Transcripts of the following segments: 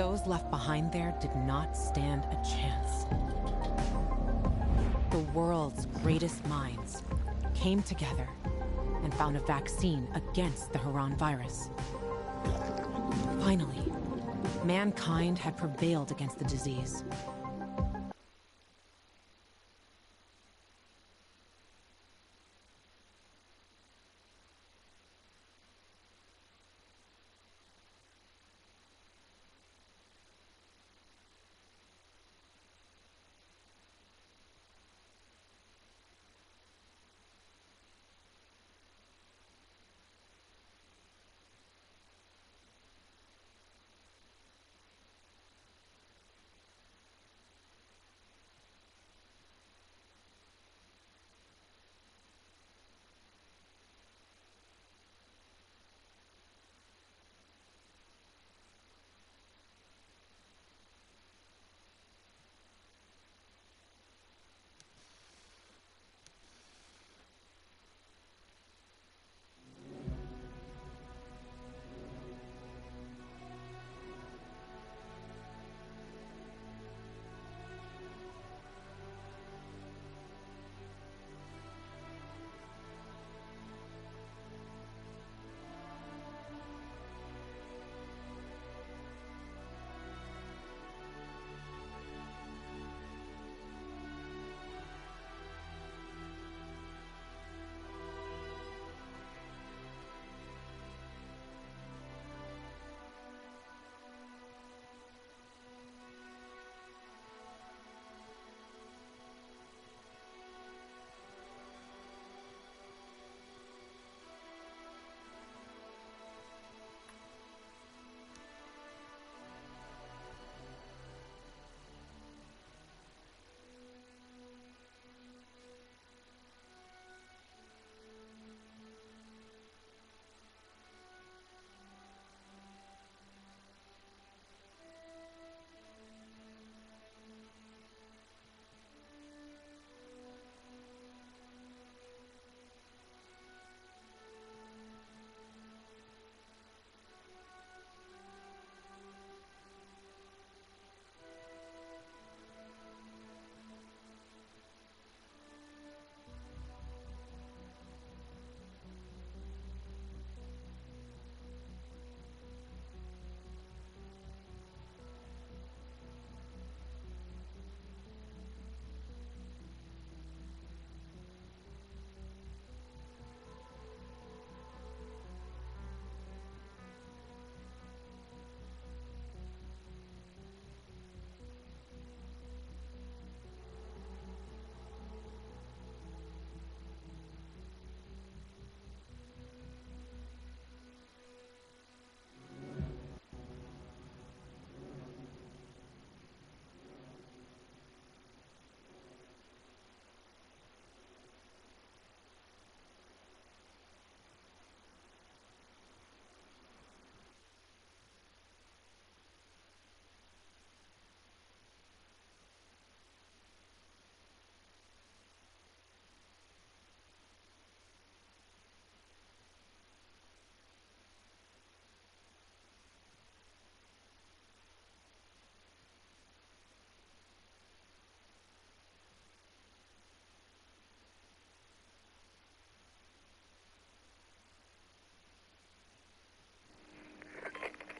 Those left behind there did not stand a chance. The world's greatest minds came together and found a vaccine against the Haran virus. Finally, mankind had prevailed against the disease.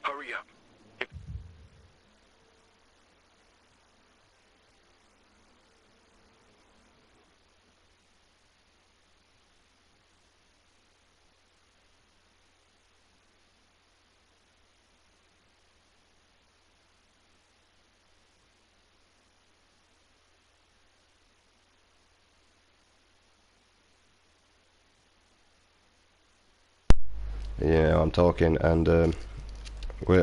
Hurry up. Yeah, I'm talking, and we're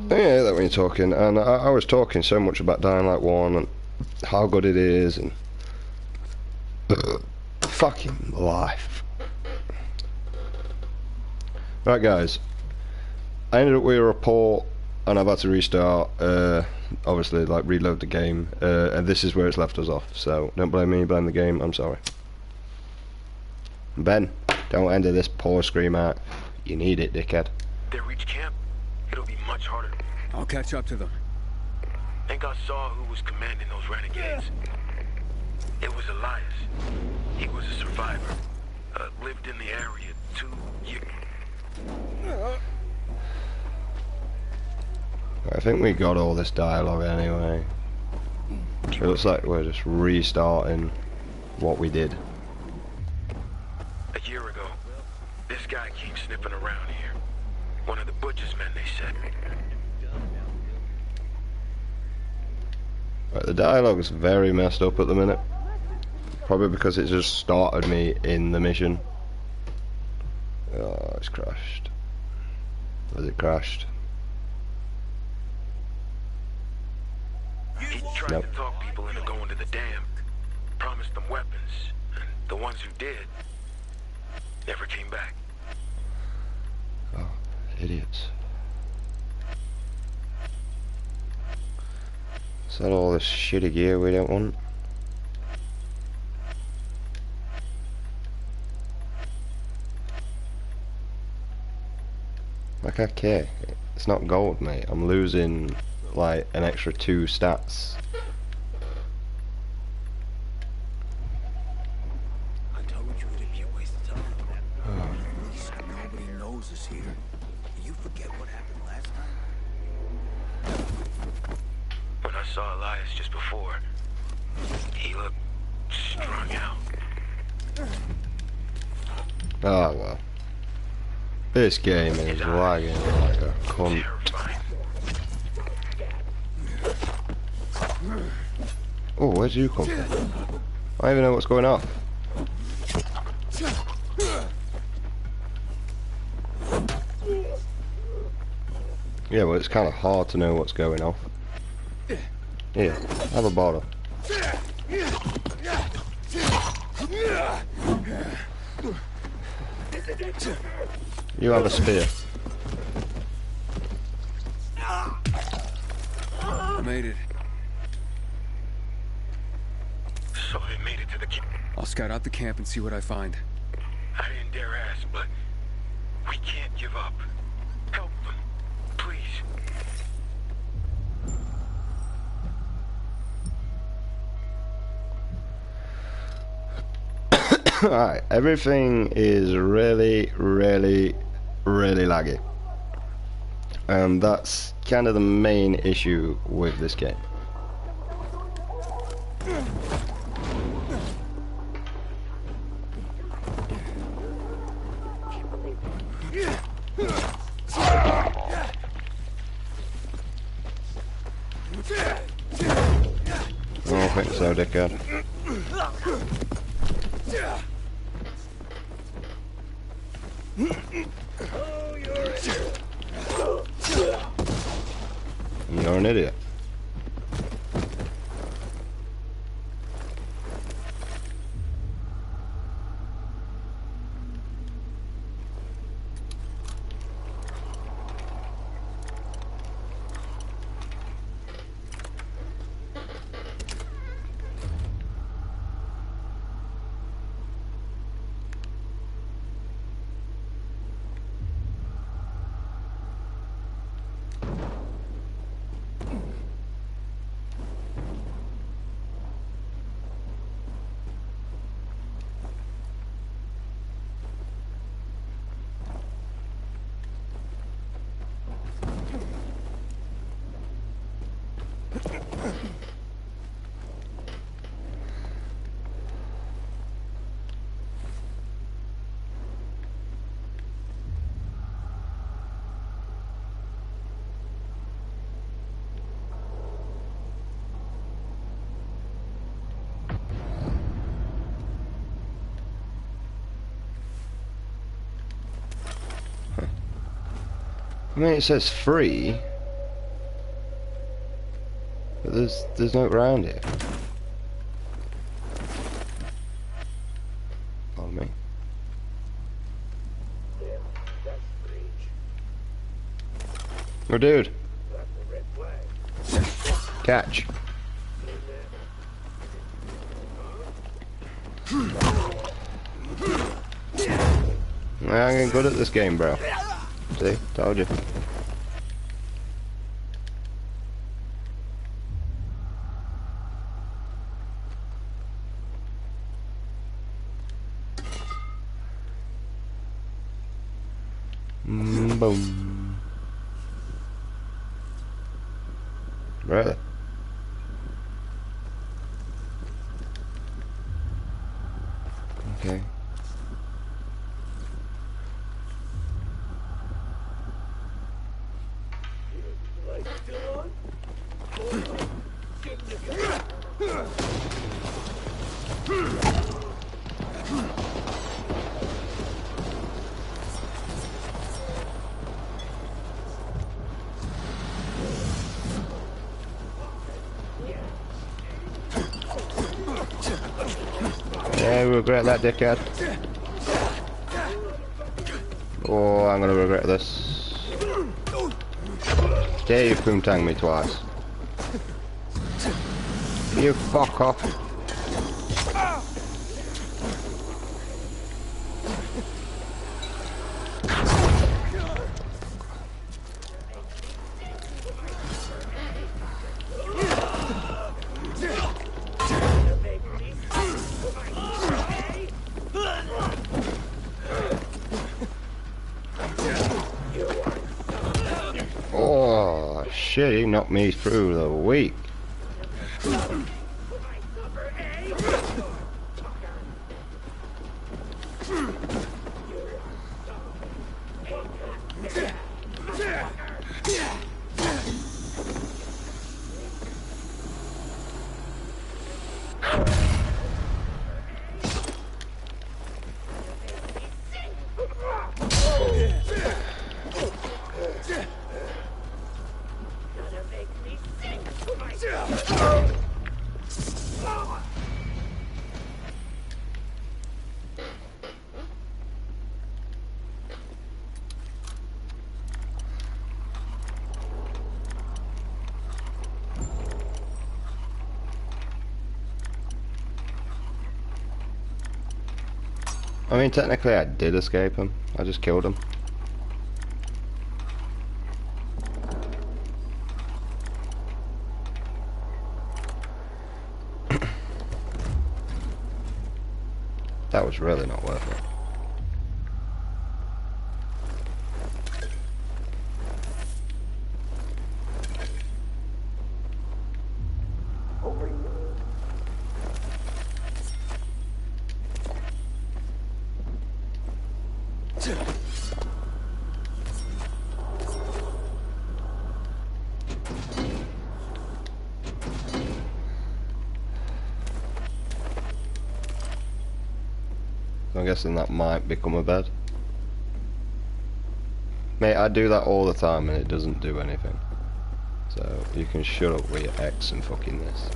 yeah, that when you're talking, and I was talking so much about Dying Light 1 and how good it is, and fucking life. Right, guys. I ended up with a report, and I've had to restart. Obviously, like reload the game, and this is where it's left us off. So don't blame me, blame the game. I'm sorry. Ben, don't enter this poor scream out. You need it, dickhead. They reach camp, it'll be much harder. I'll catch up to them. Think I saw who was commanding those renegades. It was Elias. He was a survivor. Lived in the area 2 years. I think we got all this dialogue anyway. It looks like we're just restarting what we did. A year ago, this guy came sniffing around here. One of the butcher's men, they said. Right, the dialogue is very messed up at the minute. Probably because it just started me in the mission. Oh, it's crashed. Has it crashed? He tried Nope. to talk people into going to the dam. Promised them weapons. And the ones who did never came back. Oh, idiots. Is that all this shitty gear we don't want? Like, okay, it's not gold, mate. I'm losing like an extra 2 stats. I told you it'd be a waste of time. At least nobody knows us here. You forget what happened last time? When I saw Elias just before, he looked strung out. Oh well. This game is lagging like a cunt. Terrifying. Oh, where'd you come from? I don't even know what's going on. Yeah, well, it's kind of hard to know what's going on. Here, have a bottle. You have a spear. I made it. So they made it to the camp. I'll scout out the camp and see what I find. I didn't dare ask, but we can't give up. Help them, please. Alright, everything is really laggy. And that's kind of the main issue with this game. I don't think so, dickhead. You're an idiot. I mean, it says free, but there's no around here. Pardon me. Yeah, that's free. Oh, dude. Catch. I'm getting good at this game, bro. See? Told you. Boom. Really? Okay. Yeah, we regret that, dickhead. Oh, I'm gonna regret this. Dare you poontang me twice. You fuck off. Oh shit, he knocked me through the week. I mean, technically I did escape him. I just killed him. That was really not worth it. I'm guessing that might become a bed. Mate, I do that all the time and it doesn't do anything. So, you can shut up with your X and fucking this.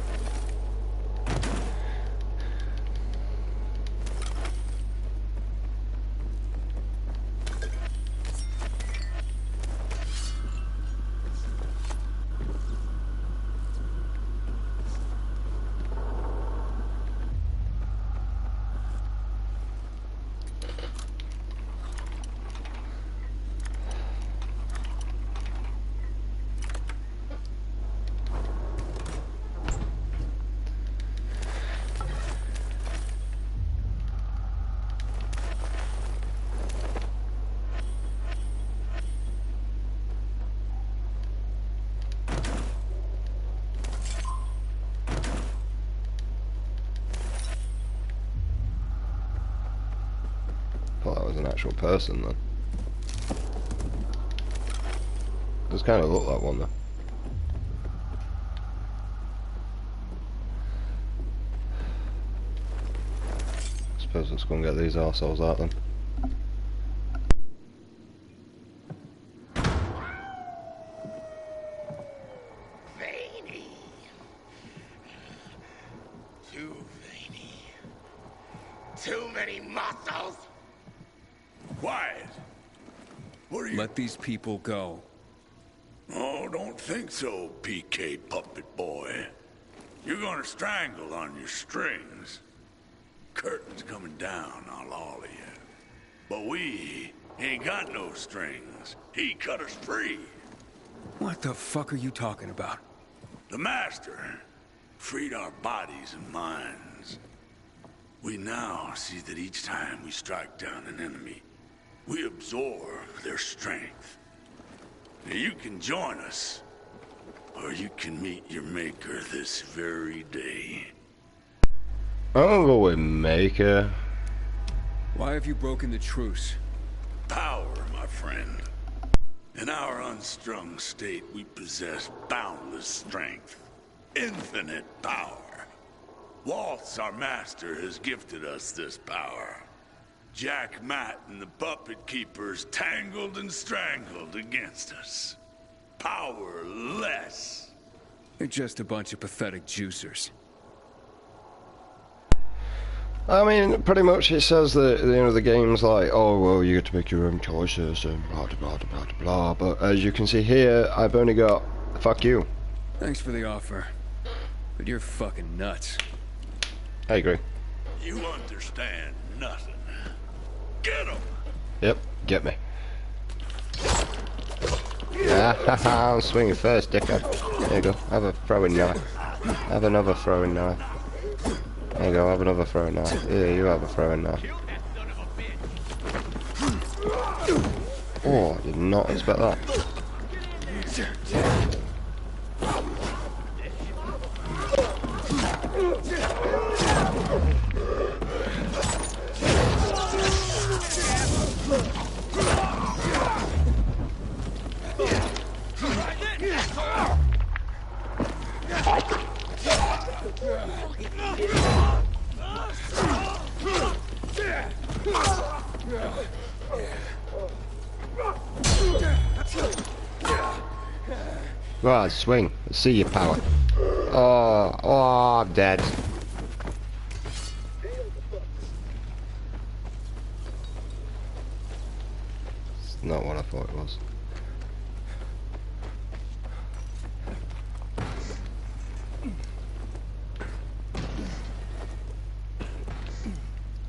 Thought that was an actual person then. Does kind of look like one though. Suppose let's go and get these arseholes out then. Veiny. Too veiny. Too many muscles. Quiet! What are you... Let these people go. Oh, don't think so, PK Puppet Boy. You're gonna strangle on your strings. Curtain's coming down on all of you. But we ain't got no strings. He cut us free. What the fuck are you talking about? The Master freed our bodies and minds. We now see that each time we strike down an enemy, we absorb their strength. Now you can join us, or you can meet your maker this very day. I'm gonna go with Maker. Why have you broken the truce? Power, my friend. In our unstrung state, we possess boundless strength. Infinite power. Waltz, our master, has gifted us this power. Jack Matt and the Puppet Keepers tangled and strangled against us. Powerless. They're just a bunch of pathetic juicers. I mean, pretty much it says that, you know, the game's like, oh, well, you get to make your own choices and blah, blah, blah, blah, blah, but as you can see here, I've only got, fuck you. Thanks for the offer, but you're fucking nuts. I agree. You understand nothing. Get him! Yep, get me. Ah, I'm swinging first, dickhead. There you go, have a throwing knife. Have another throwing knife. There you go, have another throwing knife. Yeah, you have a throwing knife. Oh, I did not expect that. Right, swing. Let's see your power. Oh, I'm dead. It's not what I thought it was.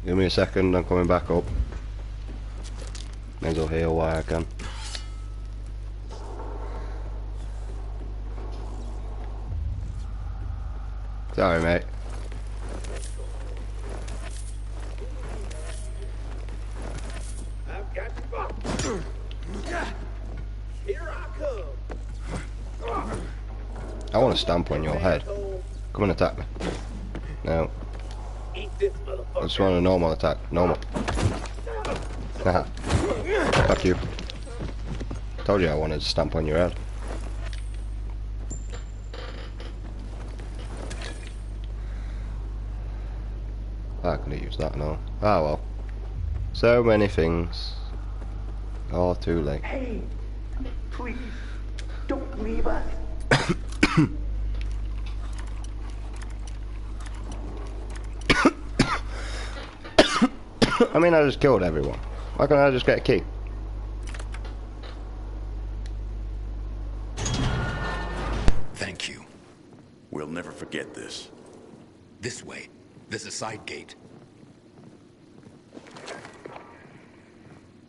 Give me a second, I'm coming back up. May as well heal while I can. Sorry, mate. I've got you. Here I come. I want to stamp on your head. Come and attack me. No. Eat this I just want a normal attack. Normal. Haha. Fuck you. Told you I wanted to stamp on your head. I couldn't use that now. Ah well. So many things. All too late. Hey, please, don't leave us. I mean, I just killed everyone. Why can't I just get a key? Thank you. We'll never forget this. This way. There's a side gate.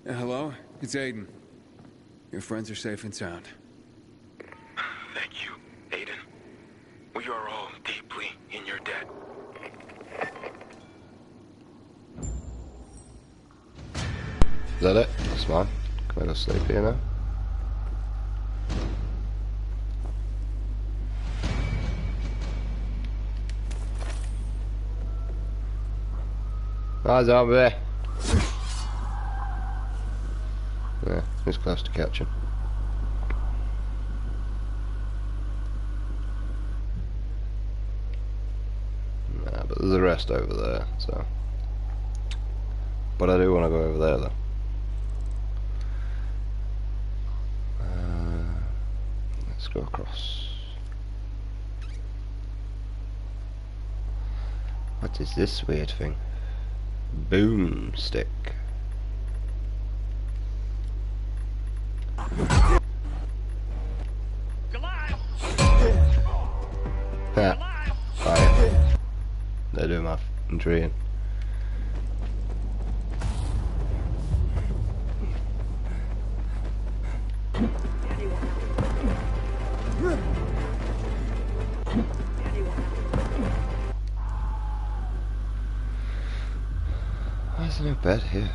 Hello? It's Aiden. Your friends are safe and sound. Thank you, Aiden. We are all deeply in your debt. Is that it? That's fine. Can I go sleep here now? Hi, zombie. Yeah, he's close to catching. Nah, but there's a rest over there, so. But I do want to go over there, though. Let's go across. What is this weird thing? Boomstick. Fire. They're doing my intriguing. Why is there no bed here?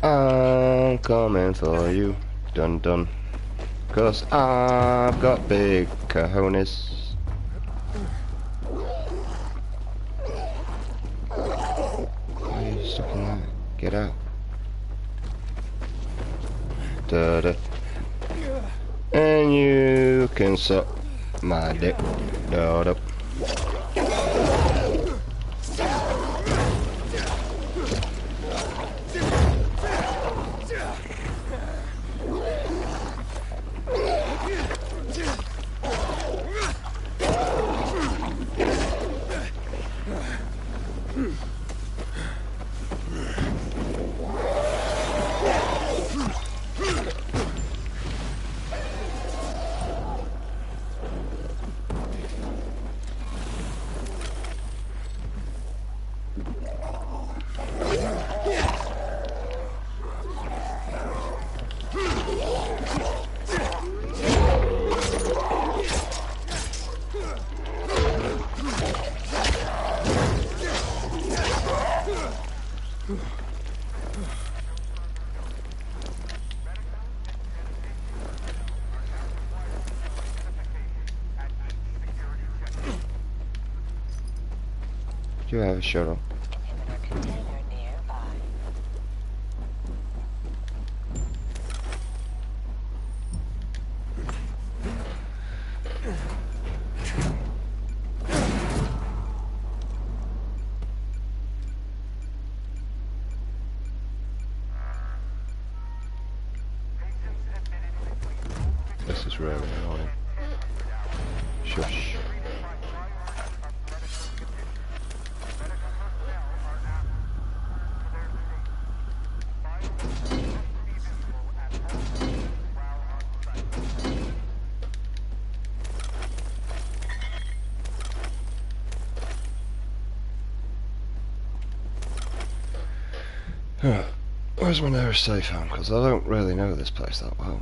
I'm coming for you, dun dun, 'cause I've got big cojones. Why are you stuck in there? Get out. Da da. And you can suck my dick. Da da. Do you have a shuttle? This is really annoying. Shush. Where's my nearest safe home? Because I don't really know this place that well.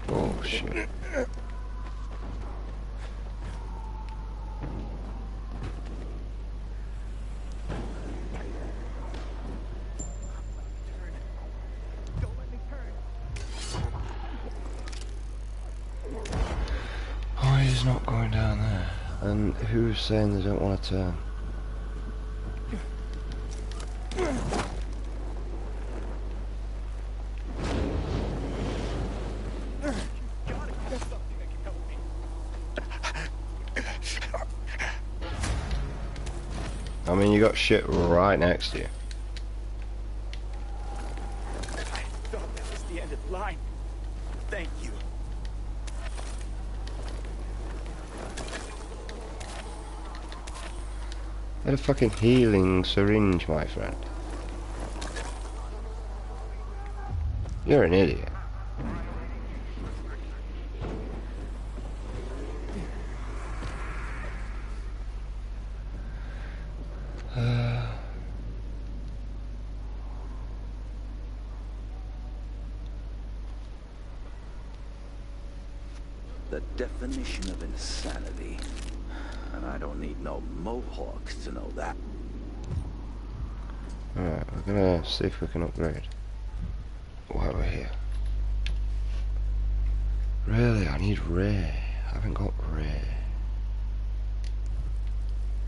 Oh shit. Oh, he's not going down there. And who's saying they don't want to turn? I mean, you got shit right next to you. I thought that was the end of the line. Thank you. Get a fucking healing syringe, my friend. You're an idiot. The definition of insanity. I'm I don't need no mohawks to know that. Alright, we're gonna see if we can upgrade while we're here. Really, I need Ray. I haven't got Ray.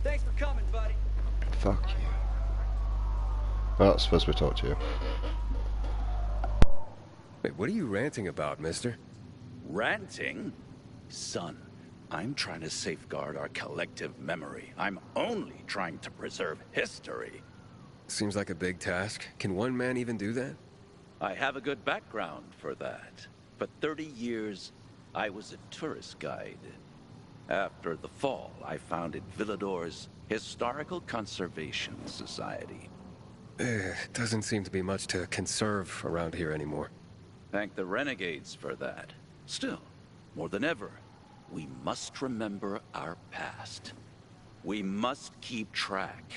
Thanks for coming, buddy. Fuck you. Well, I suppose we talk to you. Wait, what are you ranting about, mister? Ranting? Son, I'm trying to safeguard our collective memory. I'm only trying to preserve history. Seems like a big task. Can one man even do that? I have a good background for that. For 30 years, I was a tourist guide. After the fall, I founded Villador's Historical Conservation Society. Doesn't seem to be much to conserve around here anymore. Thank the renegades for that. Still, more than ever, we must remember our past. We must keep track.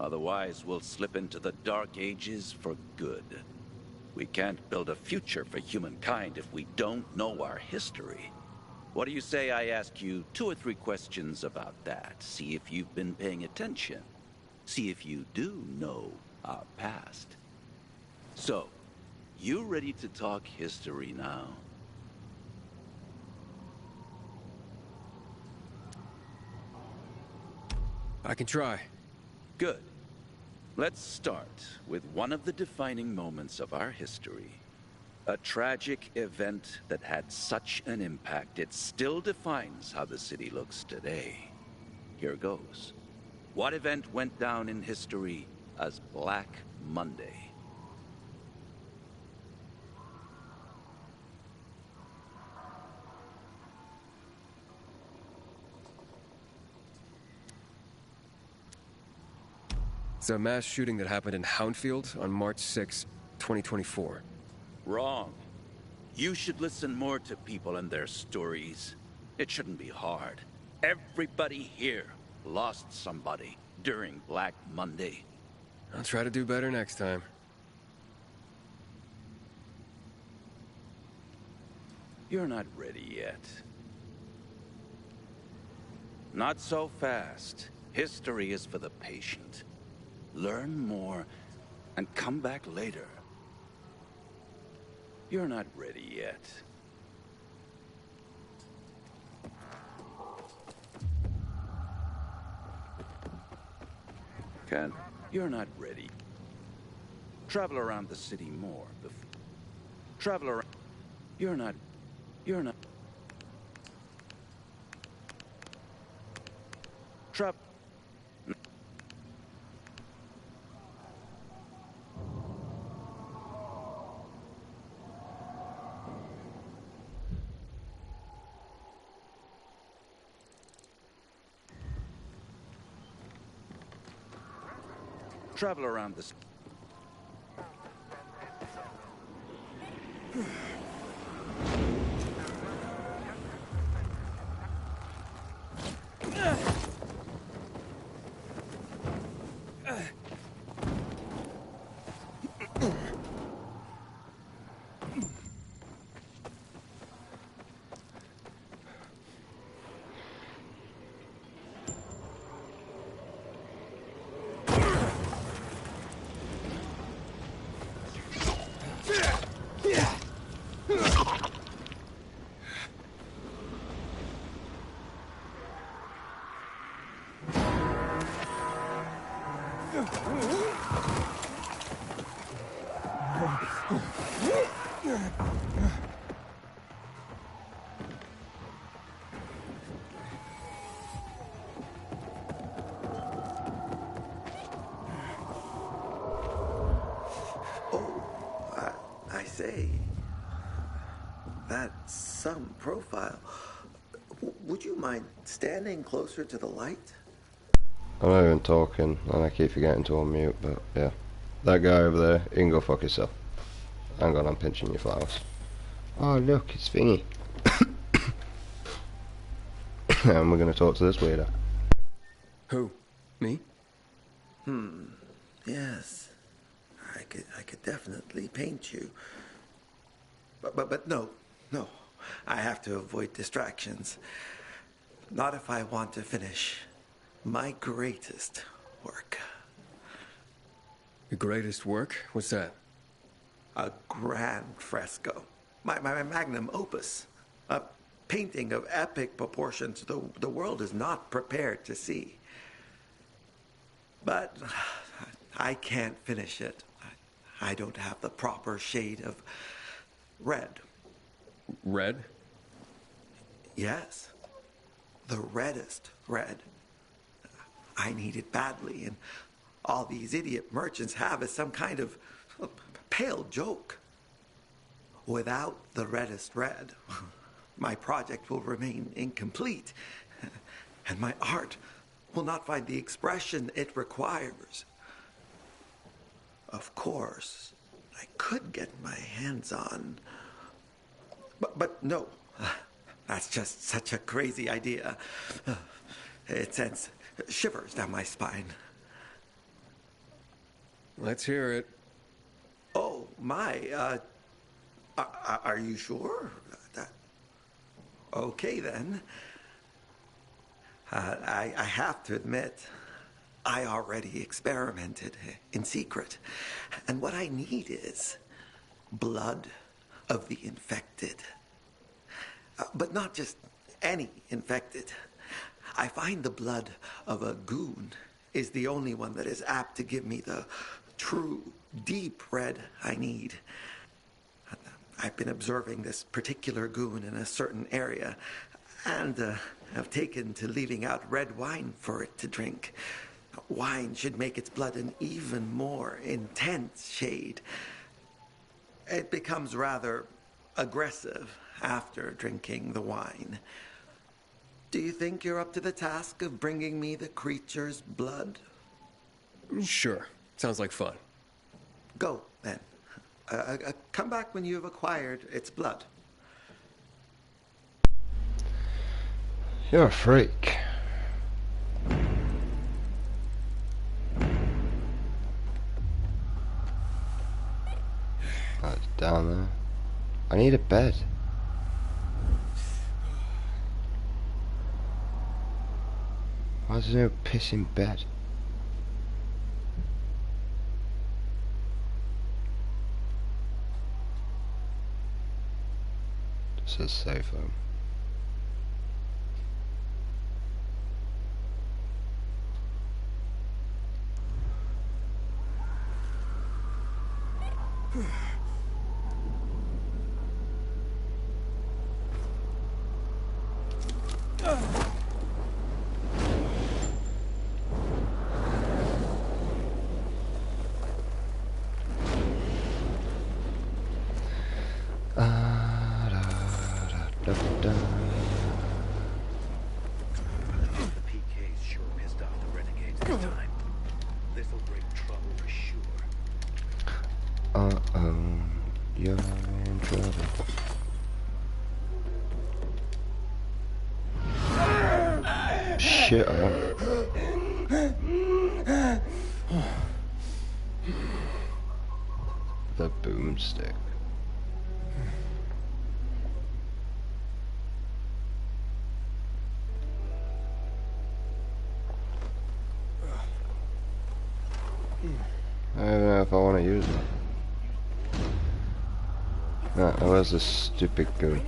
Otherwise, we'll slip into the Dark Ages for good. We can't build a future for humankind if we don't know our history. What do you say I ask you 2 or 3 questions about that? See if you've been paying attention. See if you do know our past. So, you ready to talk history now? I can try. Good. Let's start with one of the defining moments of our history. A tragic event that had such an impact, it still defines how the city looks today. Here goes. What event went down in history as Black Monday? It's a mass shooting that happened in Houndfield on March 6, 2024. Wrong. You should listen more to people and their stories. It shouldn't be hard. Everybody here lost somebody during Black Monday. I'll try to do better next time. You're not ready yet. Not so fast. History is for the patient. Learn more and come back later. You're not ready yet. Ken, you're not ready. Travel around the city more. Travel around. You're not. Travel. Travel around this. I say, that's some profile. Would you mind standing closer to the light? I'm not even talking, and I keep forgetting to unmute, but yeah. That guy over there, you can go fuck yourself. Hang on, I'm pinching your flowers. Oh look, it's Vinny. And we're gonna talk to this weirdo. Who? Me? Yes. I could definitely paint you. But no. I have to avoid distractions. Not if I want to finish my greatest work. Your greatest work? What's that? A grand fresco. My magnum opus. A painting of epic proportions the world is not prepared to see. But I can't finish it. I don't have the proper shade of red. Red? Yes. The reddest red. I need it badly, and all these idiot merchants have is some kind of pale joke. Without the reddest red, my project will remain incomplete, and my art will not find the expression it requires. Of course, I could get my hands on... But no, that's just such a crazy idea. It sends shivers down my spine. Let's hear it. Oh, my, are you sure? Okay, then. I have to admit, I already experimented in secret. And what I need is blood of the infected. But not just any infected. I find the blood of a goon is the only one that is apt to give me the true, deep red I need. I've been observing this particular goon in a certain area, and have taken to leaving out red wine for it to drink. Wine should make its blood an even more intense shade. It becomes rather aggressive after drinking the wine. Do you think you're up to the task of bringing me the creature's blood? Sure. Sounds like fun. Go, then. Come back when you have acquired its blood. You're a freak. That's down there. I need a bed. Why is there no piss in bed? It says safe home. You're in trouble. Shit on. The boomstick. I don't know if I want to use it. No, where's this stupid goon?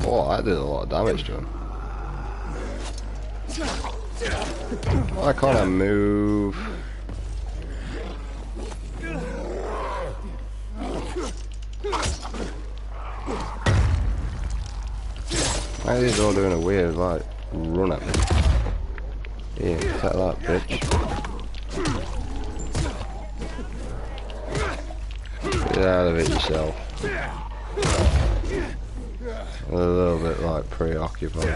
Oh, I did a lot of damage to him. Why can't I move? Why are these all doing a weird, like, run at me? Yeah, take that, bitch. Get out of it yourself. A little bit, like, preoccupied.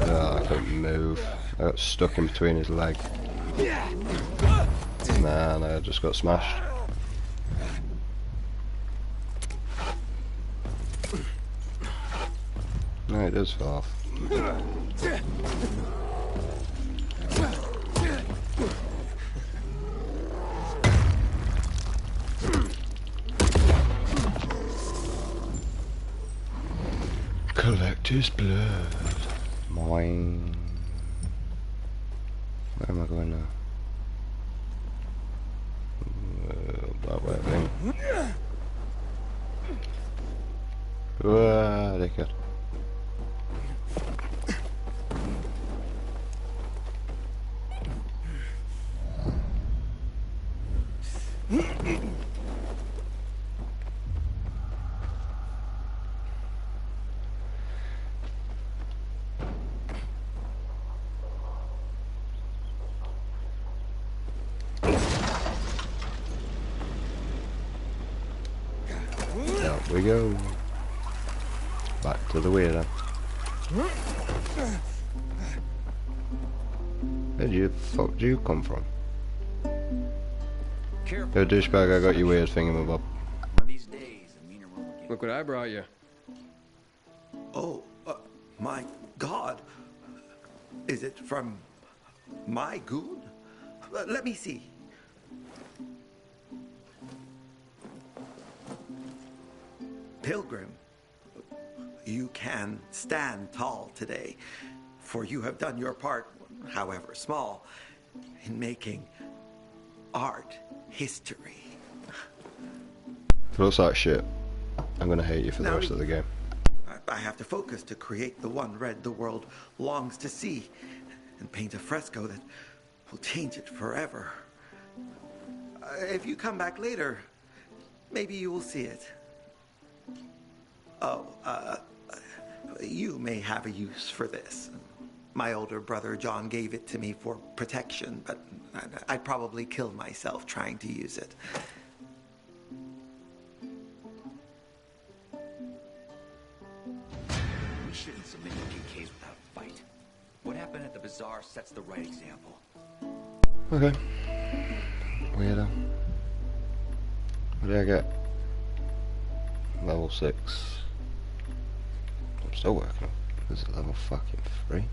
Oh, I couldn't move. I got stuck in between his legs. Nah, no, I just got smashed. No, it does fall off. Collector's blood. Mine. Where am I going now? That way, I think. Whoa, dickhead. There we go. Back to the weirdo. Where the fuck do you come from? Yo, douchebag, I got you weird thingamabob. Look what I brought you. Oh, my God. Is it from my goon? Let me see. Pilgrim, you can stand tall today, for you have done your part, however small, in making art history. If it looks like shit, I'm gonna hate you for the rest of the game. I have to focus to create the one red the world longs to see, and paint a fresco that will change it forever. If you come back later, maybe you will see it. Oh, you may have a use for this. My older brother John gave it to me for protection, but I'd probably kill myself trying to use it. We shouldn't submit to PKs without a fight. What happened at the bazaar sets the right example. Okay. Weirdo. What did I get? Level 6. I'm still working on. This is level fucking 3.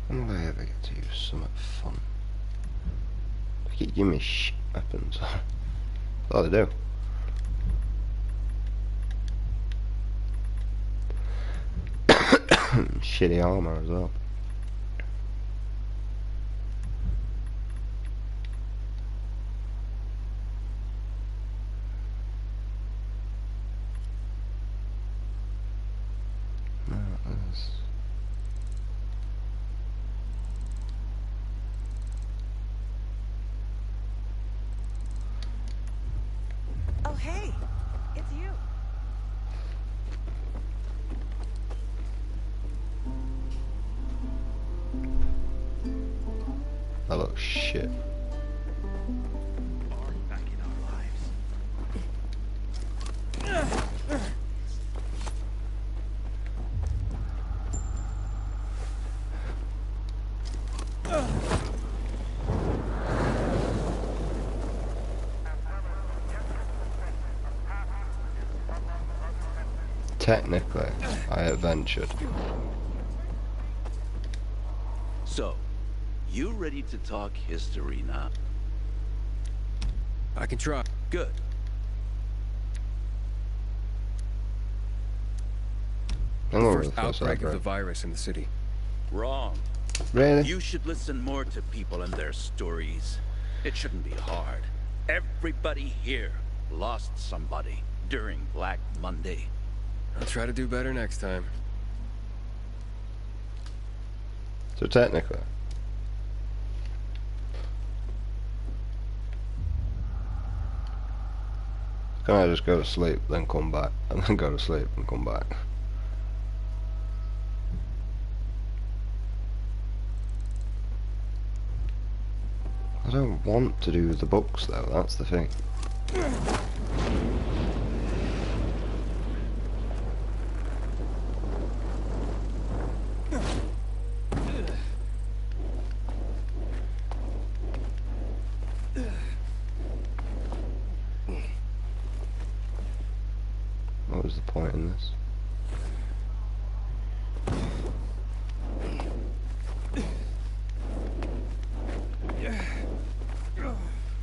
When will I ever get to use something fun? They keep giving me shit weapons. That's all they do. Shitty armor as well. No, that's... Oh, hey, it's you. That looks shit. Back in our lives. Technically, I adventured. So, you ready to talk history now? I can try. Good. I'm The not first really close outbreak of the outbreak. virus in the city. Wrong. Really? You should listen more to people and their stories. It shouldn't be hard. Everybody here lost somebody during Black Monday. I'll try to do better next time. So technically, can I just go to sleep, then come back, and then go to sleep and come back? I don't want to do the books though, that's the thing. point in this.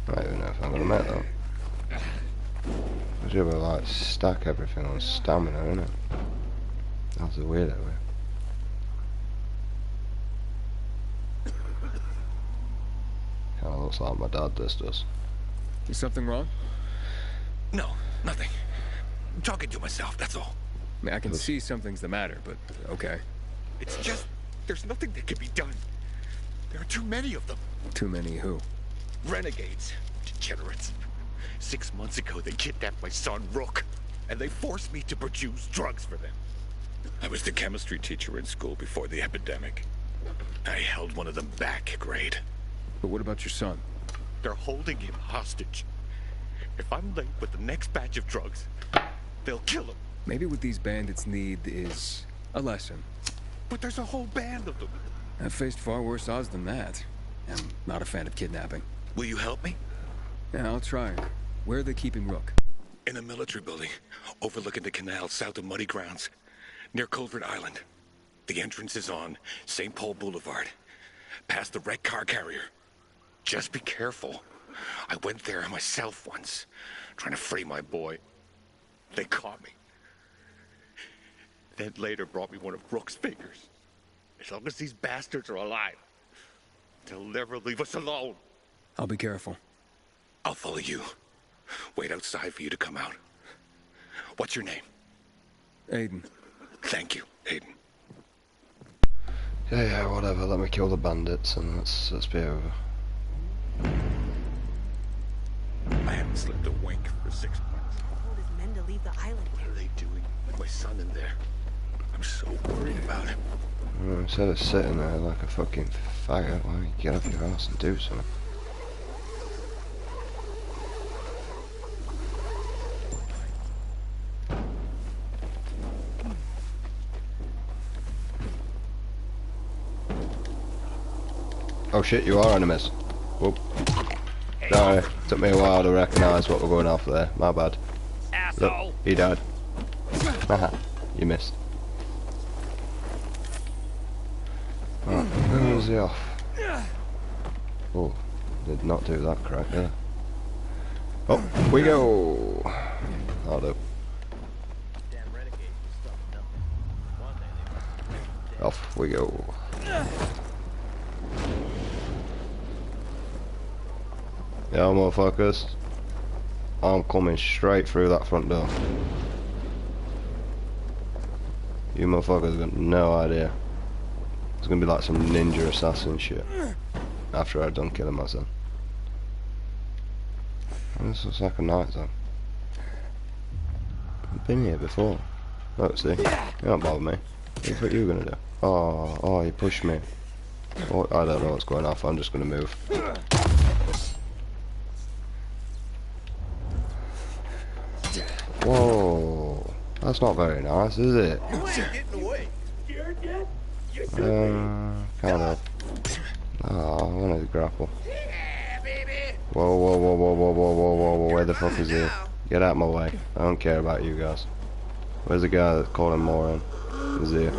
I don't even know if I'm gonna make that. I should have like stack everything on stamina, innit? That's a weird way. Kinda looks like my dad, this does. Is something wrong? No, nothing. I'm talking to myself, that's all. I mean, I can see something's the matter, but okay. It's just, there's nothing that can be done. There are too many of them. Too many who? Renegades. Degenerates. 6 months ago, they kidnapped my son, Rook, and they forced me to produce drugs for them. I was the chemistry teacher in school before the epidemic. I held one of them back, grade. But what about your son? They're holding him hostage. If I'm late with the next batch of drugs, they'll kill him. Maybe what these bandits need is a lesson. But there's a whole band of them. I've faced far worse odds than that. I'm not a fan of kidnapping. Will you help me? Yeah, I'll try. Where are they keeping Rook? In a military building, overlooking the canal south of Muddy Grounds, near Culvert Island. The entrance is on St. Paul Boulevard, past the wrecked car carrier. Just be careful. I went there myself once, trying to free my boy. They caught me. Then later brought me one of Rook's fingers. As long as these bastards are alive, they'll never leave us alone. I'll be careful. I'll follow you. Wait outside for you to come out. What's your name? Aiden. Thank you, Aiden. Yeah, whatever. Let me kill the bandits and let's be over. I haven't slept a wink for 6 months. I told his men to leave the island. What are they doing with my son in there? I'm so worried about him. Well, instead of sitting there like a fucking faggot, why don't you get off your ass and do something? Oh shit, you are enemies. Whoop. Sorry, took me a while to recognise what we're going after there. My bad. Asshole. Look, he died. Haha, you missed. Right, where is he off? Oh, did not do that correct, yeah. Oh, we go! That'll do. Off we go. Yeah, motherfuckers. I'm coming straight through that front door. You motherfuckers got no idea. It's gonna be like some ninja assassin shit. After I've done killing my son. This looks like a night zone. I've been here before. Oh, see? You don't bother me. What are you gonna do? Oh, you pushed me. Oh, I don't know what's going off. I'm just gonna move. Whoa, that's not very nice, is it? Kind of. Oh, I wanted to grapple. Whoa, whoa, whoa, whoa, whoa, whoa, whoa, whoa, where the fuck is he? Get out of my way. I don't care about you guys. Where's the guy that called him moron? He's here.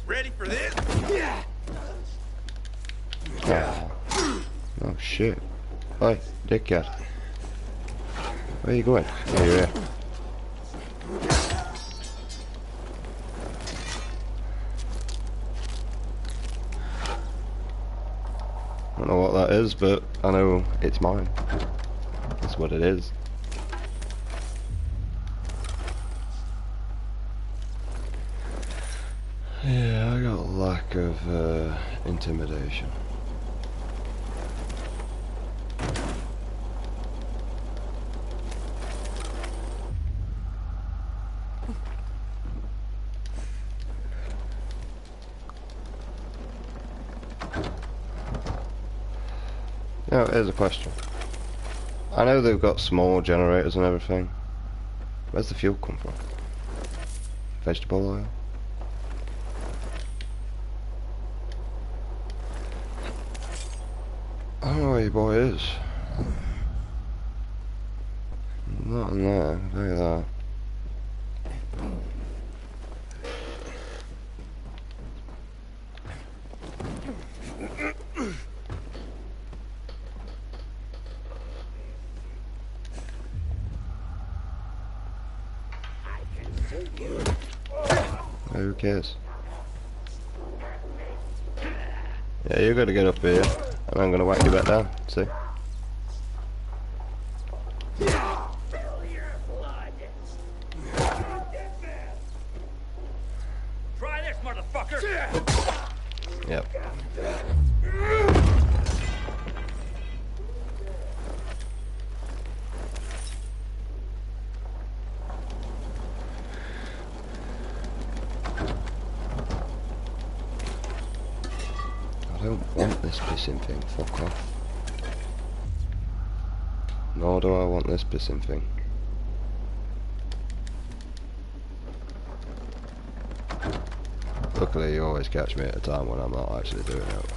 Ready for this? Oh shit. Hey, dickhead. Where are you going? Oh, you're here. I don't know what that is, but I know it's mine. That's what it is. Yeah, I got a lack of intimidation. Now, here's a question. I know they've got small generators and everything. Where's the fuel come from? Vegetable oil? I don't know where your boy is. Not in there, look at that. Who cares? Yeah, you gotta get up here, and I'm gonna whack you back down, see? Try this, motherfucker! Yep. I don't want this pissing thing, fuck off. Nor do I want this pissing thing. Luckily you always catch me at a time when I'm not actually doing it.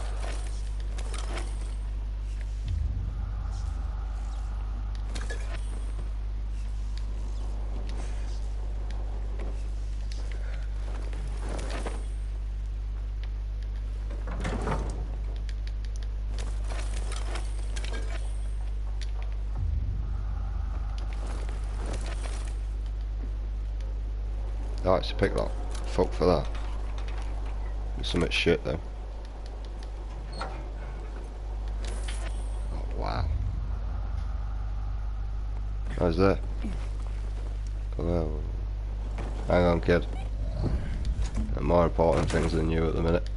Oh, it's a picklock. Fuck for that. There's so much shit though. Oh wow. How's that? Well, hang on, kid. There are more important things than you at the minute.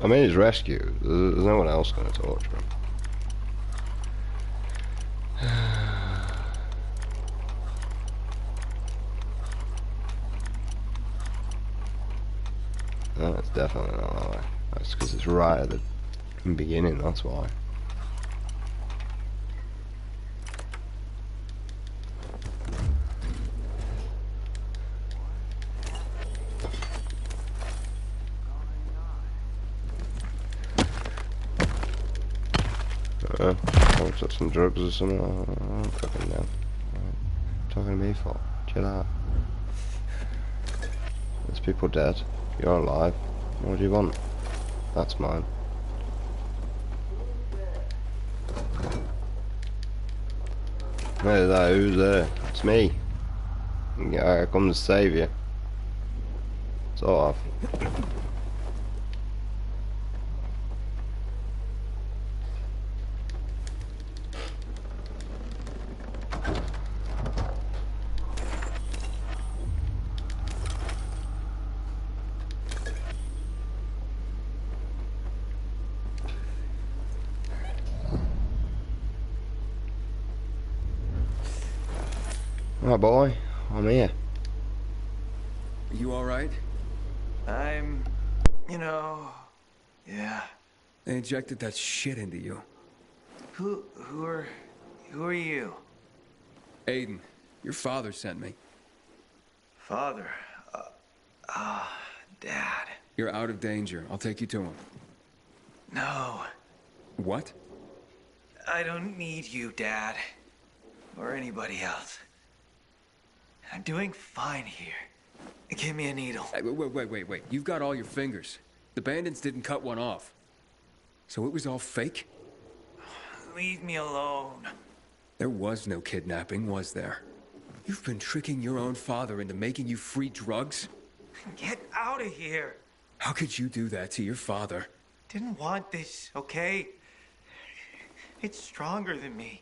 I mean, he's rescued. There's no one else going to torture him. No, it's definitely not that way. That's because it's right at the beginning, that's why. I took some drugs or something. I don't fucking know. Talking to me for? Chill out. There's people dead. You're alive. What do you want? That's mine. Hey there, who's there? It's me. I come to save you. Sort of. Alright boy, I'm here. Are you alright? I'm... yeah. They injected that shit into you. Who are you? Aiden, your father sent me. Father? Dad. You're out of danger. I'll take you to him. No. What? I don't need you, Dad. Or anybody else. I'm doing fine here. Give me a needle. Hey, wait. You've got all your fingers. The bandits didn't cut one off. So it was all fake? Leave me alone. There was no kidnapping, was there? You've been tricking your own father into making you free drugs? Get out of here. How could you do that to your father? Didn't want this, okay? It's stronger than me.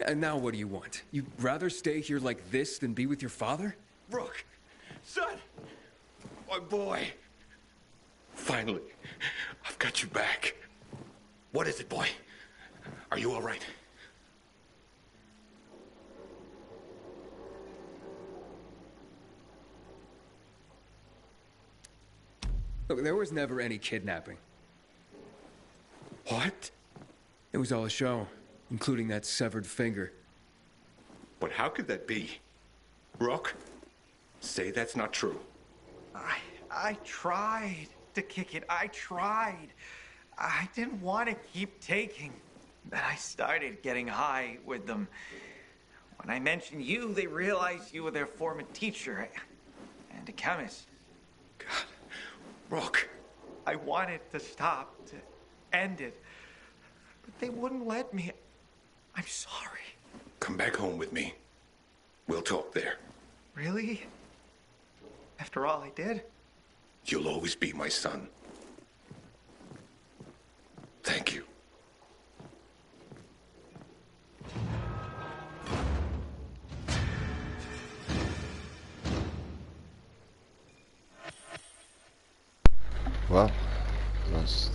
And now what do you want? You'd rather stay here like this than be with your father? Rook! Son! My boy! Finally, I've got you back. What is it, boy? Are you all right? Look, there was never any kidnapping. What? It was all a show, including that severed finger. But how could that be? Rook, say that's not true. I tried to kick it. I tried. I didn't want to keep taking. Then I started getting high with them. When I mentioned you, they realized you were their former teacher and a chemist. God, Rook. I wanted to stop, to end it, but they wouldn't let me. I'm sorry. Come back home with me. We'll talk there. Really? After all I did? You'll always be my son. Thank you. Well, that's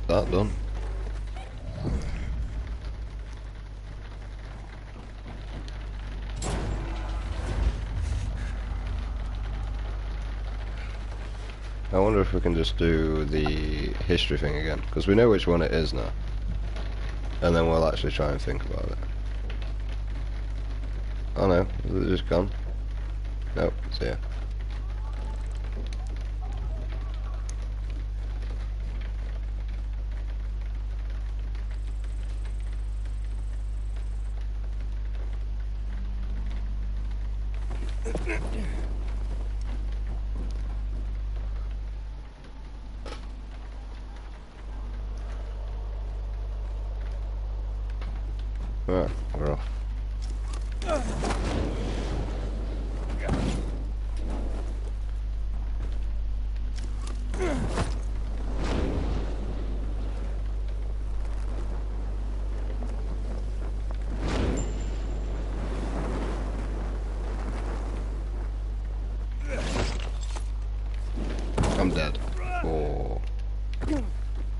that done. I wonder if we can just do the history thing again, because we know which one it is now. And then we'll actually try and think about it. Oh no, is it just gone? Nope, it's here. Alright, we're off. I'm dead. Or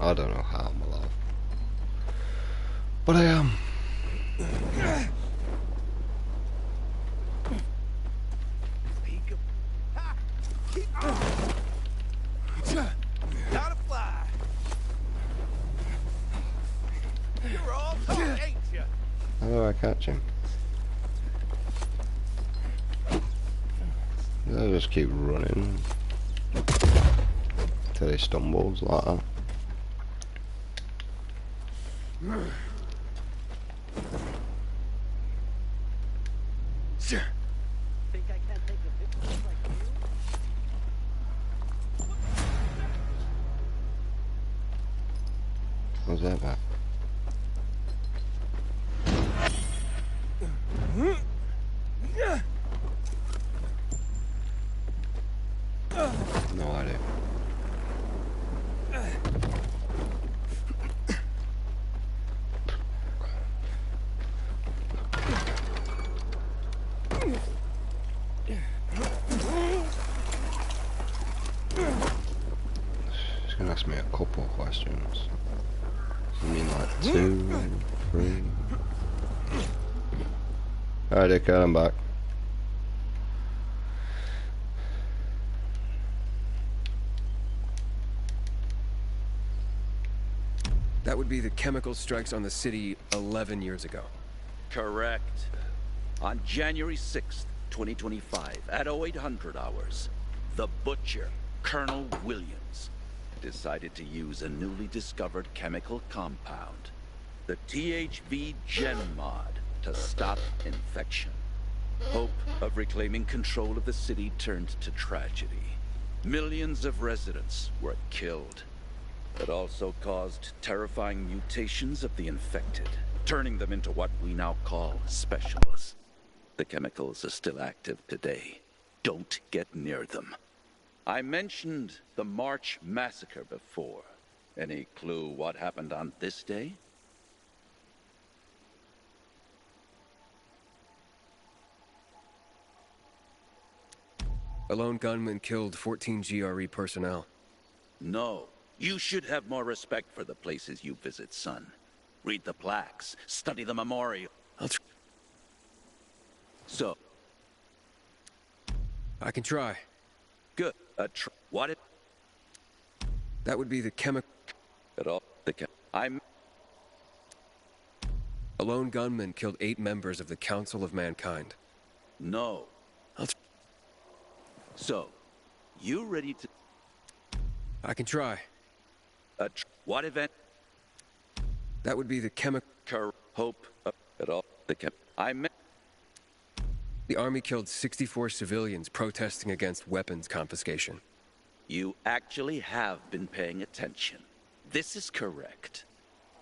I don't know how I'm alive. But I am. Gotta fly. You're all talk, ain't you? How do I catch him? I'll just keep running till he stumbles like that. Think I can't take a picture like you? What's that about? No idea. She's gonna ask me a couple of questions. I mean like 2, 3. Alright, Dickhead, I'm back. That would be the chemical strikes on the city 11 years ago. Correct. On January 6th, 2025, at 0800 hours, the Butcher, Colonel Williams, decided to use a newly discovered chemical compound, the THV Gen Mod, to stop infection. Hope of reclaiming control of the city turned to tragedy. Millions of residents were killed. It also caused terrifying mutations of the infected, turning them into what we now call specialists. The chemicals are still active today. Don't get near them. I mentioned the March Massacre before. Any clue what happened on this day? A lone gunman killed 14 GRE personnel. No. You should have more respect for the places you visit, son. Read the plaques, study the memorial. So. I can try. Good. What if... That would be the chemical... At all. I'm... A lone gunman killed 8 members of the Council of Mankind. No. So, you ready to... I can try. What event? That would be the Hope at all. I meant... The army killed 64 civilians protesting against weapons confiscation. You actually have been paying attention. This is correct.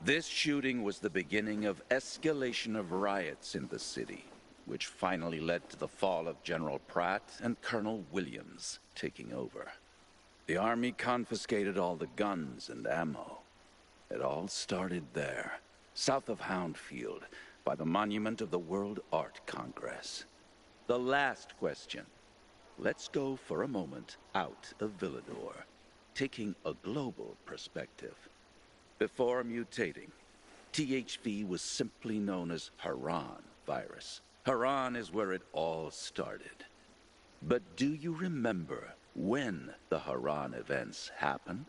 This shooting was the beginning of escalation of riots in the city, which finally led to the fall of General Pratt and Colonel Williams taking over. The army confiscated all the guns and ammo. It all started there, south of Houndfield, by the monument of the World Art Congress. The last question. Let's go for a moment out of Villedor, taking a global perspective. Before mutating, THV was simply known as Harran virus. Harran is where it all started. But do you remember when the Harran events happened?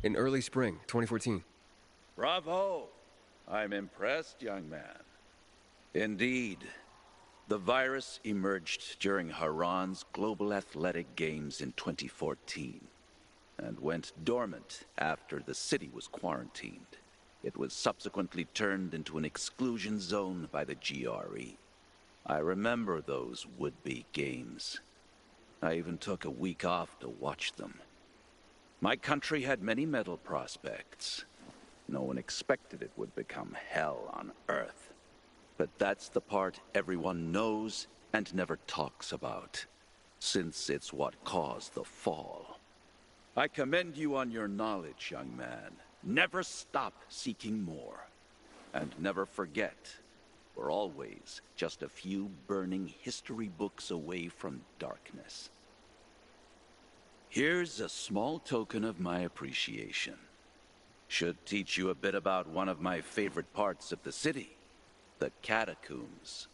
In early spring, 2014. Bravo! I'm impressed, young man. Indeed. The virus emerged during Harran's Global Athletic Games in 2014 and went dormant after the city was quarantined. It was subsequently turned into an exclusion zone by the GRE. I remember those would-be games. I even took a week off to watch them. My country had many medal prospects. No one expected it would become hell on Earth. But that's the part everyone knows and never talks about, since it's what caused the fall. I commend you on your knowledge, young man. Never stop seeking more. And never forget, we're always just a few burning history books away from darkness. Here's a small token of my appreciation. Should teach you a bit about one of my favorite parts of the city. The catacombs.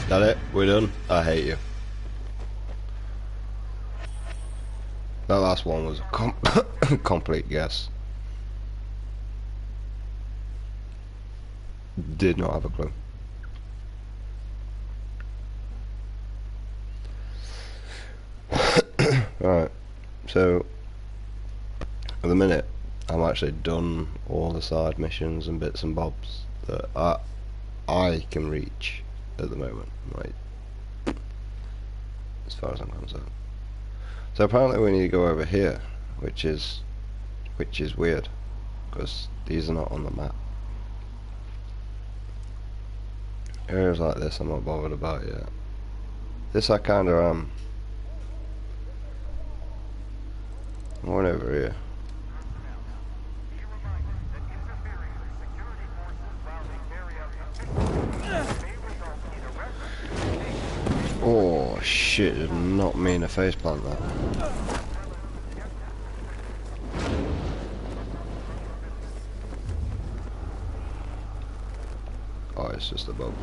That it? We're done? I hate you. That last one was a complete guess. Did not have a clue. Right, so at the minute I'm actually done all the side missions and bits and bobs that I can reach at the moment, right, as far as I'm concerned. So apparently we need to go over here, which is weird because these are not on the map. Areas like this I'm not bothered about yet. This I kinda am. One over here. Oh shit, did not mean a faceplant there. Oh, it's just a boat.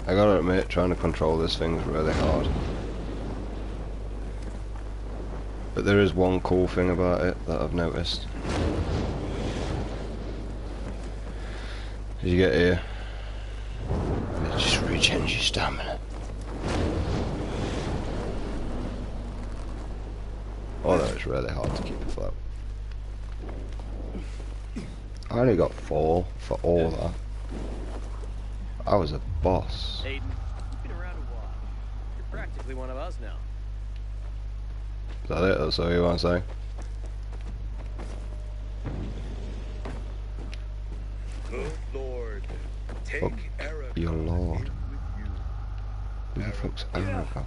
I gotta admit, trying to control this thing's really hard. But there is one cool thing about it that I've noticed. As you get here, it just regens your stamina. Although it's really hard to keep afloat. I only got 4 for all that. I was a boss. Aiden, you've been around a while. You're practically one of us now. Is that it? That's all you want to say? Good Lord, take Fuck Erica your lord. in with you. Who the fuck's Erica?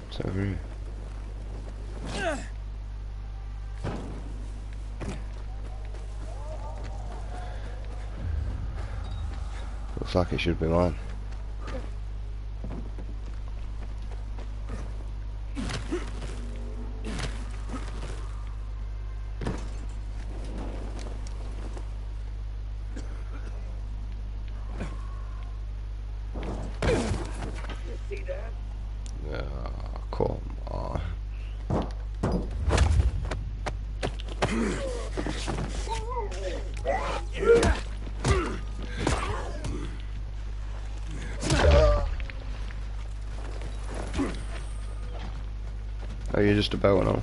It's over here. Looks like it should be mine. See that? Yeah, come on. Oh, you're just a bow and all.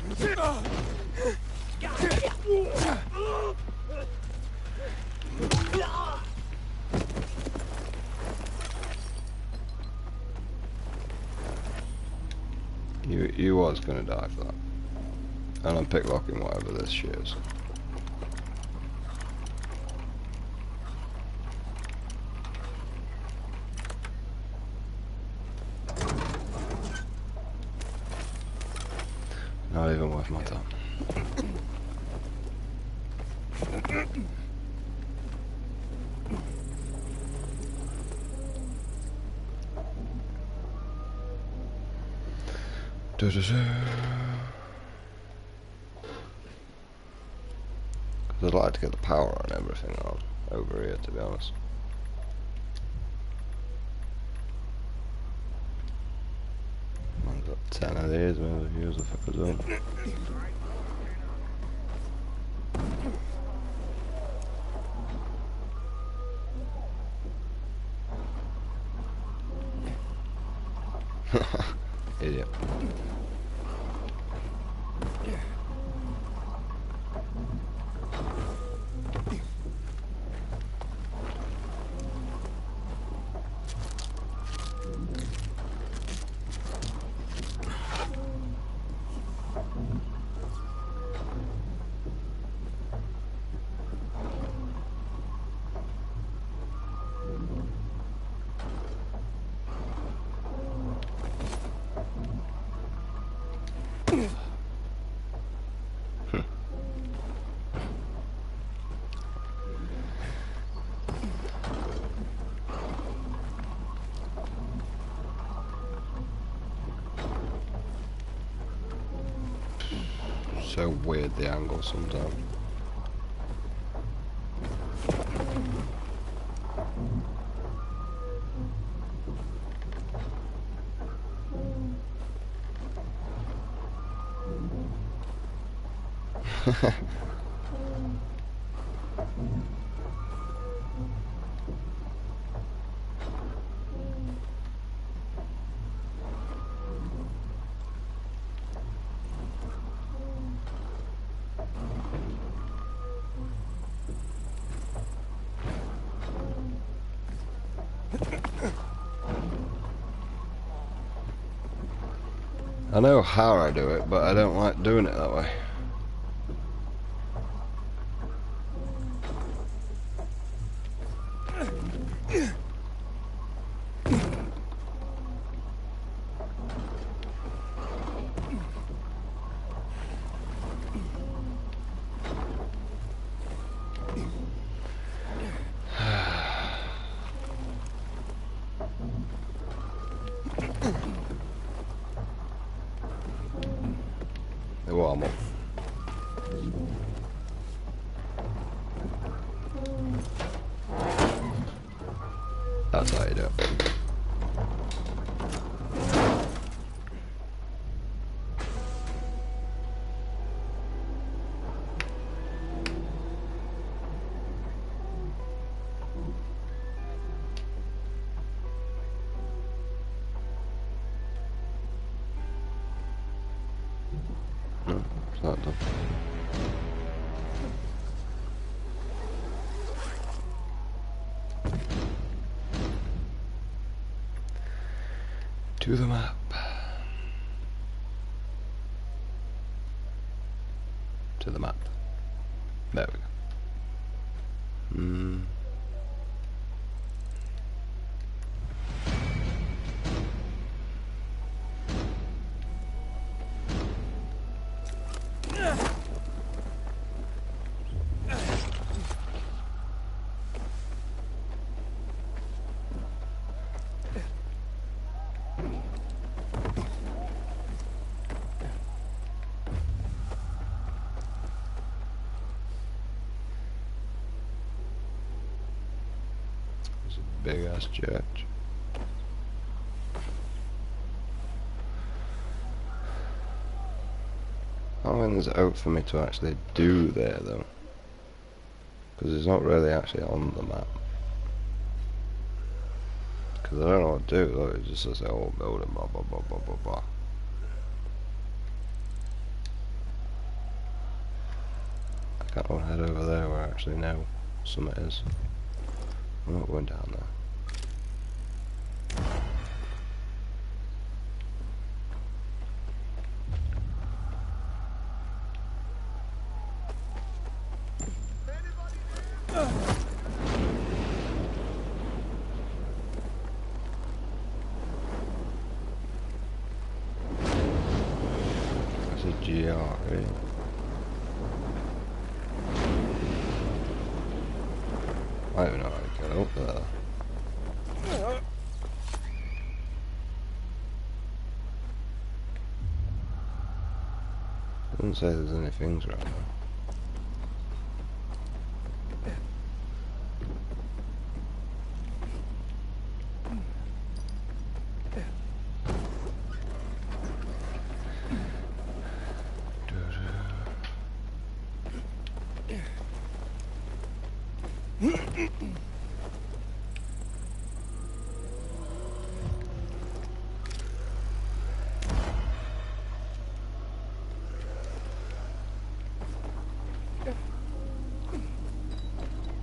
You was gonna die for that. And I'm picklocking whatever this shit is. Not even worth my time. Because I'd like to get the power on everything on over here, to be honest. I've got 10 of these, maybe use the fuck as well. Idiot. So weird, the angle sometimes. I know how I do it, but I don't like doing it that way. Uomo. That's how you do it. No, it's not done. To the map. To the map. There we go. It's a big ass church. I don't think there's out for me to actually do there though, because it's not really actually on the map. Because I don't know what to do. Look, it just says oh building blah blah blah blah blah blah. I can't go head over there where I actually know something is. I'm not going down there. That's a GR, really. I don't even know how to get up there. Doesn't say there's any things right now.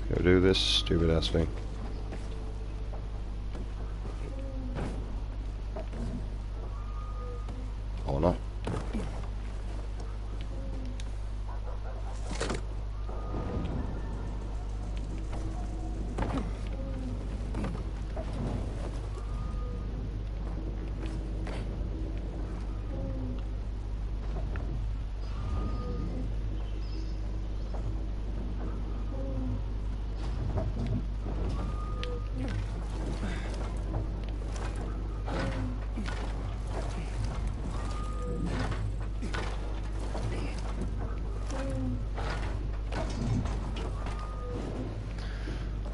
Go do this stupid ass thing. Oh no.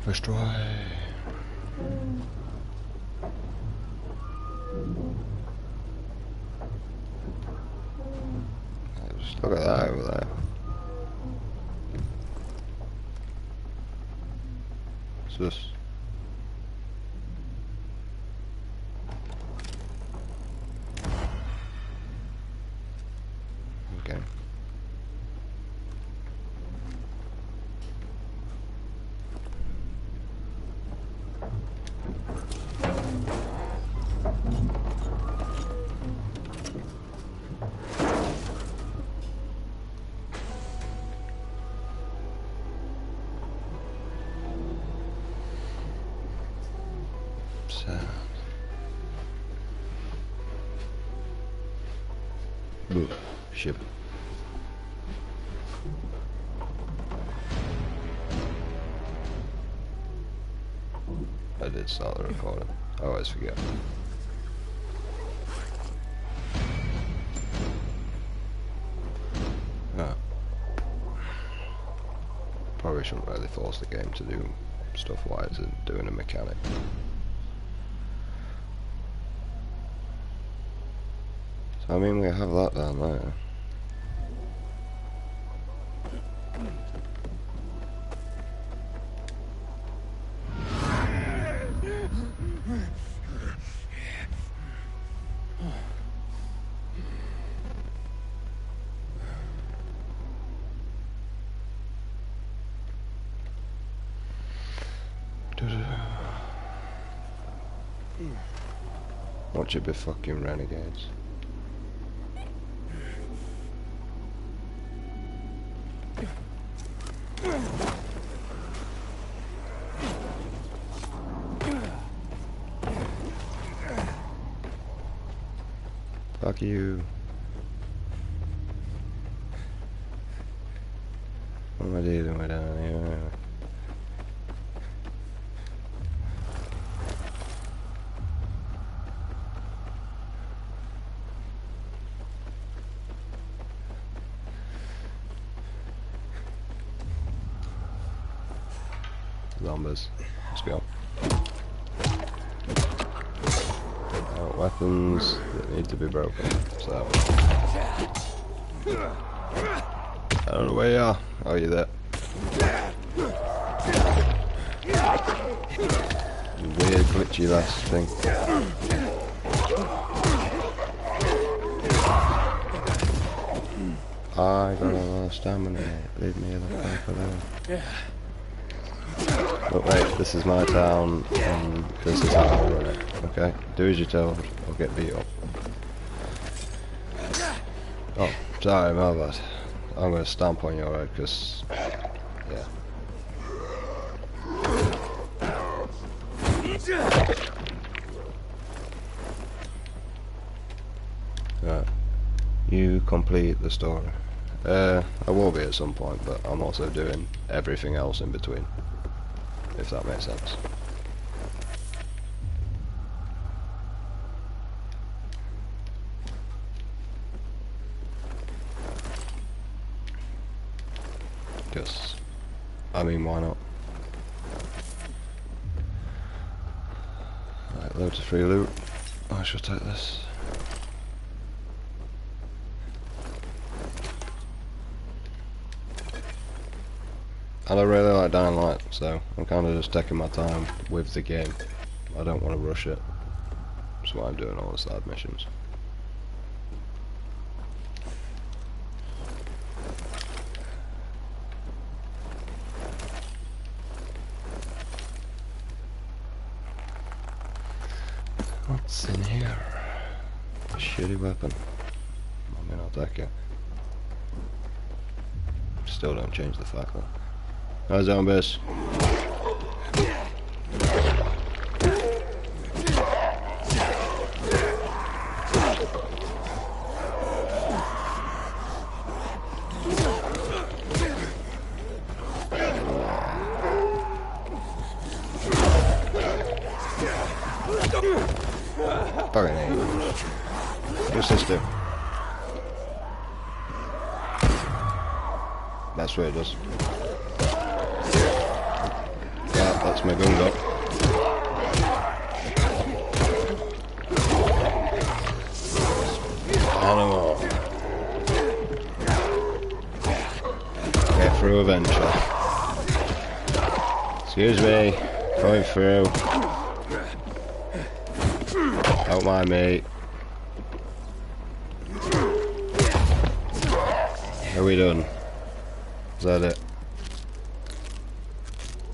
First try. Just look at that over there. What's this? Okay. Boo. Ship. I did start the recording. I always forget. Ah. Probably shouldn't really force the game to do stuff while it's doing a mechanic. So I mean we have that down there. Watch it be fucking renegades. Fuck you. What am I dealing with down here? Zombies. Let's go. Weapons that need to be broken. So I don't know where you are. Oh, you're there. Weird glitchy last thing. I got a lot of stamina. Leave me the fuck alone. But wait, this is my town, and this is how I run it. Okay, do as you're told, or get beat up. Oh, sorry, my bad. I'm gonna stamp on your head, because, yeah. Right. You complete the story. I will be at some point, but I'm also doing everything else in between. If that makes sense. Because, I mean, why not? Right, loads of free loot. I shall take this. And I really like Dying Light, so I'm kind of just taking my time with the game. I don't want to rush it. That's why I'm doing all the side missions. What's in here? A shitty weapon. I mean, I'll take it. Still don't change the fact that. Hi, zombies. Fucking hate. What's this do? That's what it does. Yeah, that's my gun up. Animal. Get through eventually. Excuse me. Going through. Don't mind me. Are we done? Is that it?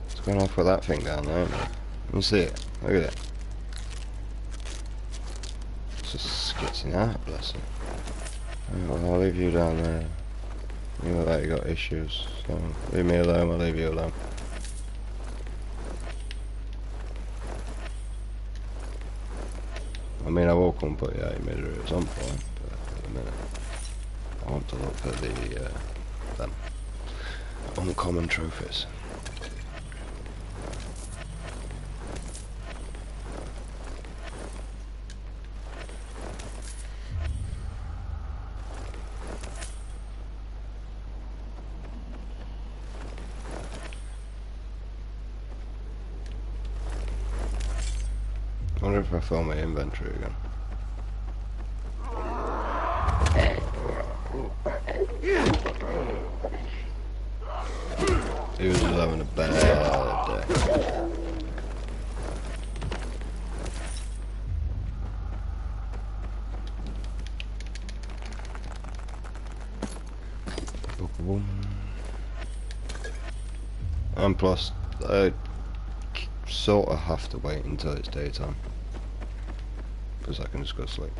What's going on with that thing down there? Let me see it. Look at it. It's just skitzing out, bless it. Oh, well, I'll leave you down there. You look like you got issues, so leave me alone, I'll leave you alone. I mean, I will come put you out your misery at some point, but at the minute, I want to look at the, them uncommon trophies. I wonder if I fill my inventory again. He was just having a bad day. And plus, I sort of have to wait until it's daytime, because I can just go to sleep.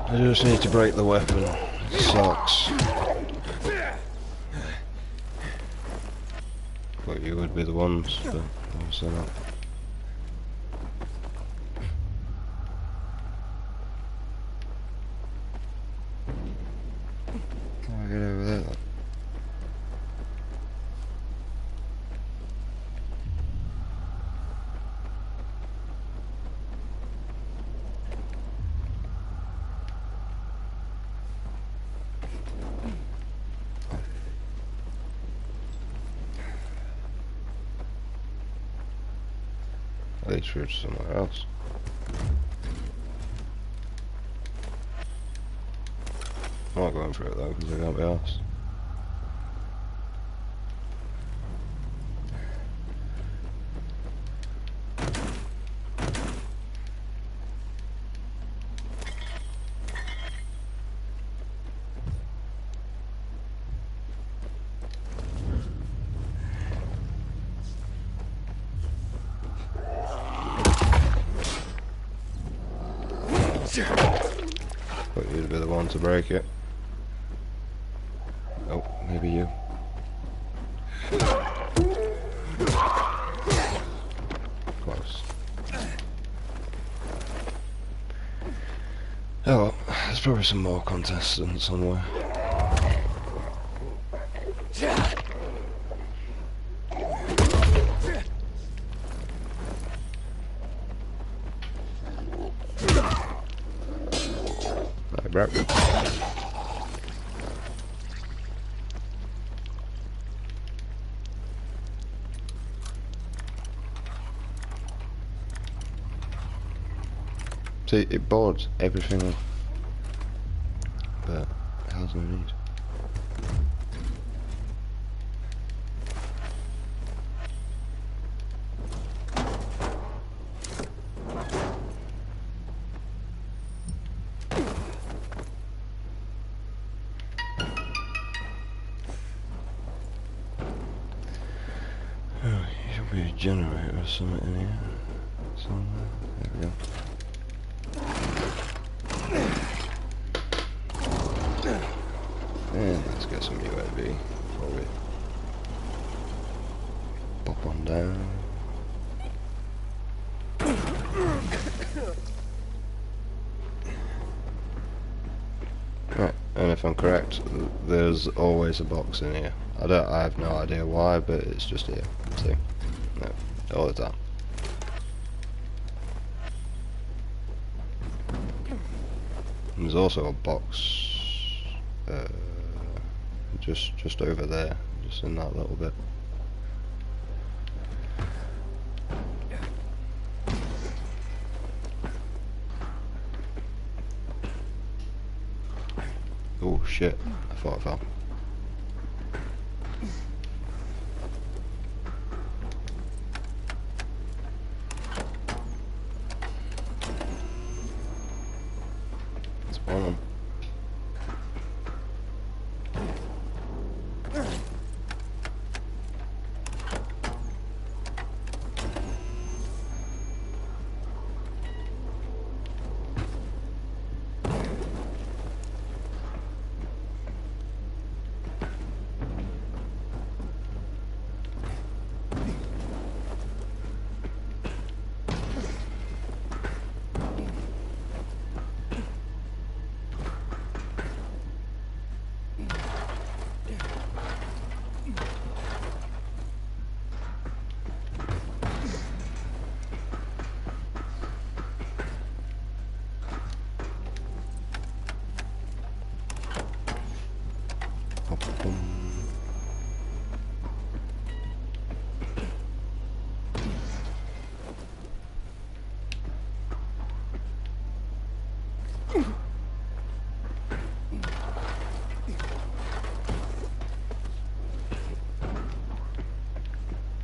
I just need to break the weapon. It sucks. But you would be the ones, but obviously not. leads through to somewhere else. I'm not going through it though, because I can't be arsed. But you'd be the one to break it. Oh, maybe you. Close. Oh well, there's probably some more contestants somewhere. Bro. See, it boards everything, but it has no need. A generator or something in here. Somewhere. There we go. And let's get some USB before we pop on down. Right, and if I'm correct, there's always a box in here. I have no idea why, but it's just here. See? No, all the time. And there's also a box just over there, just in that little bit. Oh shit, I thought I fell. One.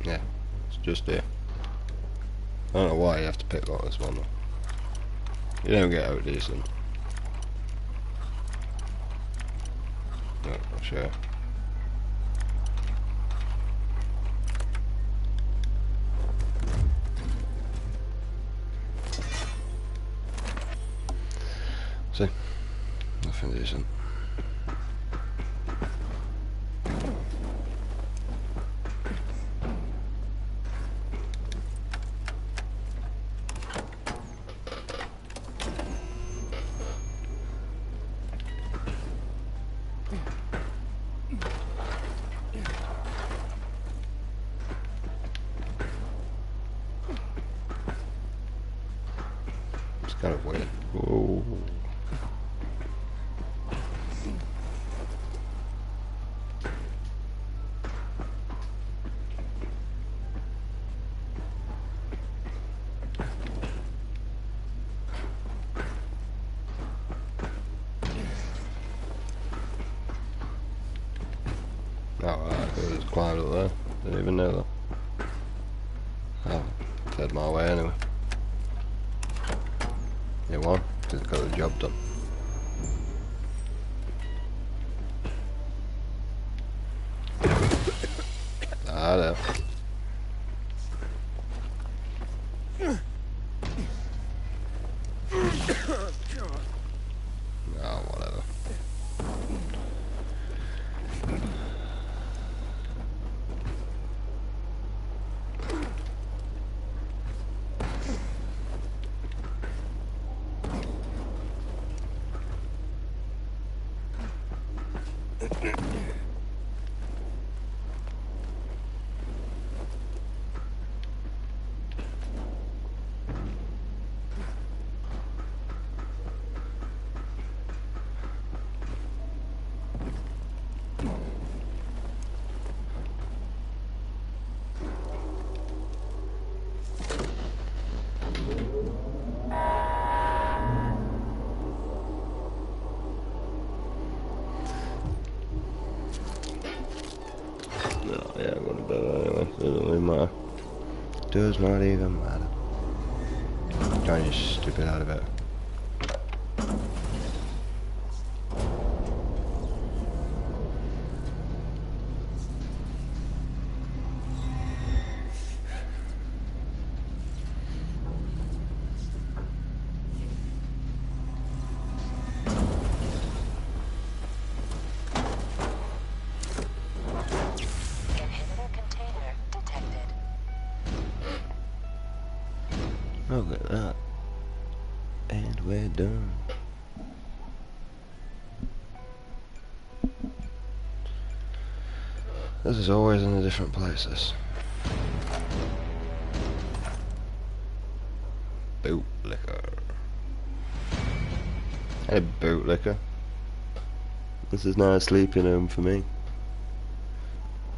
Yeah, it's just here. I don't know why you have to pick like this one though. You don't get out decent. No, not sure. See? Nothing decent. It's kind of weird. Whoa. climbed up there. Didn't even know that. Oh, head my way anyway. You won, because it got the job done. I know. Oh, whatever. Yeah, I'm going to bed anyway. Doesn't really matter. Does not even matter. Trying to get stupid out of it. Look at that. And we're done. This is always in a different place, this. Bootlicker. Hey, bootlicker. This is now a sleeping home for me.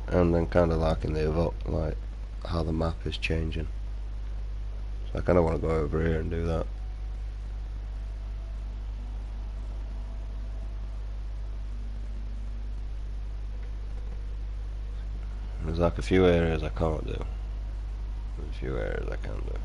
And I'm kind of liking the like how the map is changing. So I kind of want to go over here and do that. There's like a few areas I can't do. There's a few areas I can do.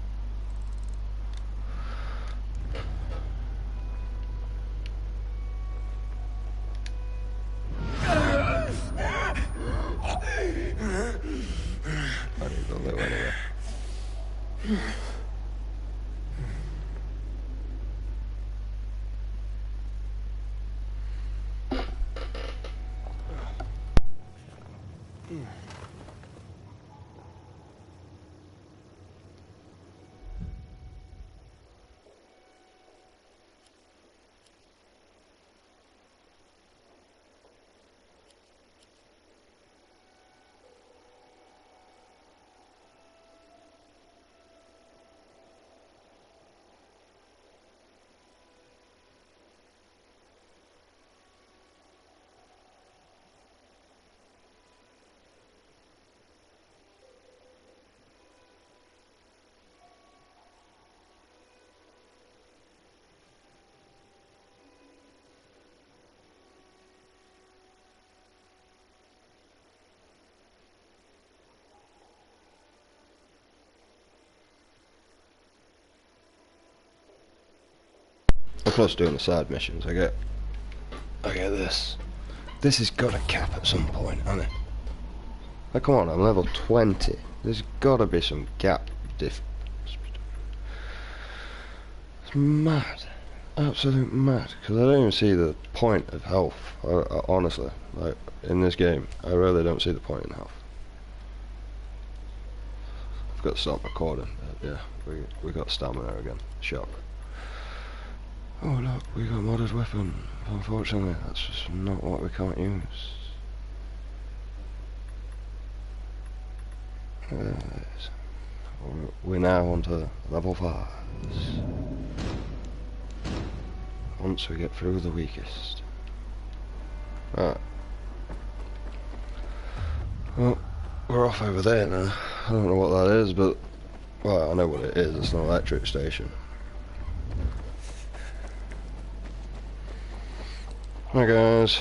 I need to go live anyway. I'm close to doing the side missions. I get this. This has got a cap at some point, hasn't it? Like, come on, I'm level 20. There's got to be some gap difference. It's mad. Absolute mad. Because I don't even see the point of health. Honestly, like, in this game, I really don't see the point in health. I've got to stop recording. Yeah, we got stamina again. Shock. Oh look, we got a modded weapon. Unfortunately, that's just not what we can't use. We're now on to level 5. Once we get through the weakest. Right. Well, we're off over there now. I don't know what that is, but... well, I know what it is. It's an electric station. Hi guys.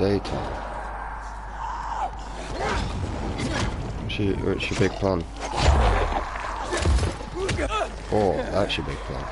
daytime. What's your big plan? Oh, that's your big plan.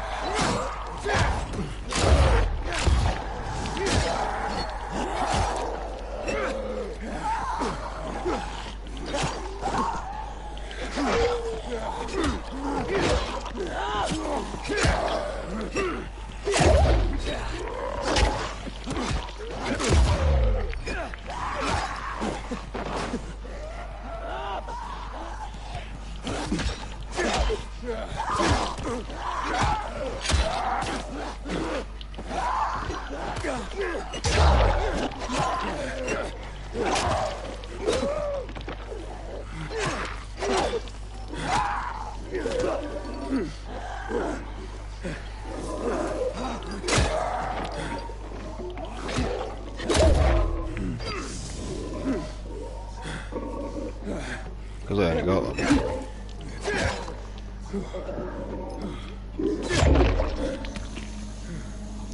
Because I ain't got them.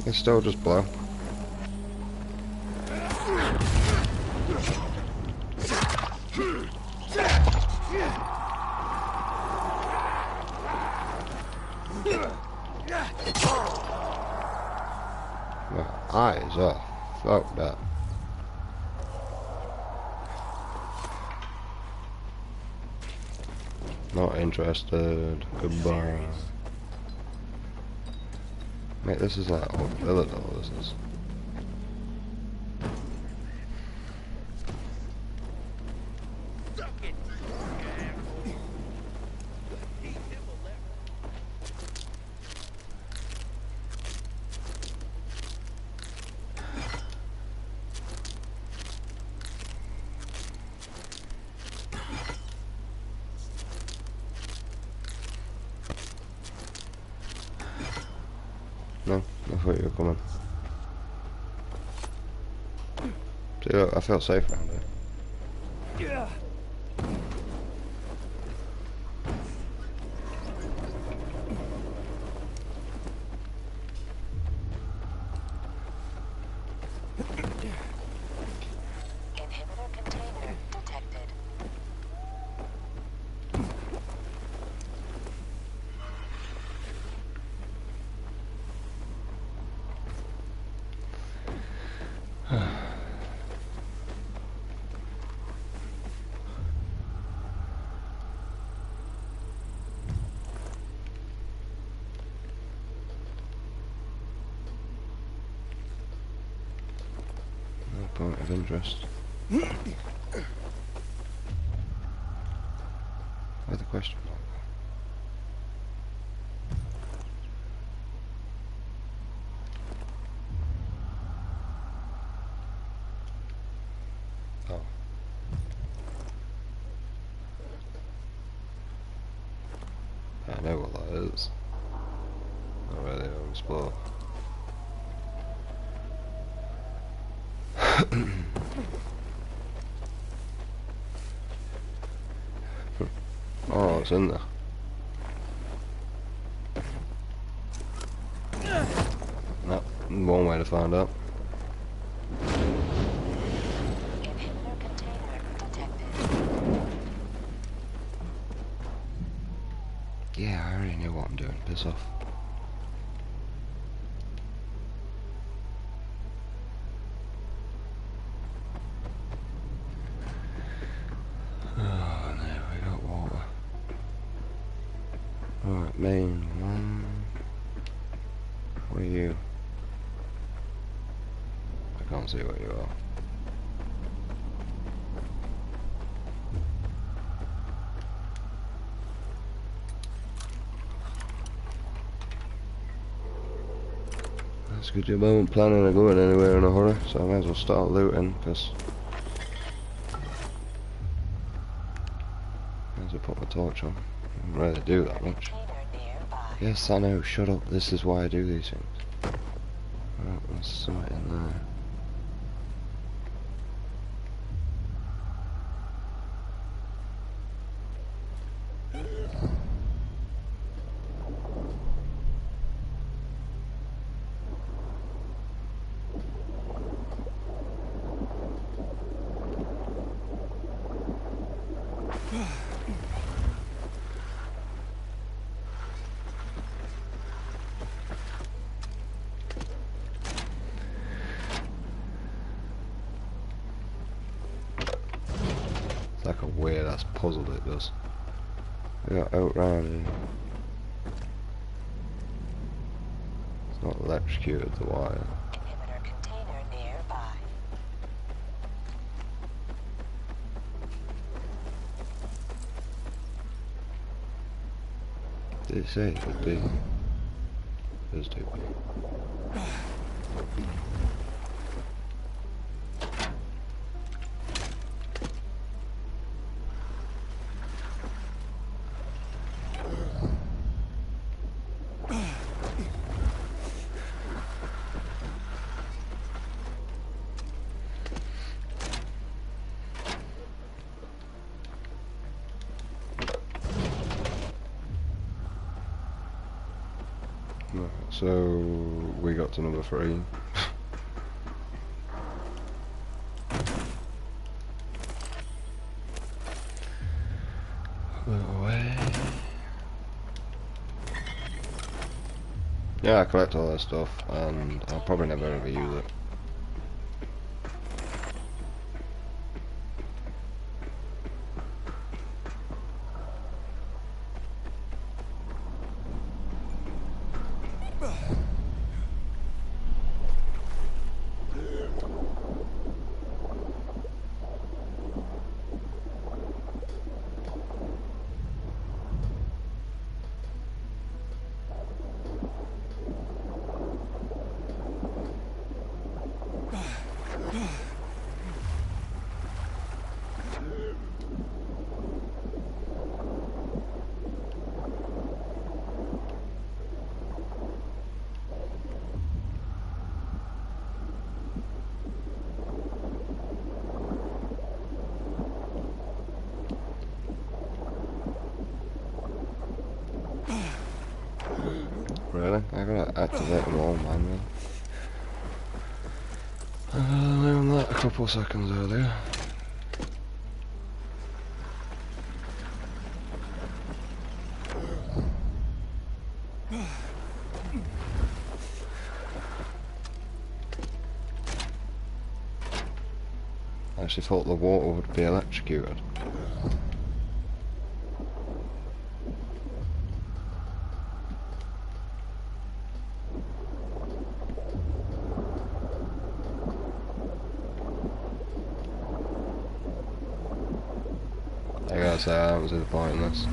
It's still just blow. My eyes off. Fuck that. Not interested. Goodbye. Mate, this is like old villa though, this is. No, I thought you were coming. See, look, I feel safe around here. Yeah. Inhibitor container detected. No point of interest. Where's the question mark? Oh. I know what that is. Not really, I'll explore. Oh, it's in there. No, one way to find out. Inhibitor container detected. Yeah, I already knew what I'm doing. Piss off. Oh, there we got water. Alright, main one. What are you? I can't see what you are. That's a good job. I wasn't planning on going anywhere in a hurry, so I might as well start looting, because I might as well put my torch on. I didn't really do that much. Yes, I know, shut up. This is why I do these things. Right, there's something in there. weird ass puzzle it does. We got outrun here. It's not electrocuted the wire. Inhibitor container nearby. Did it say it would be? It is too big. So we got to number 3. Away. Yeah, I collect all that stuff, and I'll probably never ever use it. Really? I gotta activate them all manually. I learned that a couple seconds earlier. I actually thought the water would be electrocuted. I gotta say, I don't see the point in this.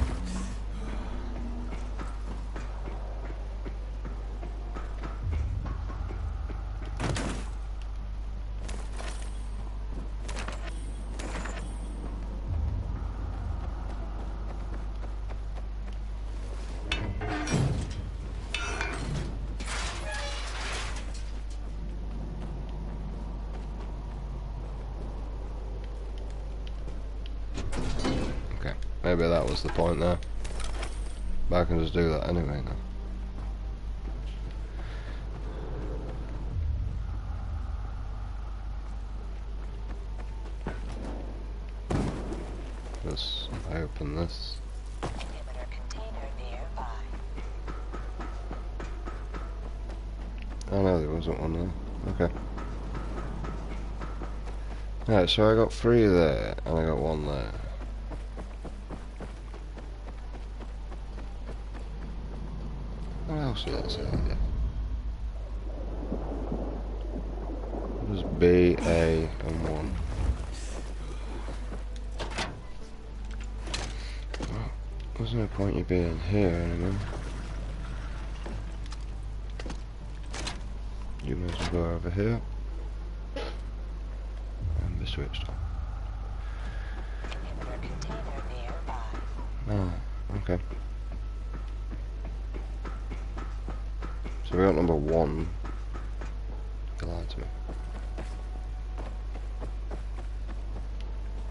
Maybe that was the point there. But I can just do that anyway now. Just I open this. Inhibitor container nearby. Oh no, there wasn't one there. Okay. Alright, so I got 3 there, and I got 1 there. What else did that say? Yeah. There's B, A, and 1. Well, there's no point you being here anymore. You may as well go over here and be switched on. Inhibitor container nearby. Oh, okay. So we got number 1. You lied to me.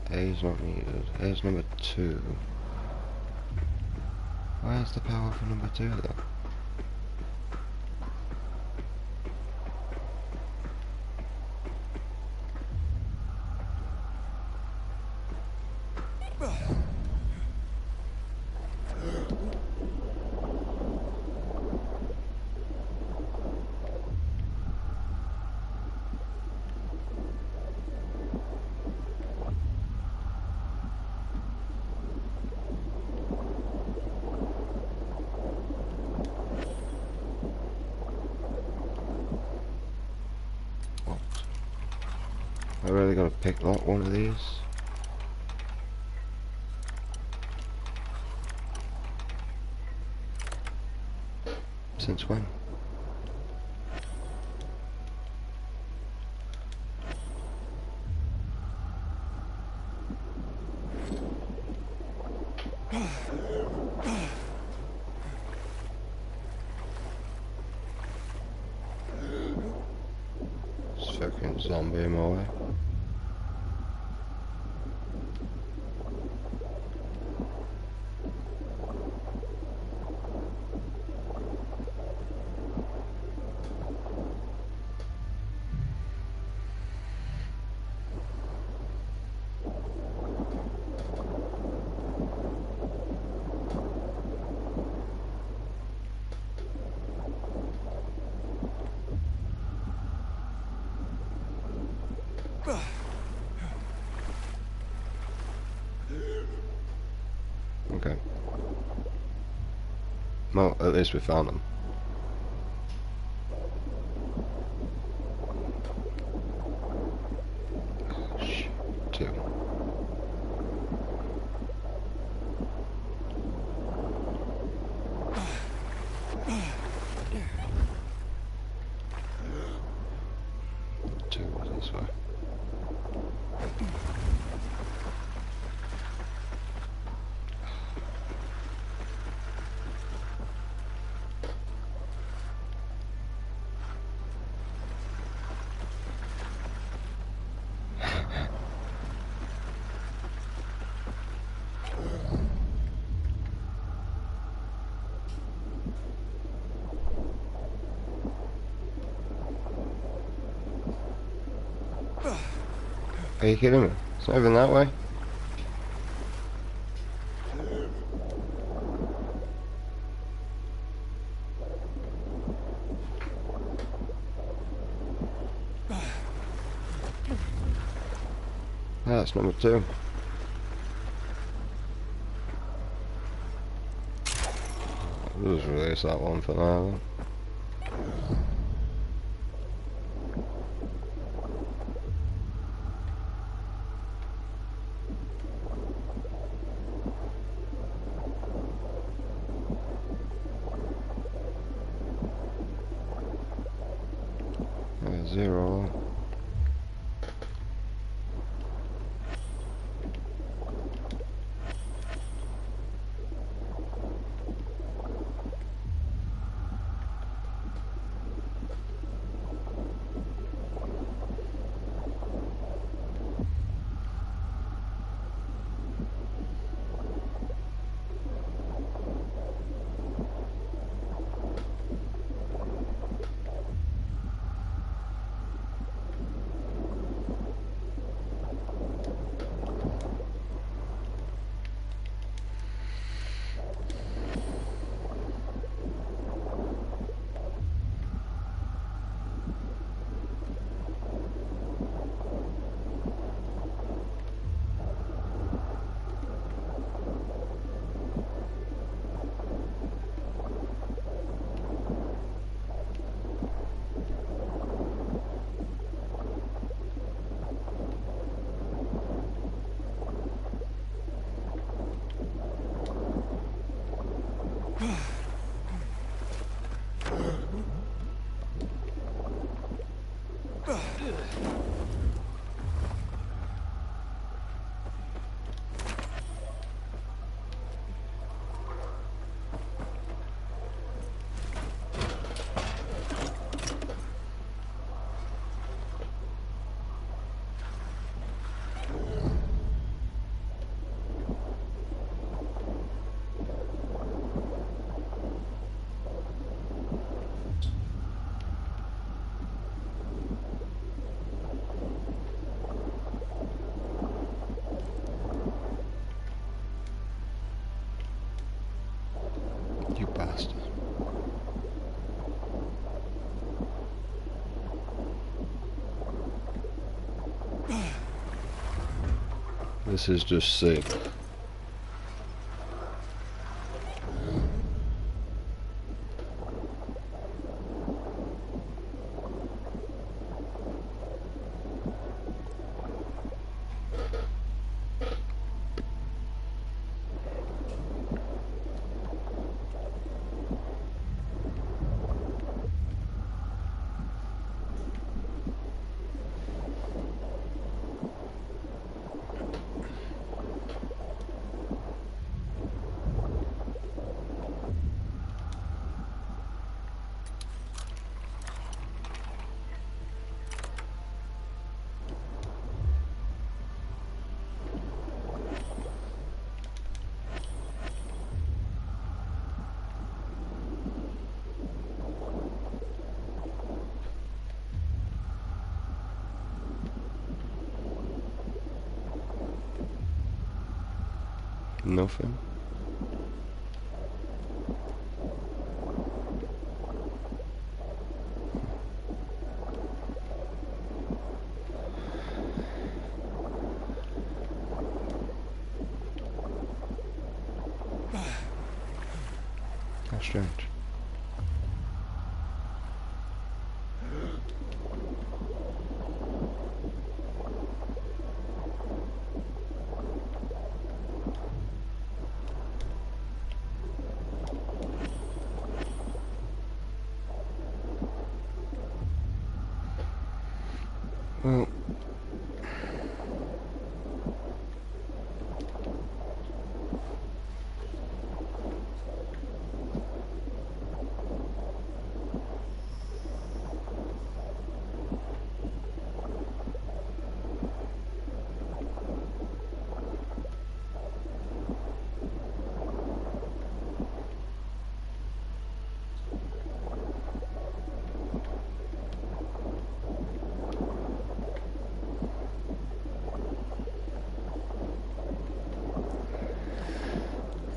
A's not needed. A's number 2. Where's the power for number 2 then? I really gotta pick like one of these. Since when? This fucking zombie in my way. Okay. Well, at least we found them. Shh, 2. This way. Are you kidding me? It's not even that way. That's number 2. I'll just release that one for now then. There's 0. You bastard. This is just sick. Nothing. How strange. Well,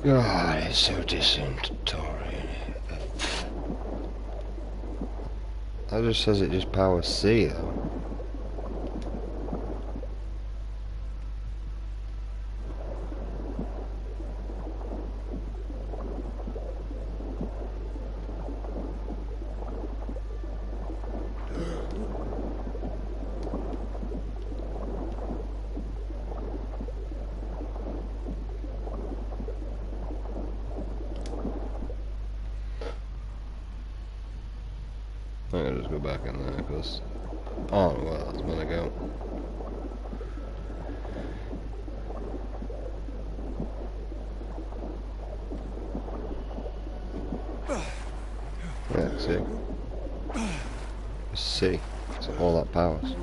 God, it's so disorienting. That just says it just powers C though. I'm gonna just go back in there because I don't know where that's gonna go. Yeah, see? See, it's all that powers.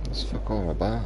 What's fuck all about?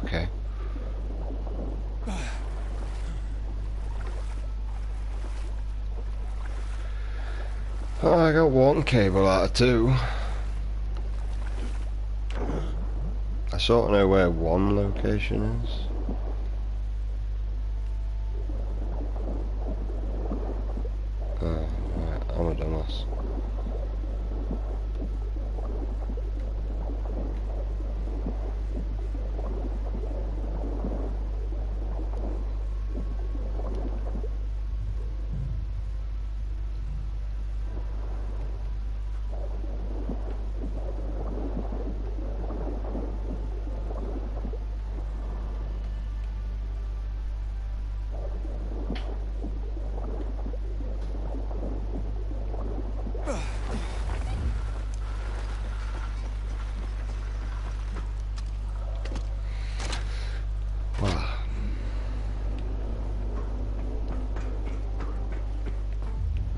Okay. Oh, I got one cable out of two. I sort of know where one location is. Oh, right, I'm a dumbass.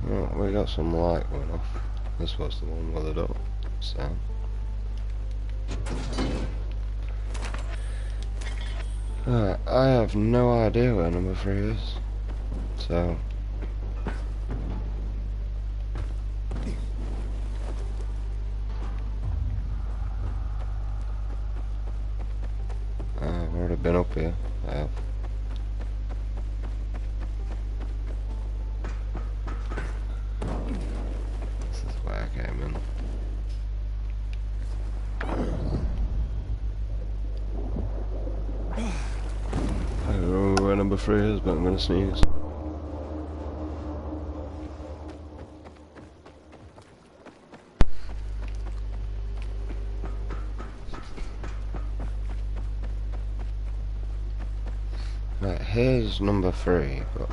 Oh, we got some light going off. This was the one where they don't sound. Alright, I have no idea where number 3 is. So... I've already been up here. I have. This is where I came in. I don't know where number 3 is, but I'm gonna sneeze. Right, here's number 3, but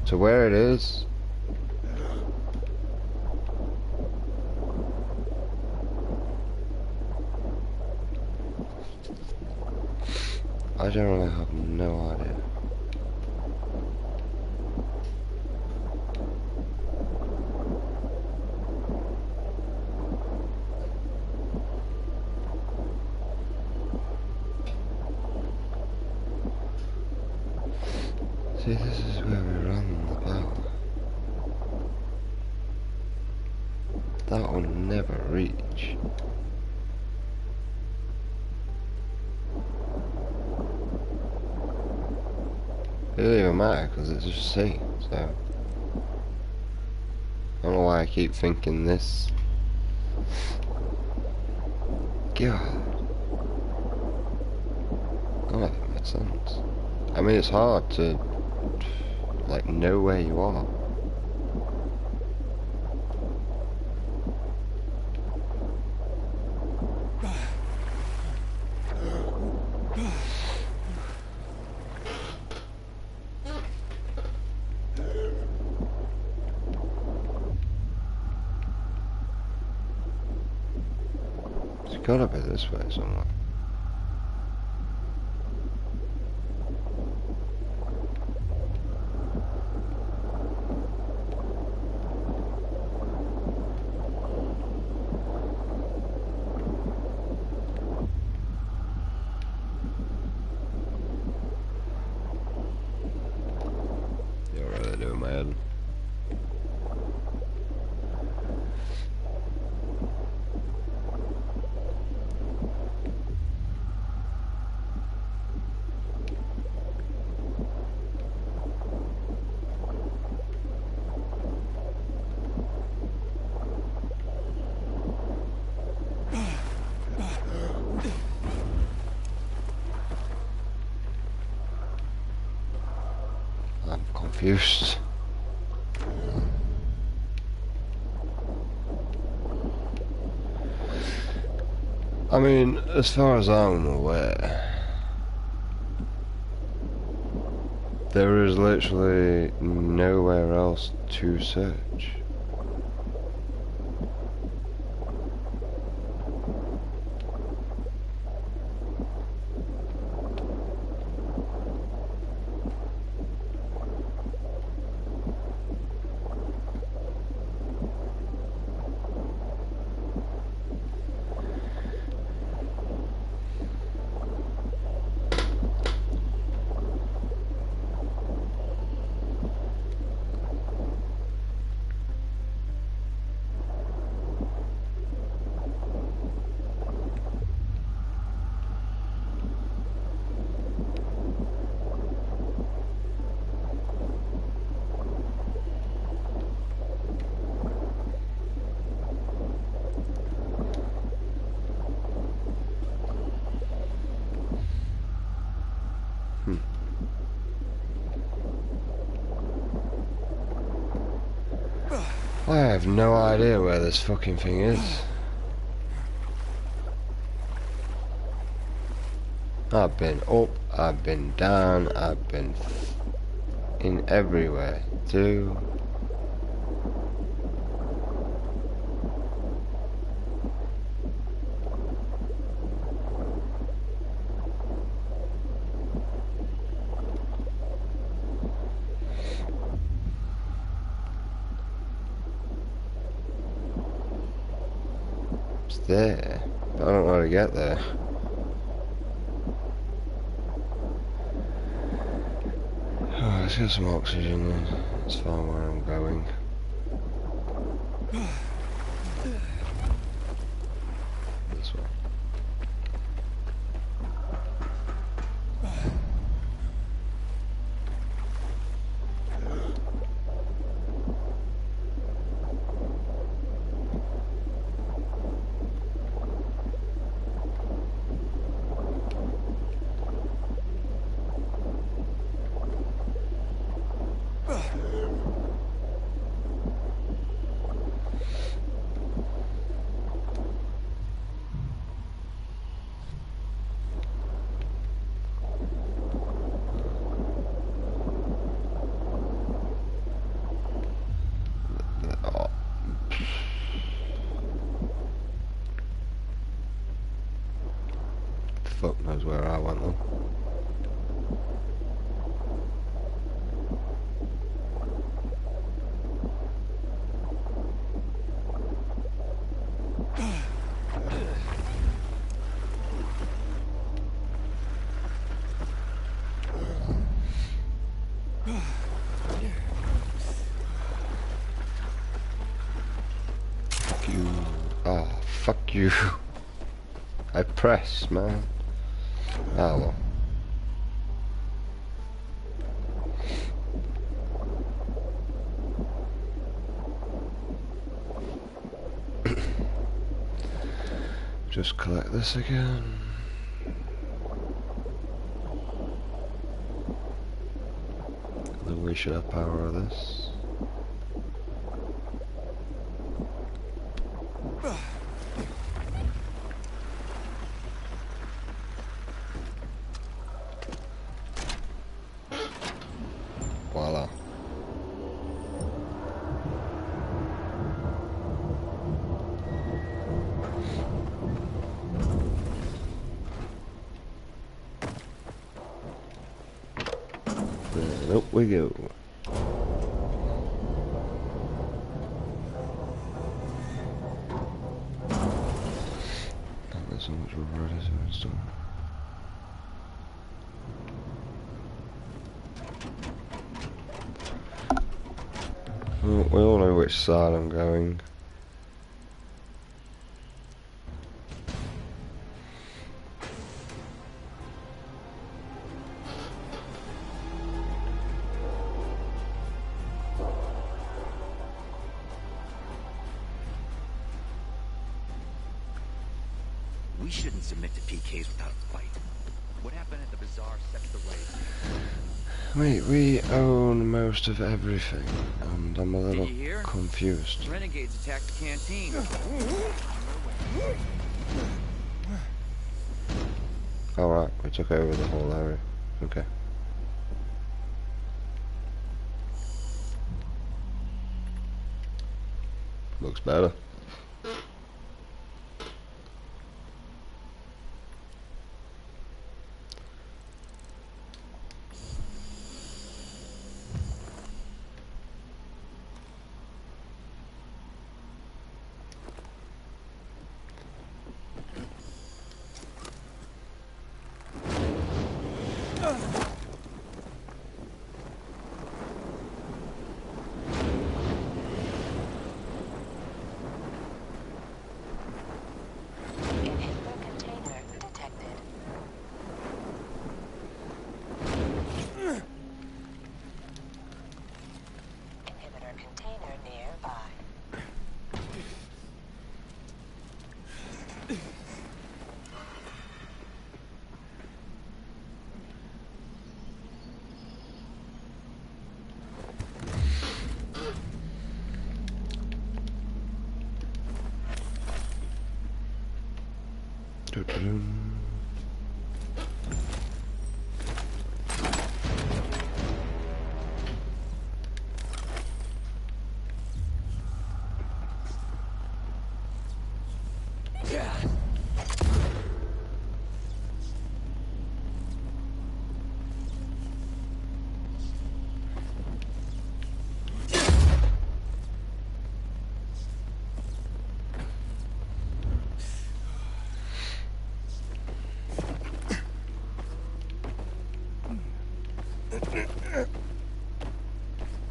to where it is, I generally have no idea. See, this is where we run the power. That will never reach. It doesn't even matter because it's just C, so I don't know why I keep thinking this. God. None of it makes sense. I mean, it's hard to like know where you are. It's gotta be this way somewhere. You're really doing my head. I'm confused. I mean, as far as I'm aware, there is literally nowhere else to search. I have no idea where this fucking thing is. I've been up, I've been down, I've been in everywhere too. It's there, but I don't know how to get there. let's get some oxygen then. It's fine where I'm going. This way. Fuck knows where I went then. Fuck you. Oh, fuck you. I pressed, man. Ah, well. Just collect this again. Then we should have power of this. Voila. And up we go. There's so much reverse and stuff. Well, we all know which side I'm going. We shouldn't submit to PKs without a fight. What happened at the bazaar sets the right. We own most of everything, and I'm a little Did you hear? confused. Renegades attacked the canteen. Alright, we took over the whole area. Okay. Looks better.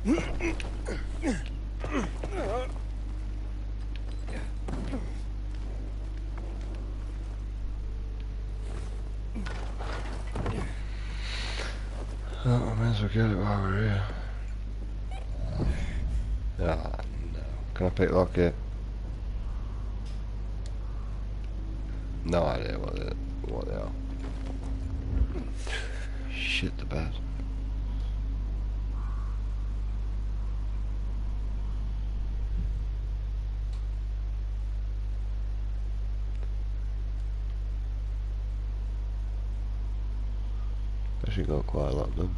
Oh, I may as well get it while we're here. Ah, no. Can I pick lock it? No idea what they are. Shit the bed. Actually got quite a lot done.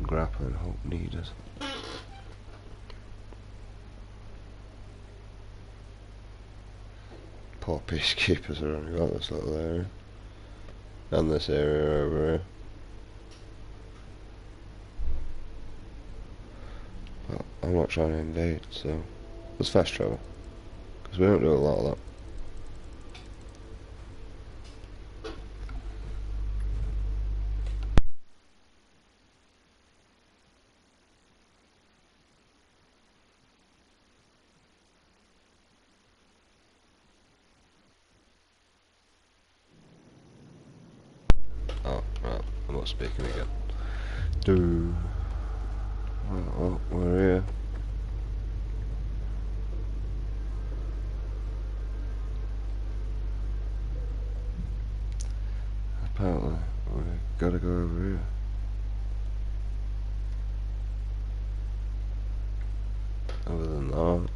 Grappling hook needed. Poor peacekeepers are only got this little area. And this area over here. But I'm not trying to invade, so let's fast travel. Because we don't do a lot of that. Oh, right, I'm not speaking again. Oh, we're here. Apparently, we gotta go over here. Other than that,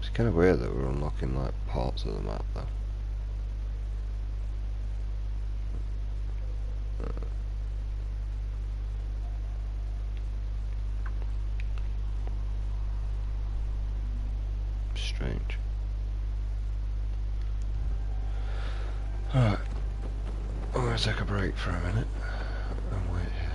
it's kind of weird that we're unlocking like parts of the map though. Strange. Alright, I'm gonna take a break for a minute and wait here.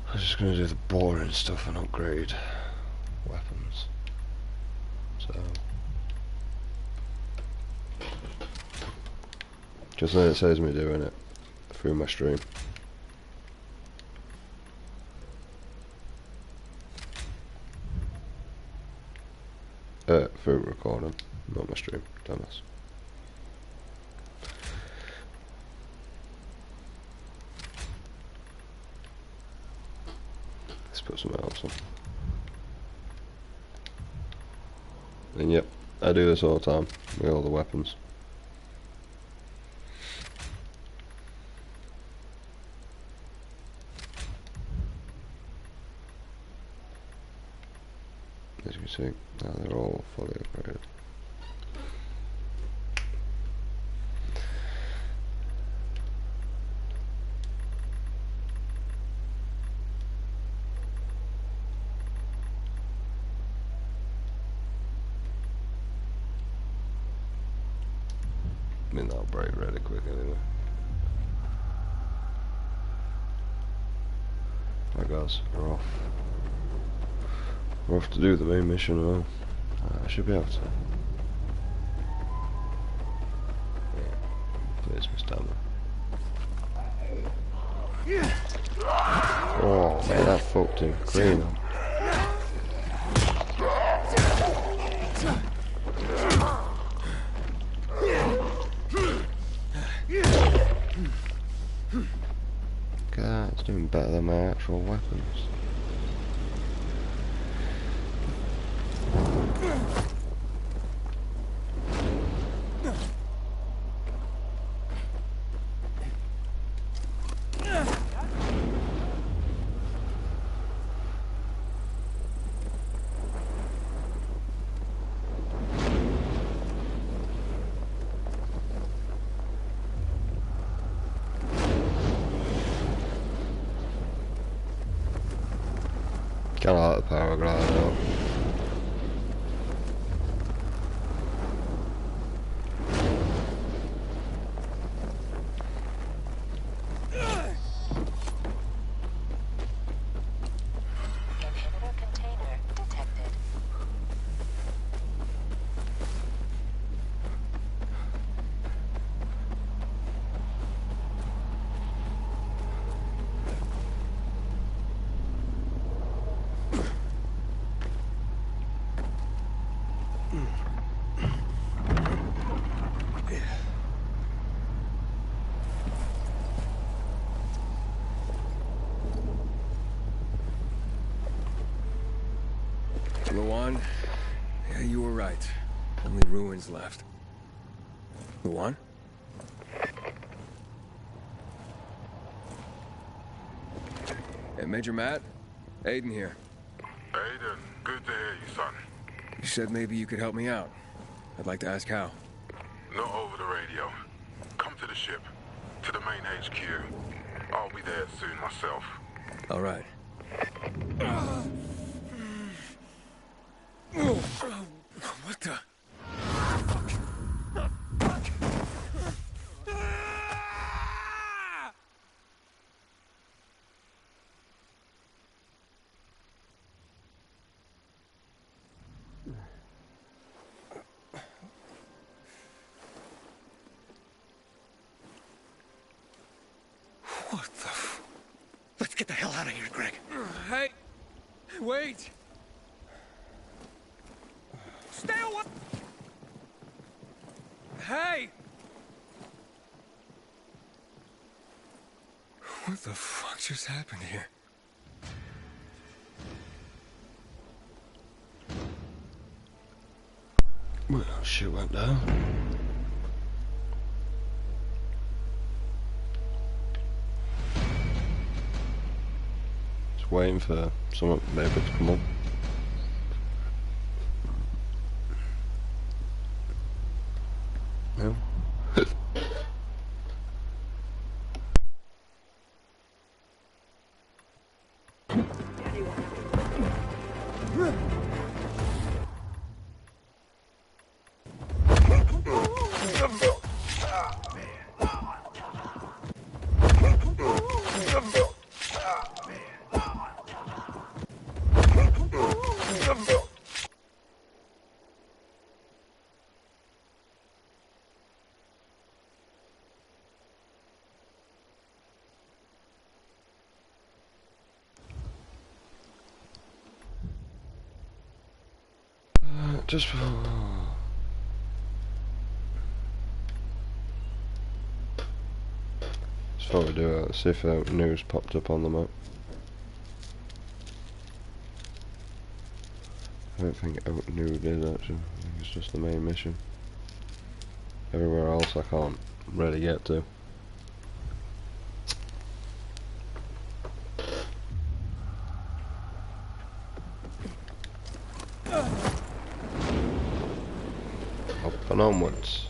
I'm just gonna do the boring stuff and upgrade weapons. So just then it saves me doing it through my stream. Through recording, not my stream, dumbass. Let's put some else on. And yep, I do this all the time with all the weapons. As you can see, now they're all fully upgraded. I mean, that'll break really quick anyway. Right guys, we're off. We're off to do the main mission now. I should be able to. There's my stamina. Oh man, that fucked him clean up. God, it's doing better than my actual weapons. Kinda like the paraglide though. Inhibitor container detected. Luan, yeah, you were right. Only ruins left. Luan? Hey, Major Matt? Aiden here. Aiden, good to hear you, son. You said maybe you could help me out. I'd like to ask how. Not over the radio. Come to the ship. To the main HQ. I'll be there soon myself. All right. What the? What the? Let's get the hell out of here, Greg. Hey, wait. Stay away! Hey! What the fuck just happened here? Well, shit went down. Just waiting for someone maybe to come up. No. Just thought we'd do it, see if news popped up on the map. don't think Outnew did actually. I think it's just the main mission. Everywhere else I can't really get to. Up and onwards.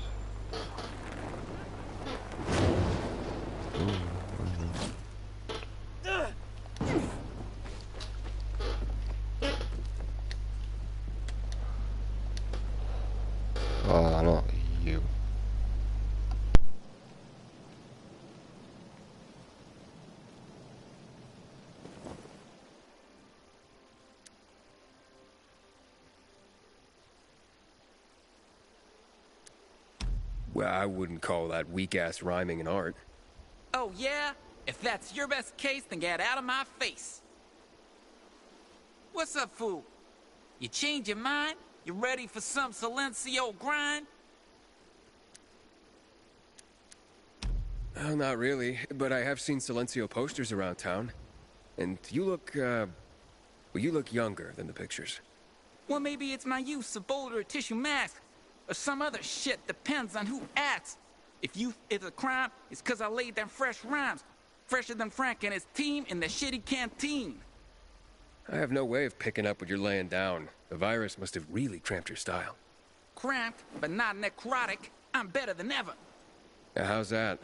Oh, not you. Well, I wouldn't call that weak-ass rhyming an art. Oh, yeah? If that's your best case, then get out of my face. What's up, fool? You change your mind? You ready for some Silencio grind? Well, not really, but I have seen Silencio posters around town. And you look, well, you look younger than the pictures. Well, maybe it's my use of bolder tissue masks, or some other shit, depends on who asks. If youth is a crime, it's cause I laid down fresh rhymes. Fresher than Frank and his team in the shitty canteen. I have no way of picking up what you're laying down. The virus must have really cramped your style. Cramped, but not necrotic. I'm better than ever. How's that?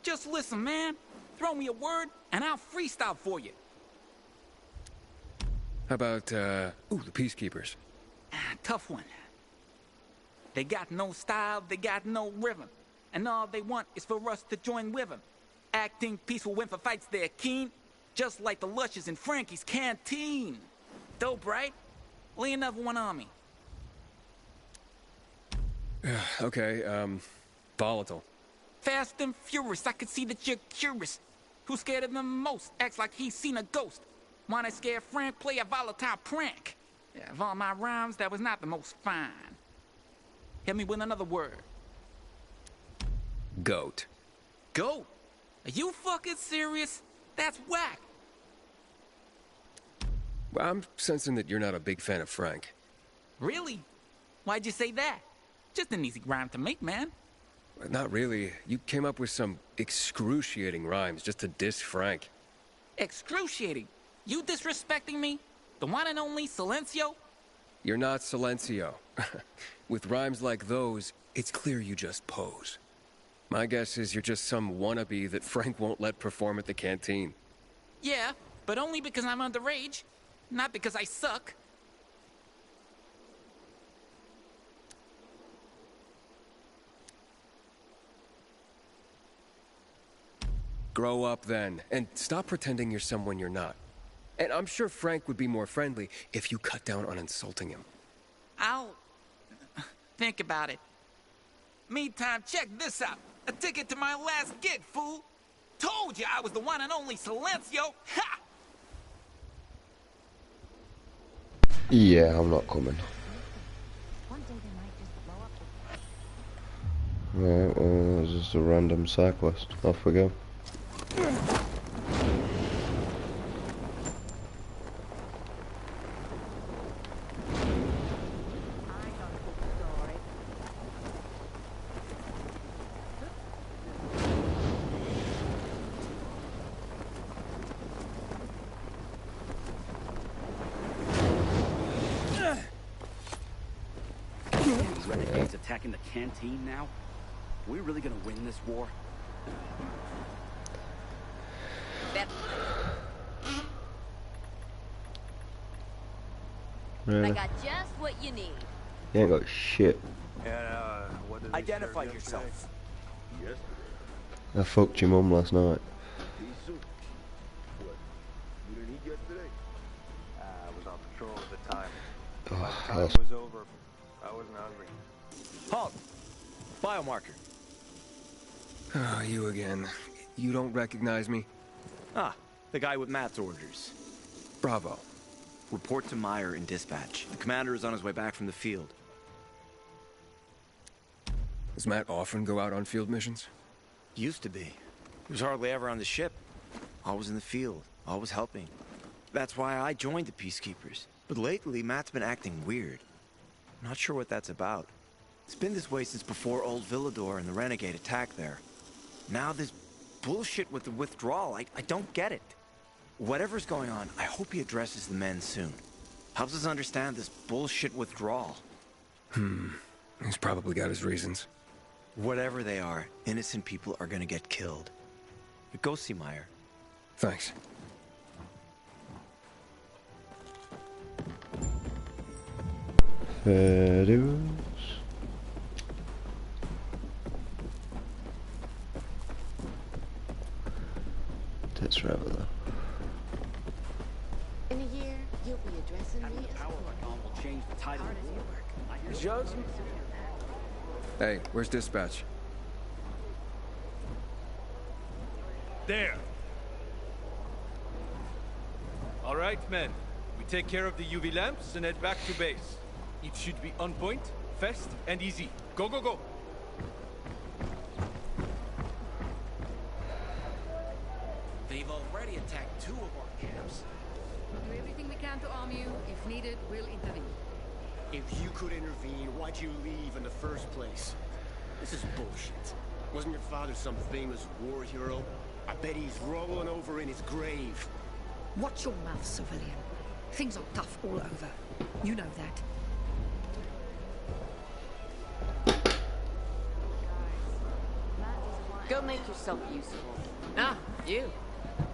Just listen, man. Throw me a word, and I'll freestyle for you. How about, the Peacekeepers? Tough one. They got no style, they got no rhythm. And all they want is for us to join with them. Acting peaceful when for fights they're keen. Just like the lushes in Frankie's canteen. Dope, right? Lay another one on me. Okay, volatile. Fast and furious, I can see that you're curious. Who's scared of them most? Acts like he's seen a ghost. Wanna scare Frank, play a volatile prank. Yeah, of all my rhymes, that was not the most fine. Hit me with another word. Goat. Goat? Are you fucking serious? That's whack. Well, I'm sensing that you're not a big fan of Frank. Really? Why'd you say that? Just an easy rhyme to make, man. Not really. You came up with some excruciating rhymes just to diss Frank. Excruciating? You disrespecting me? The one and only Silencio? You're not Silencio. With rhymes like those, it's clear you just pose. My guess is you're just some wannabe that Frank won't let perform at the canteen. Yeah, but only because I'm underage. Not because I suck. Grow up then, and stop pretending you're someone you're not. And I'm sure Frank would be more friendly if you cut down on insulting him. I'll think about it. Meantime, check this out. A ticket to my last gig, fool. Told you I was the one and only Silencio. Ha! Yeah, I'm not coming. Right, well, it's just a random cyclist. Off we go. Renegades attacking the canteen now? Are we really gonna win this war? Really? I got just what you need. You ain't got shit. Identify yourself. Yes. I fucked your mum last night. You didn't eat yesterday? I was on patrol at the time. Oh, Time was over. I wasn't hungry. Halt! Biomarker. Oh, you again. You don't recognize me? Ah, the guy with Matt's orders. Bravo. Report to Meyer in dispatch. The commander is on his way back from the field. Does Matt often go out on field missions? Used to be. He was hardly ever on the ship. Always in the field, always helping. That's why I joined the Peacekeepers. But lately, Matt's been acting weird. I'm not sure what that's about. It's been this way since before Old Villador and the Renegade attack there. Now this bullshit with the withdrawal, I don't get it. Whatever's going on, I hope he addresses the men soon. Helps us understand this bullshit withdrawal. He's probably got his reasons. Whatever they are, innocent people are gonna get killed. But go see Meyer. Thanks. Ferus. That's Traveler. In a year, you'll be addressing me as will change the title. Jugs? Hey, where's dispatch? There. All right, men. We take care of the UV lamps and head back to base. It should be on point, fast, and easy. Go, go, go. They've already attacked 2 of our camps. We'll do everything we can to arm you. If needed, we'll intervene. If you could intervene, why'd you leave in the first place? This is bullshit. Wasn't your father some famous war hero? I bet he's rolling over in his grave. Watch your mouth, civilian. Things are tough all over. You know that. Go make yourself useful. Ah, you.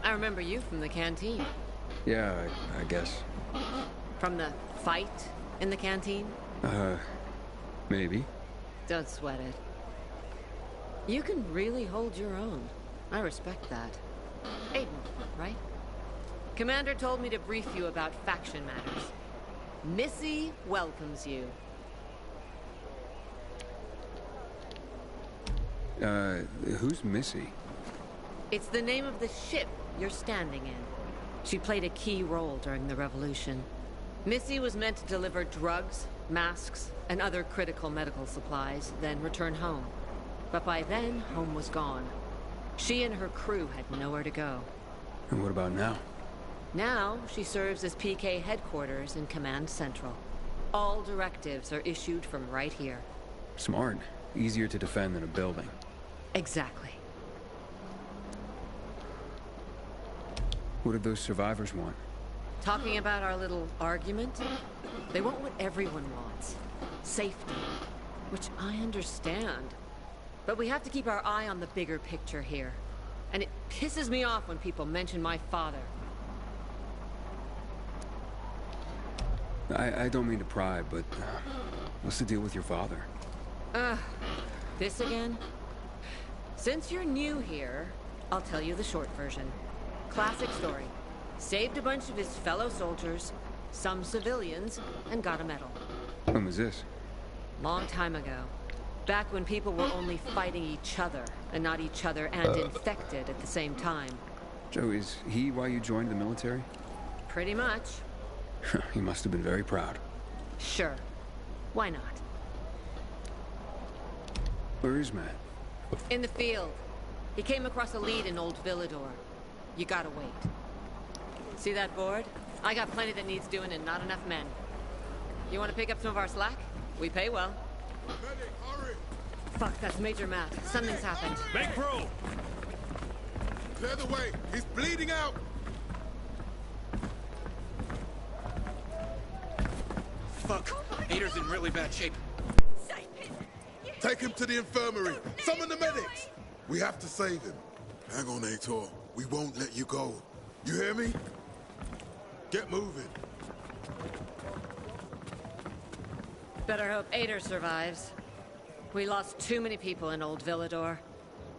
I remember you from the canteen. Yeah, I guess. From the fight in the canteen? Maybe. Don't sweat it. You can really hold your own. I respect that. Aiden, right? Commander told me to brief you about faction matters. Missy welcomes you. Who's Missy? It's the name of the ship you're standing in. She played a key role during the revolution. Missy was meant to deliver drugs, masks, and other critical medical supplies, then return home. But by then, home was gone. She and her crew had nowhere to go. And what about now? Now, she serves as PK headquarters in Command Central. All directives are issued from right here. Smart. Easier to defend than a building. Exactly. What did those survivors want? Talking about our little argument? They want what everyone wants. Safety. Which I understand. But we have to keep our eye on the bigger picture here. And it pisses me off when people mention my father. I don't mean to pry, but what's the deal with your father? This again? Since you're new here, I'll tell you the short version. Classic story. Saved a bunch of his fellow soldiers, some civilians, and got a medal. When was this? Long time ago. Back when people were only fighting each other, and not each other and infected at the same time. Joe, is he why you joined the military? Pretty much. He must have been very proud. Sure. Why not? Where is Matt? In the field. He came across a lead in Old Villador. You gotta wait. See that board? I got plenty that needs doing and not enough men. You want to pick up some of our slack? We pay well. Medic, hurry! Fuck, that's Major Matt. Something's happened. Make room! Clear the way! He's bleeding out! Fuck! Ader's in really bad shape. Take him to the infirmary! Summon the medics! We have to save him. Hang on, Aitor. We won't let you go. You hear me? Get moving. Better hope Ader survives. We lost too many people in Old Villador.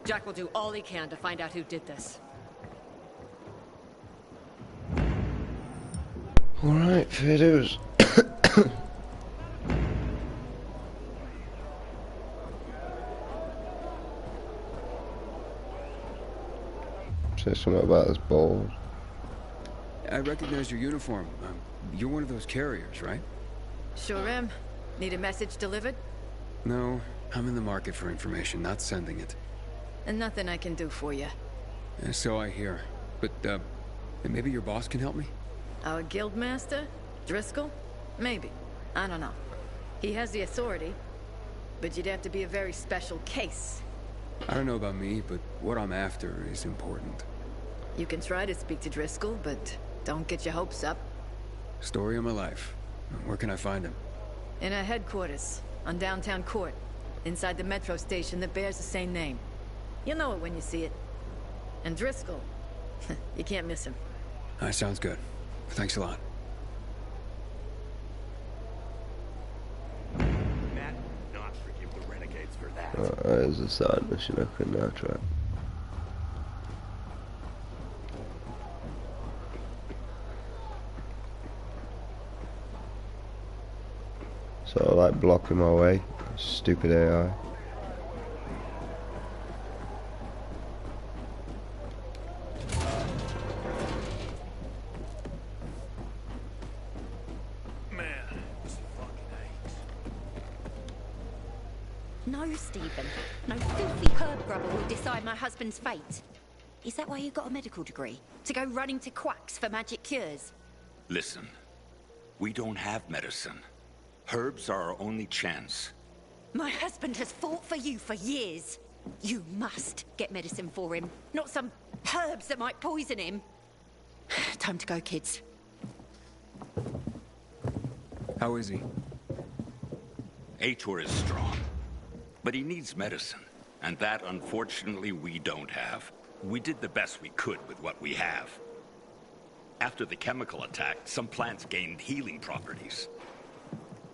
Jack will do all he can to find out who did this. Alright, fair dues. Say something about this board. I recognize your uniform. You're one of those carriers, right? Sure am. Need a message delivered? No, I'm in the market for information, not sending it. And nothing I can do for you. So I hear. But, maybe your boss can help me? Our guildmaster? Driscoll? Maybe. I don't know. He has the authority, but you'd have to be a very special case. I don't know about me, but what I'm after is important. You can try to speak to Driscoll, but don't get your hopes up. Story of my life. Where can I find him? In our headquarters, on downtown Court, inside the metro station that bears the same name. You'll know it when you see it. And Driscoll, you can't miss him. That sounds good. Thanks a lot. Matt, not forgive the renegades for that. There's a side mission I could now try. So I like blocking my way. Stupid AI. No, Stephen. No filthy herb grubber will decide my husband's fate. Is that why you got a medical degree? To go running to quacks for magic cures? Listen, we don't have medicine. Herbs are our only chance. My husband has fought for you for years. You must get medicine for him, not some herbs that might poison him. Time to go, kids. How is he? Aitor is strong, but he needs medicine, and that, unfortunately, we don't have. We did the best we could with what we have. After the chemical attack, some plants gained healing properties.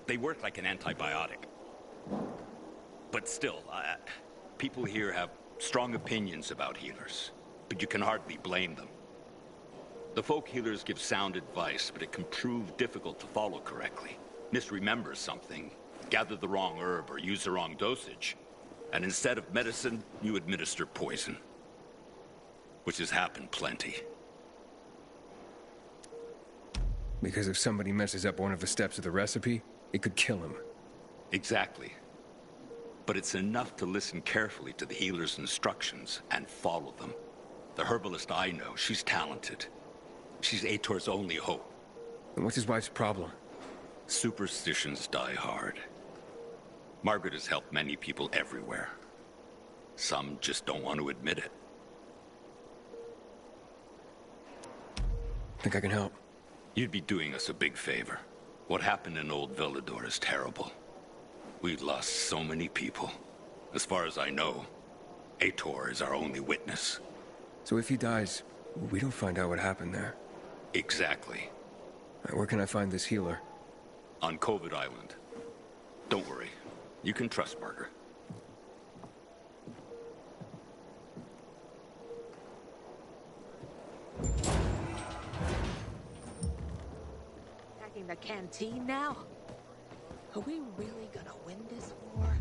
They work like an antibiotic. But still, people here have strong opinions about healers, but you can hardly blame them. The folk healers give sound advice, but it can prove difficult to follow correctly. Misremember something, gather the wrong herb, or use the wrong dosage, and instead of medicine, you administer poison. Which has happened plenty. Because if somebody messes up one of the steps of the recipe, it could kill him. Exactly. But it's enough to listen carefully to the healer's instructions and follow them. The herbalist I know, she's talented. She's Aitor's only hope. And what's his wife's problem? Superstitions die hard. Margaret has helped many people everywhere. Some just don't want to admit it. Think I can help? You'd be doing us a big favor. What happened in Old Villador is terrible. We've lost so many people. As far as I know, Aitor is our only witness. So if he dies, we don't find out what happened there? Exactly. Where can I find this healer? On COVID Island. Don't worry. You can trust Margaret. Attacking the canteen now? Are we really gonna win this war?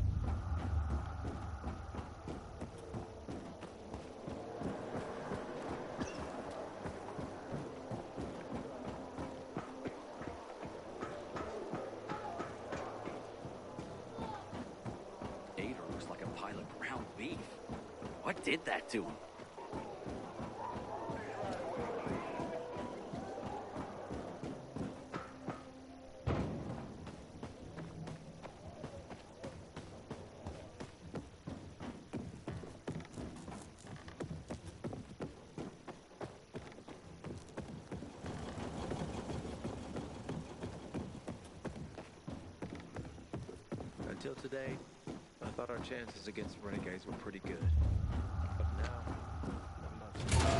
Aitor looks like a pile of ground beef. What did that to him? Until today, I thought our chances against renegades were pretty good. But now, I'm not so sure.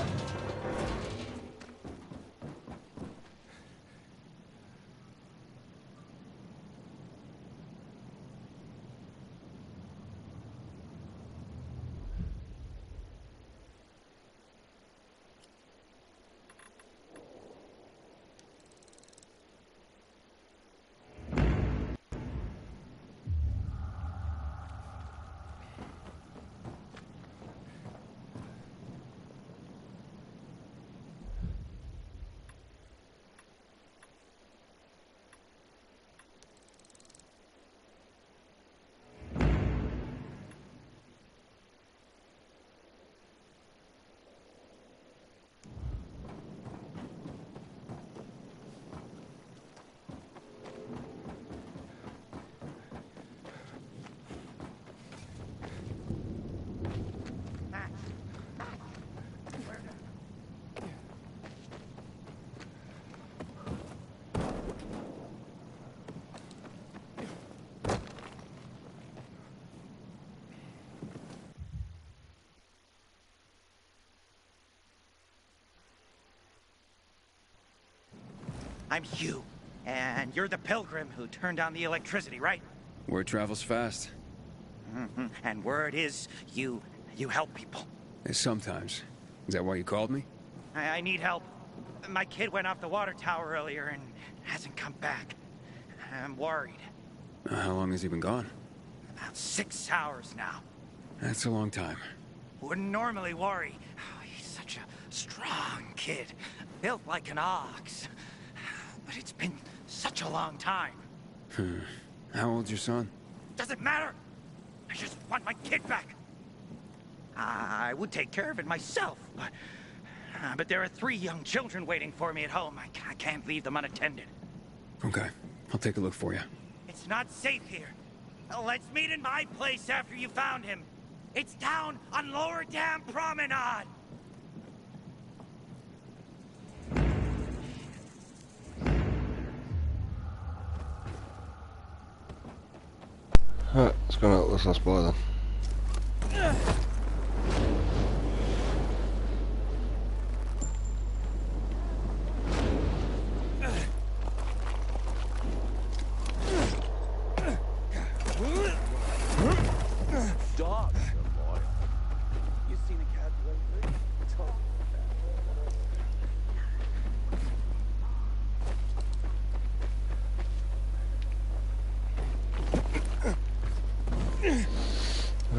I'm Hugh, and you're the pilgrim who turned on the electricity, right? Word travels fast. And word is, you help people. Sometimes. Is that why you called me? I need help. My kid went off the water tower earlier and hasn't come back. I'm worried. How long has he been gone? About 6 hours now. That's a long time. Wouldn't normally worry. Oh, he's such a strong kid. Built like an ox. But it's been such a long time. How old's your son? Doesn't matter. I just want my kid back. I would take care of it myself, but there are 3 young children waiting for me at home. I can't leave them unattended. Okay, I'll take a look for you. It's not safe here. Let's meet in my place after you found him. It's down on Lower Dam Promenade. Alright, let's go out. Let's spoil then. Dog, boy. You seen a cat lately?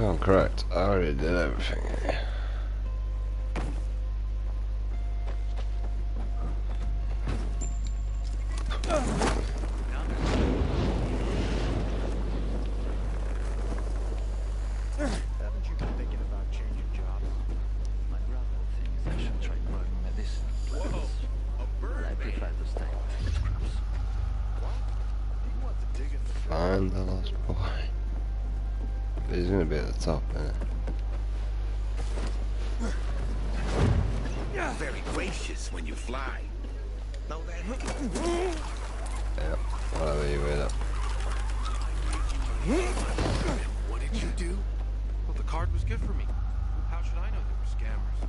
Oh, correct. I already did everything. Haven't you been thinking about changing jobs? My brother thinks I should try growing medicine. Whoa, a bird. I prefer to stay with scraps. Do you want to dig in the Find the lost boy. He's gonna be at the top, isn't You're very gracious when you fly. Know that? Yep, whatever you with it. What did you do? Well, the card was good for me. How should I know they were scammers?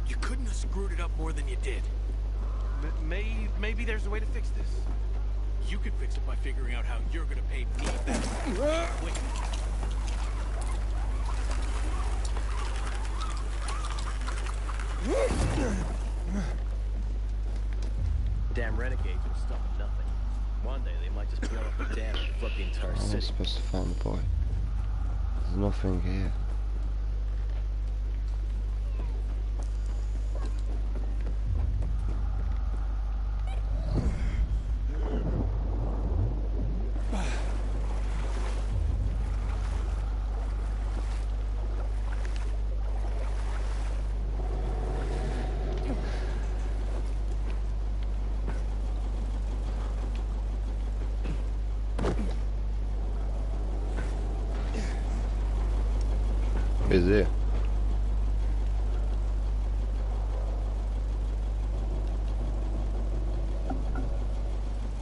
You couldn't have screwed it up more than you did. Maybe there's a way to fix this. You could fix it by figuring out how you're gonna pay me back. Quick. Damn renegades will stop at nothing. One day they might just blow up the dam and flood the entire How am I city. supposed to find the boy? There's nothing here. Is it?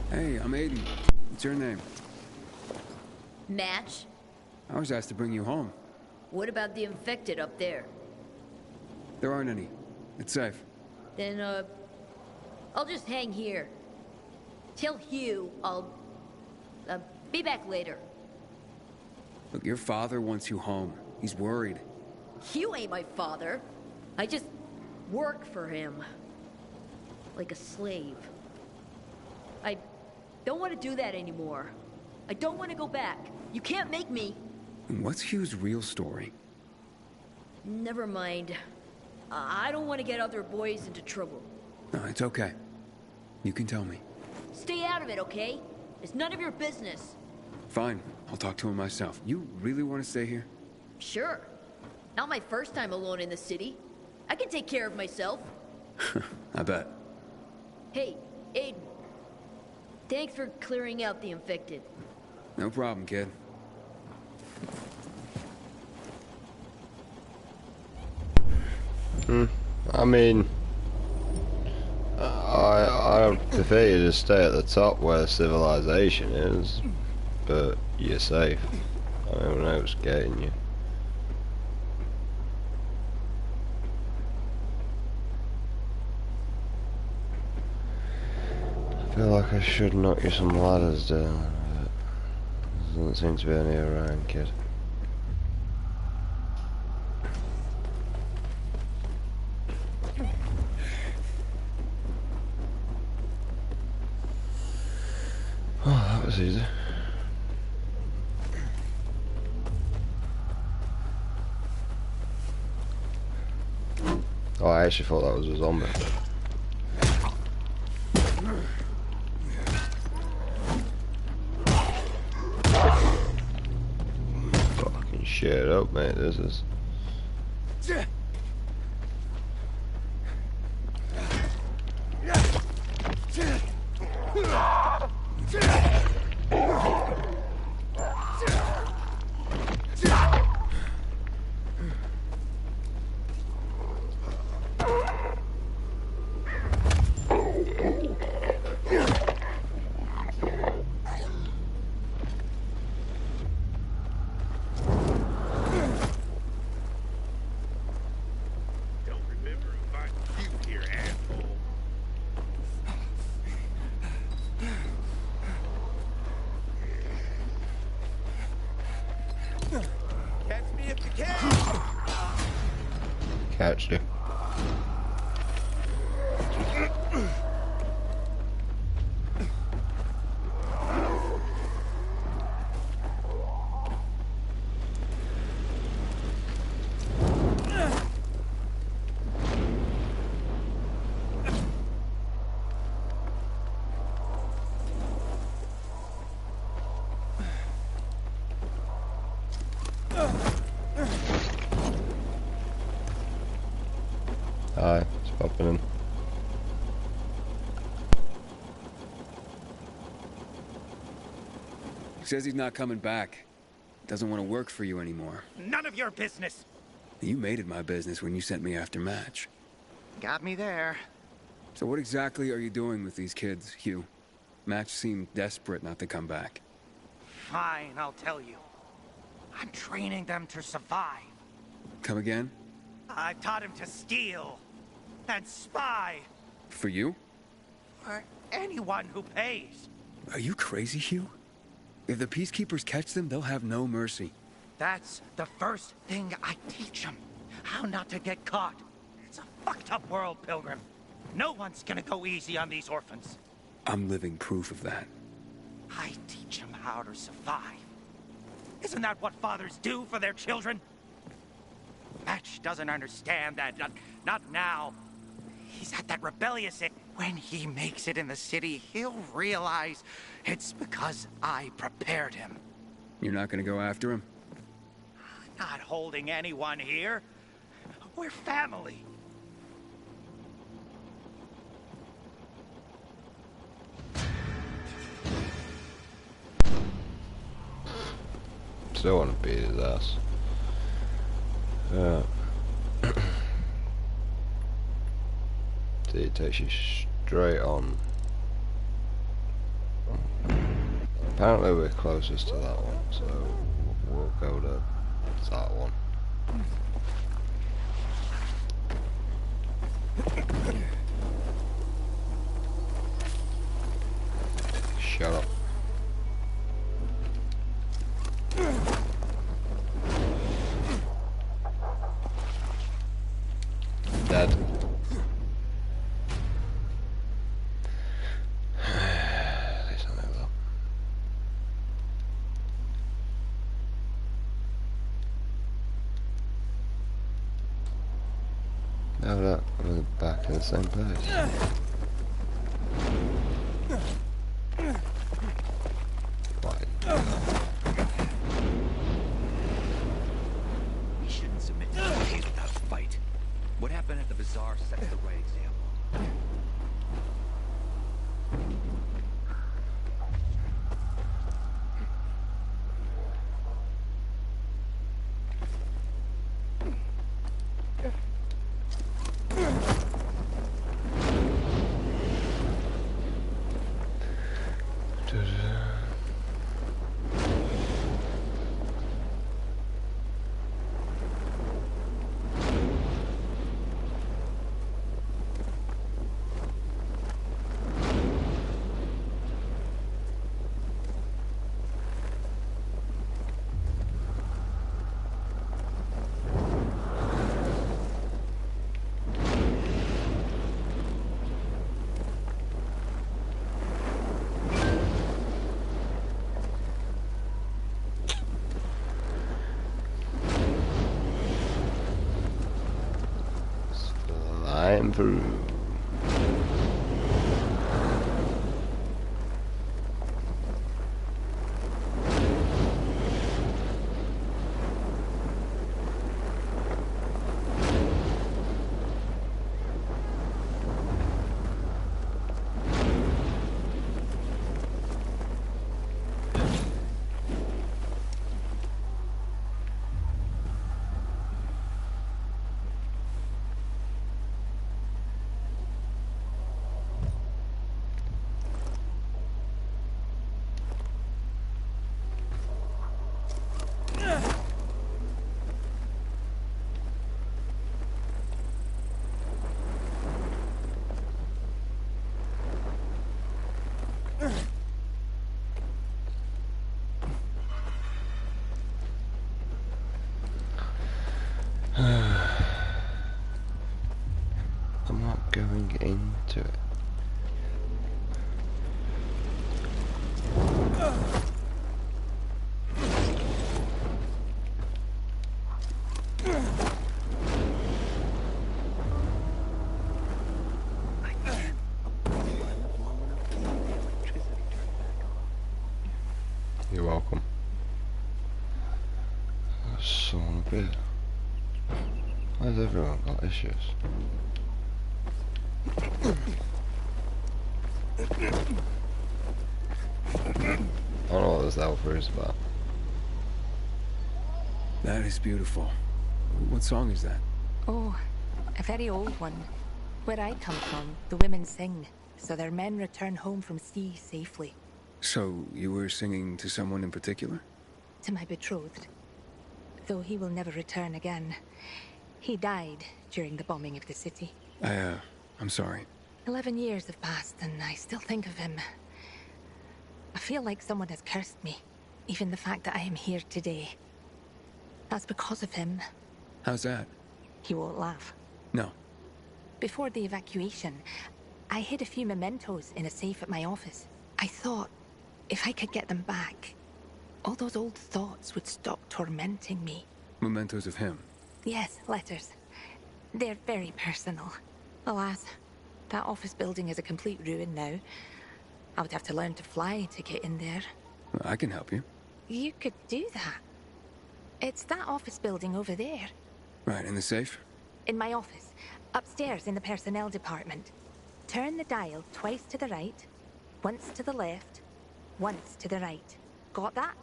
Hey, I'm Aiden. What's your name? Match? I was asked to bring you home. What about the infected up there? There aren't any. It's safe. Then, I'll just hang here. Tell Hugh I'll, be back later. Look, your father wants you home. He's worried. Hugh ain't my father. I just work for him. Like a slave. I don't want to do that anymore. I don't want to go back. You can't make me. And what's Hugh's real story? Never mind. I don't want to get other boys into trouble. No, it's okay. You can tell me. Stay out of it, okay? It's none of your business. Fine. I'll talk to him myself. You really want to stay here? Sure. Not my first time alone in the city. I can take care of myself. I bet. Hey, Aiden. Thanks for clearing out the infected. No problem, kid. I mean, I prefer you to stay at the top where civilization is, but you're safe. I don't know what's getting you. feel like I should knock you some ladders down, but there doesn't seem to be any around, kid. Oh, that was easy. Oh, I actually thought that was a zombie. Fucking shit up, mate, this is... Catched you. Aye, it's popping in. He says he's not coming back. Doesn't want to work for you anymore. None of your business. You made it my business when you sent me after Match. Got me there. So what exactly are you doing with these kids, Hugh? Match seemed desperate not to come back. Fine, I'll tell you. I'm training them to survive. Come again? I've taught him to steal and spy For you? for anyone who pays. Are you crazy, Hugh? If the Peacekeepers catch them, they'll have no mercy. That's the first thing I teach them. How not to get caught. It's a fucked up world, Pilgrim. No one's gonna go easy on these orphans. I'm living proof of that. I teach them how to survive. Isn't that what fathers do for their children? Match doesn't understand that. Not now. He's at that rebellious age. When he makes it in the city, he'll realize it's because I prepared him. You're not gonna go after him? Not holding anyone here. We're family. Still want to beat his ass. See, it takes you straight on. Apparently we're closest to that one, so we'll go to that one. Shut up. Dead. At least I know that. Now that we're back in the same place. We shouldn't submit to the case without a fight. What happened at the bazaar sets the right example. getting through. I'm not going into it. You're welcome. Son of a bitch. Why's everyone got issues? I don't know what this Alpha is about. That is beautiful. What song is that? Oh, a very old one. Where I come from, the women sing, so their men return home from sea safely. So, you were singing to someone in particular? To my betrothed. Though he will never return again. He died during the bombing of the city. I'm sorry. 11 years have passed and I still think of him. I feel like someone has cursed me. Even the fact that I am here today. That's because of him. How's that? He won't laugh. No. Before the evacuation, I hid a few mementos in a safe at my office. I thought, if I could get them back, all those old thoughts would stop tormenting me. Mementos of him? Yes, letters. They're very personal. Alas, that office building is a complete ruin now. I would have to learn to fly to get in there. I can help you. You could do that. It's that office building over there. Right, in the safe? In my office. Upstairs in the personnel department. Turn the dial twice to the right, once to the left, once to the right. Got that?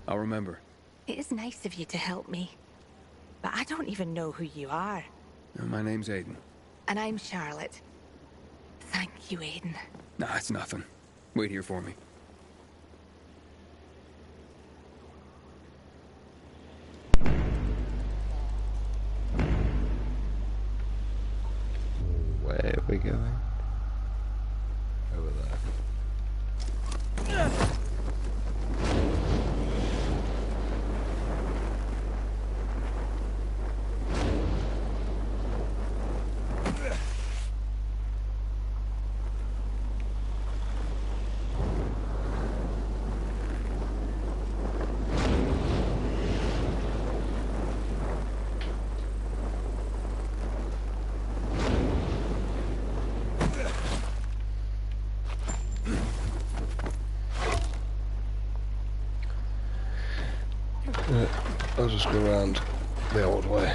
I'll remember. It is nice of you to help me. But I don't even know who you are. My name's Aiden. And I'm Charlotte. Thank you, Aiden. Nah, it's nothing. Wait here for me. Where are we going? Over there. I'll just go around the old way.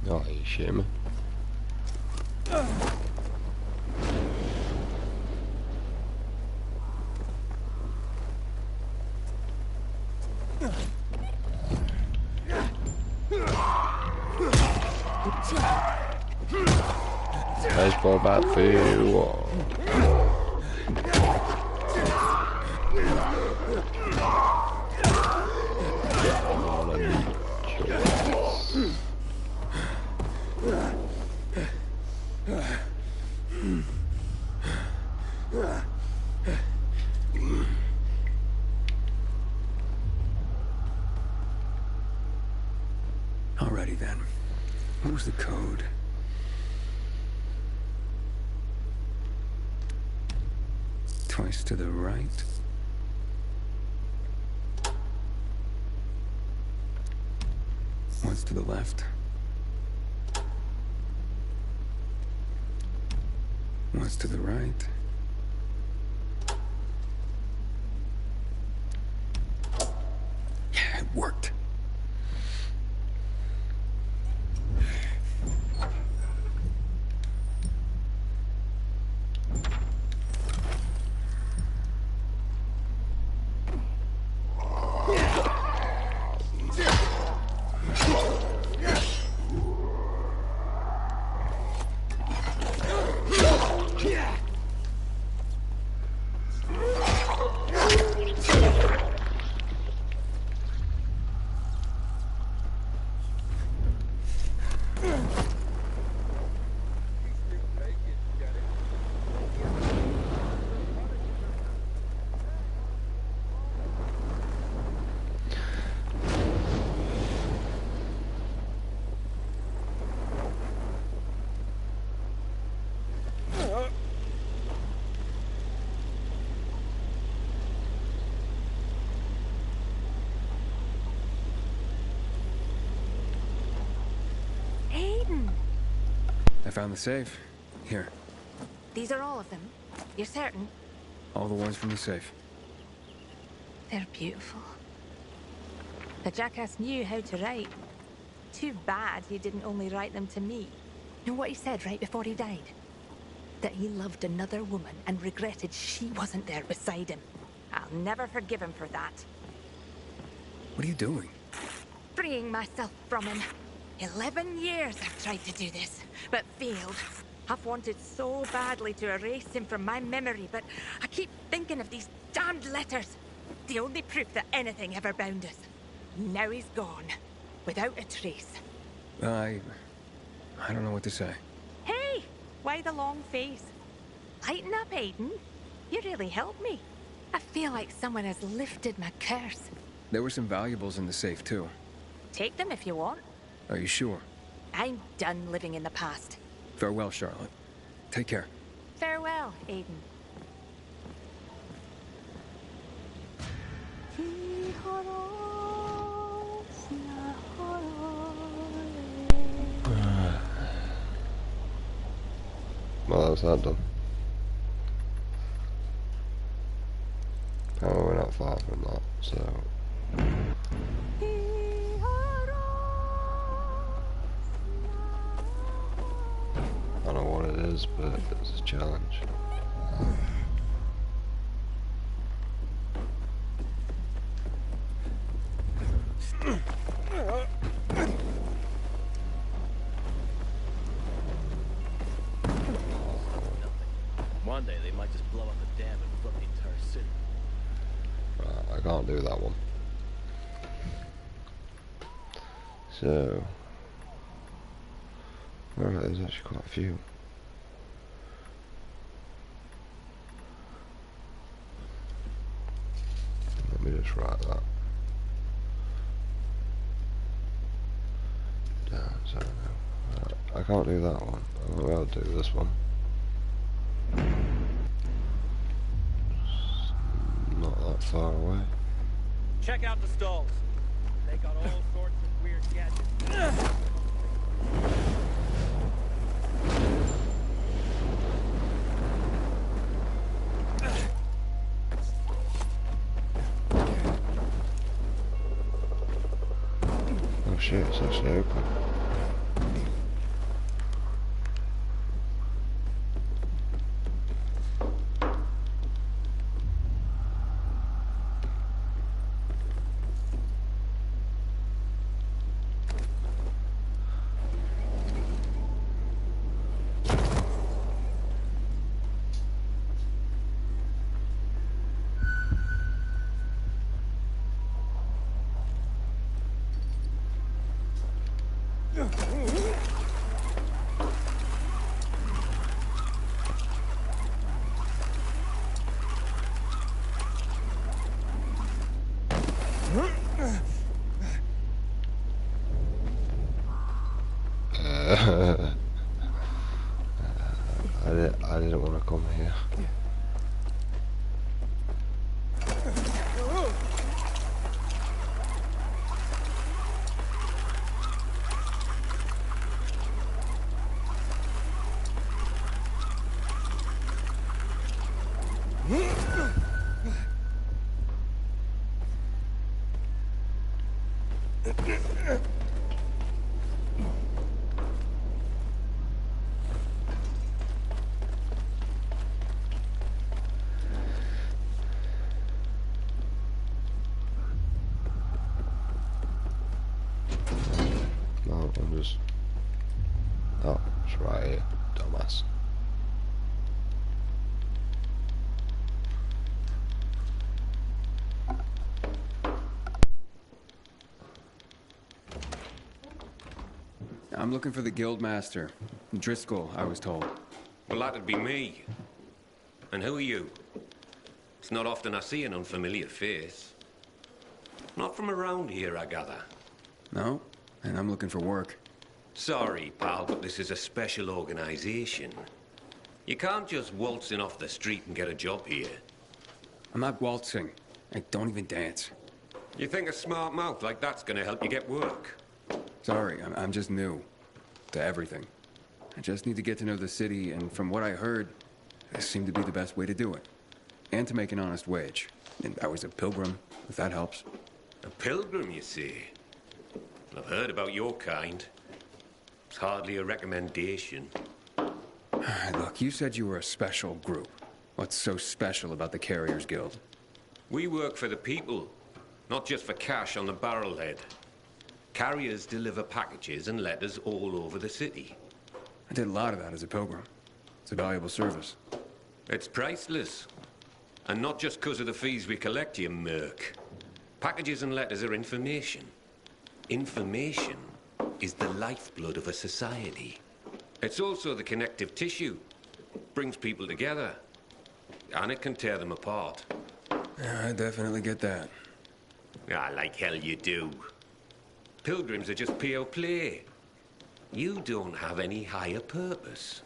Oh, are you shitting me? Baseball bat for you all. Alrighty then. What was the code? Twice to the right. Once to the left. Once to the right. Yeah, it worked. I found the safe. Here. These are all of them? You're certain? All the ones from the safe. They're beautiful. The jackass knew how to write. Too bad he didn't only write them to me. You know what he said right before he died? That he loved another woman and regretted she wasn't there beside him. I'll never forgive him for that. What are you doing? Freeing myself from him. 11 years I've tried to do this, but failed. I've wanted so badly to erase him from my memory, but I keep thinking of these damned letters. The only proof that anything ever bound us. Now he's gone, without a trace. I don't know what to say. Hey! Why the long face? Lighten up, Aiden. You really helped me. I feel like someone has lifted my curse. There were some valuables in the safe, too. Take them if you want. Are you sure? I'm done living in the past. Farewell, Charlotte. Take care. Farewell, Aiden. Well, that's that done. Apparently we're not far from that, so... I don't know what it is, but it's a challenge. One day they might just blow up the dam and flood the entire city. Right, I can't do that one. So... Alright, there's actually quite a few. Let me just write that down, so right, I can't do that one. I won't be able to do this one. It's not that far away. Check out the stalls. They got all sorts of weird gadgets. Oh shit, it's actually open. I didn't want to come here. No, I'm just... Oh, it's right here, dumbass. I'm looking for the Guildmaster. Driscoll, I was told. Well, that'd be me. And who are you? It's not often I see an unfamiliar face. Not from around here, I gather. No, and I'm looking for work. Sorry, pal, but this is a special organization. You can't just waltz in off the street and get a job here. I'm not waltzing. I don't even dance. You think a smart mouth like that's gonna help you get work? Sorry, I'm just new to everything. I just need to get to know the city, and from what I heard, this seemed to be the best way to do it. And to make an honest wage. And I was a pilgrim, if that helps. A pilgrim, you see? I've heard about your kind. It's hardly a recommendation. Look, you said you were a special group. What's so special about the Carriers Guild? We work for the people, not just for cash on the barrelhead. Carriers deliver packages and letters all over the city. I did a lot of that as a pilgrim. It's a valuable service. It's priceless. And not just because of the fees we collect, you merc. Packages and letters are information. Information is the lifeblood of a society. It's also the connective tissue. Brings people together. And it can tear them apart. Yeah, I definitely get that. Ah, like hell you do. Pilgrims are just pure play. You don't have any higher purpose.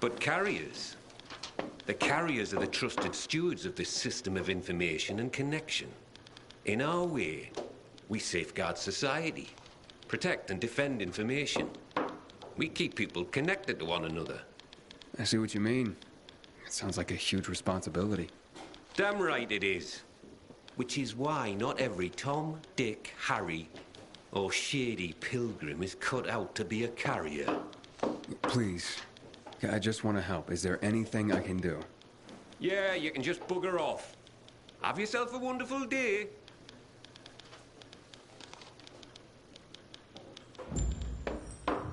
But carriers... The carriers are the trusted stewards of this system of information and connection. In our way, we safeguard society, protect and defend information. We keep people connected to one another. I see what you mean. It sounds like a huge responsibility. Damn right it is. Which is why not every Tom, Dick, Harry, or shady pilgrim is cut out to be a carrier. Please. I just want to help. Is there anything I can do? Yeah, you can just bugger off. Have yourself a wonderful day.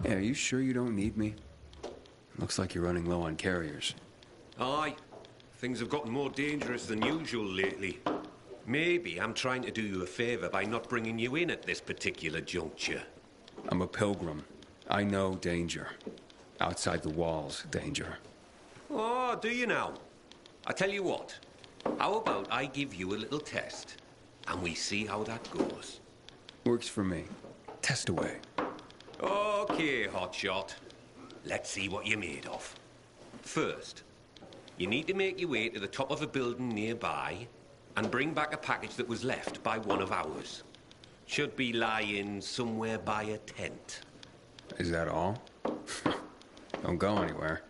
Hey, are you sure you don't need me? Looks like you're running low on carriers. Aye. Things have gotten more dangerous than usual lately. Maybe I'm trying to do you a favor by not bringing you in at this particular juncture. I'm a pilgrim. I know danger. Outside the walls, danger. Oh, do you now? I tell you what. How about I give you a little test, and we see how that goes? Works for me. Test away. Okay, hotshot. Let's see what you're made of. First, you need to make your way to the top of a building nearby and bring back a package that was left by one of ours. Should be lying somewhere by a tent. Is that all? Don't go anywhere.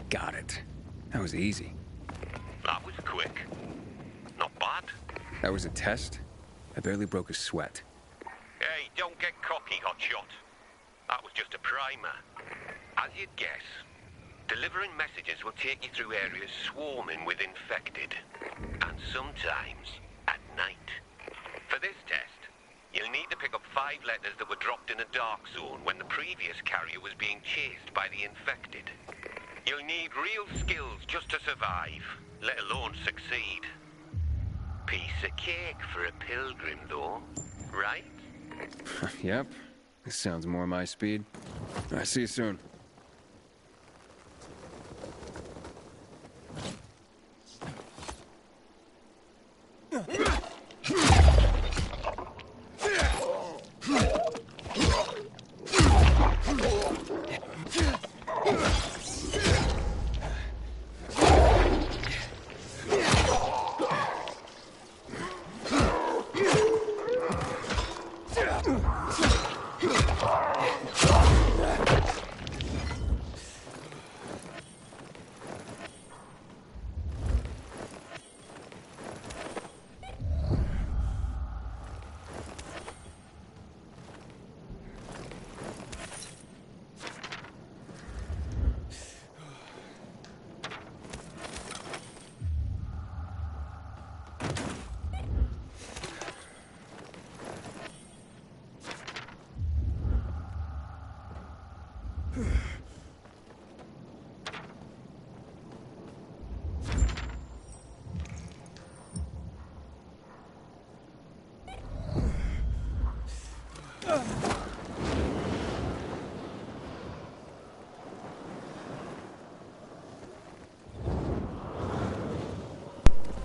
Got it. That was easy. That was quick. Not bad. That was a test? I barely broke a sweat. Hey, don't get cocky, hotshot. That was just a primer. As you'd guess, delivering messages will take you through areas swarming with infected. And sometimes at night. For this test, you'll need to pick up 5 letters that were dropped in a dark zone when the previous carrier was being chased by the infected. You'll need real skills just to survive, let alone succeed. Piece of cake for a pilgrim, though, right? Yep. This sounds more my speed. I'll see you soon.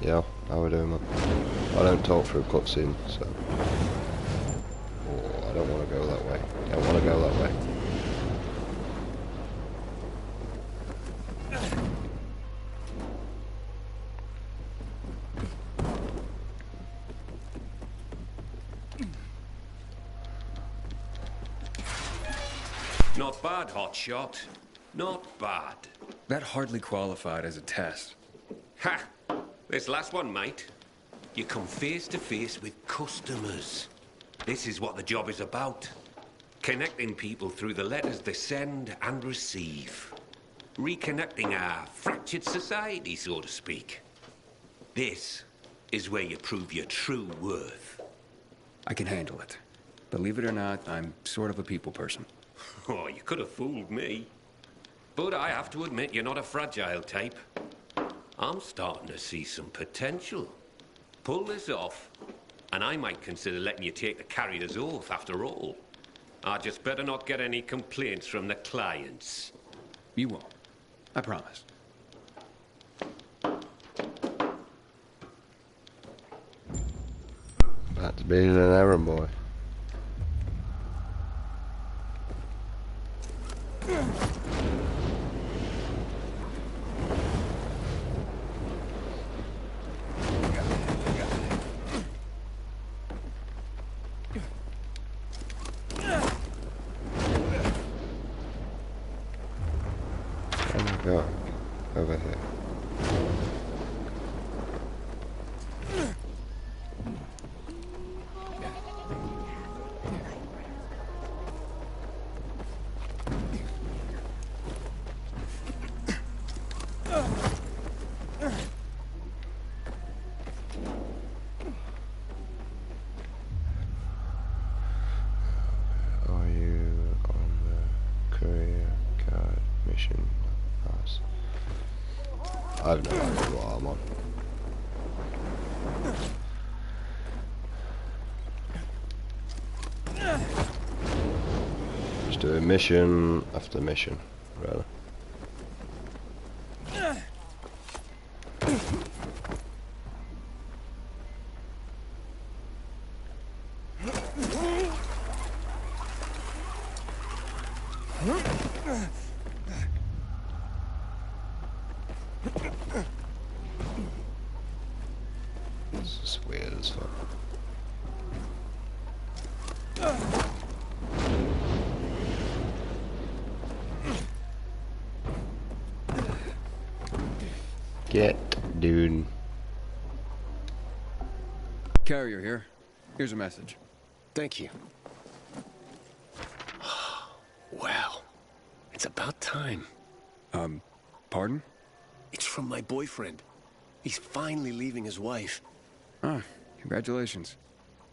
Yeah, how we doing, man? I don't talk through cutscenes, so... Oh, I don't want to go that way. Don't want to go that way. Not bad, hotshot. Not bad. That hardly qualified as a test. Ha! This last one, mate. You come face to face with customers. This is what the job is about. Connecting people through the letters they send and receive. Reconnecting our fractured society, so to speak. This is where you prove your true worth. I can handle it. Believe it or not, I'm sort of a people person. Oh, you could have fooled me. But I have to admit, you're not a fragile type. I'm starting to see some potential. Pull this off, and I might consider letting you take the carrier's oath after all. I just better not get any complaints from the clients. You won't. I promise. About to be an errand boy. Go over here. Are you on the courier card mission? I have no idea what I'm on. Just doing mission after mission, really. This is weird as fuck. Get, dude. Carrier here. Here's a message. Thank you. Well, it's about time. Pardon? It's from my boyfriend. He's finally leaving his wife. Ah, congratulations.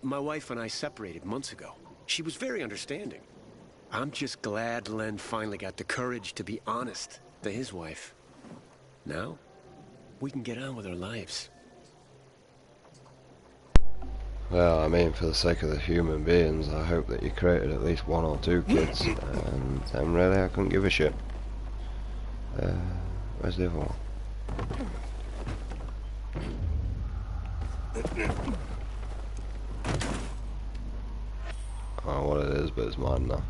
My wife and I separated months ago. She was very understanding. I'm just glad Len finally got the courage to be honest to his wife. Now, we can get on with our lives. Well, I mean, for the sake of the human beings, I hope that you created at least 1 or 2 kids. And then really, I couldn't give a shit. Where's the other one? I don't know what it is, but it's mine now.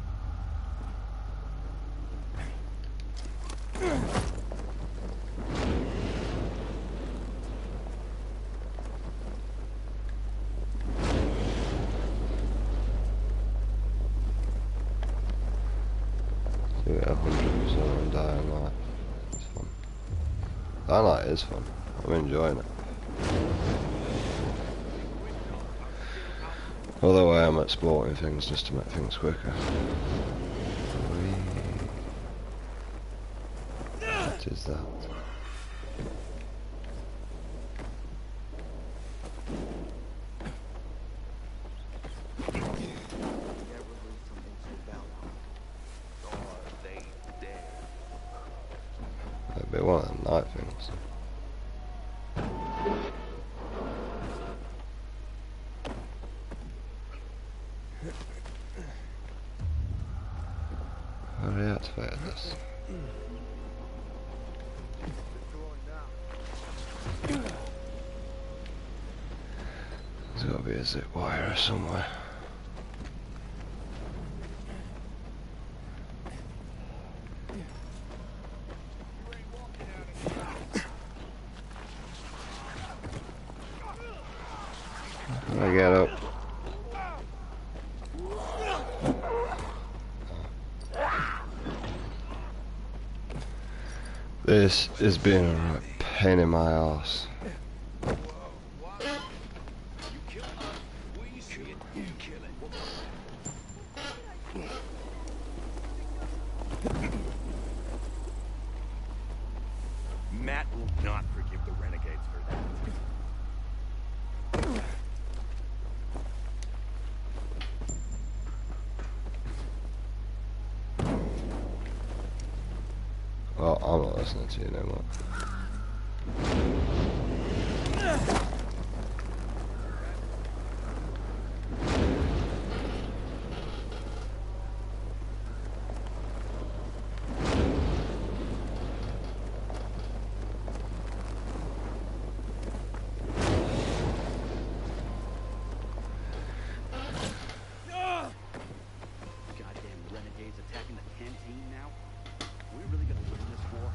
Do it 100% on Dying Light. It's fun. Dying Light is fun. I'm enjoying it. Although I am exporting things just to make things quicker. What is that? That'd be one of them night things. How do I activate this? There's got to be a zip wire somewhere. I get up. This is being a right pain in my ass. Matt will not forgive the renegades for that. Well, I'm not listening to you no more. Goddamn renegades attacking the canteen now? We really gonna win this war?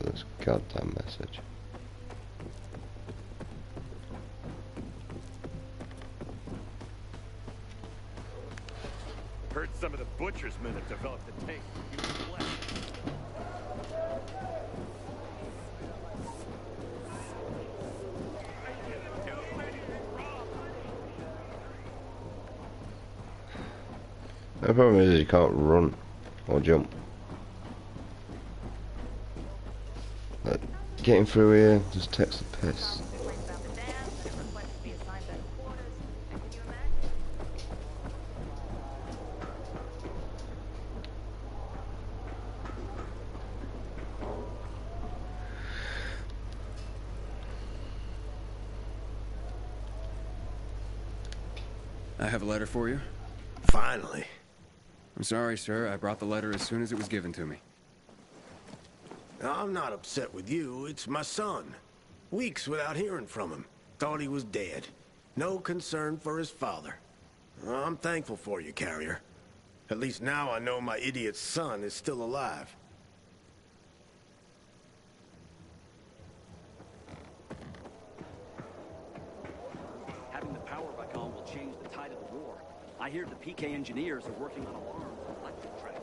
This goddamn message. Heard some of the butcher's men have developed a taste for human flesh. The problem is you can't run or jump. But getting through here just takes the piss. I have a letter for you. Finally. I'm sorry, sir. I brought the letter as soon as it was given to me. I'm not upset with you. It's my son. Weeks without hearing from him. Thought he was dead. No concern for his father. I'm thankful for you, Carrier. At least now I know my idiot son is still alive. Having the power back on will change the tide of the war. I hear the PK engineers are working on alarms and electric tracks.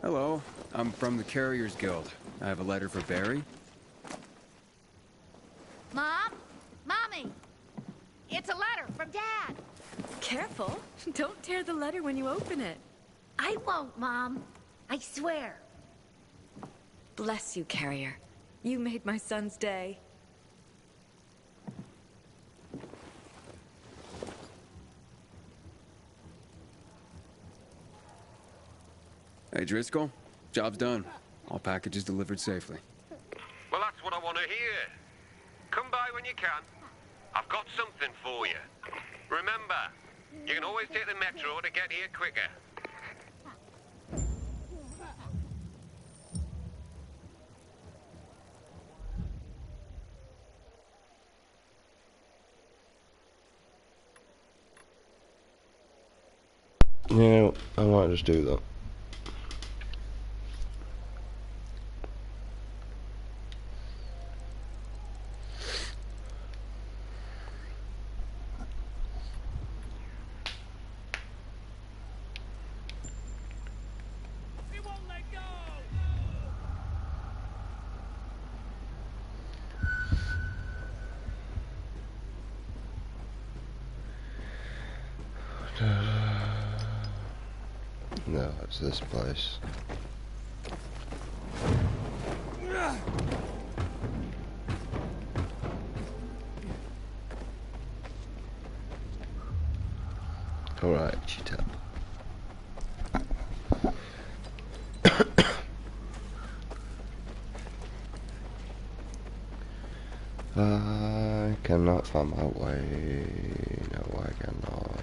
Hello. I'm from the Carriers Guild. I have a letter for Barry. Mom? Mommy! It's a letter from Dad! Careful. Don't tear the letter when you open it. I won't, Mom. I swear. Bless you, Carrier. You made my son's day. Hey, Driscoll. Job's done. All packages delivered safely. Well, that's what I want to hear. Come by when you can. I've got something for you. Remember, you can always take the metro to get here quicker. Yeah, I might just do that. No, it's this place. Alright, Chitap. I cannot find my way. No, I cannot.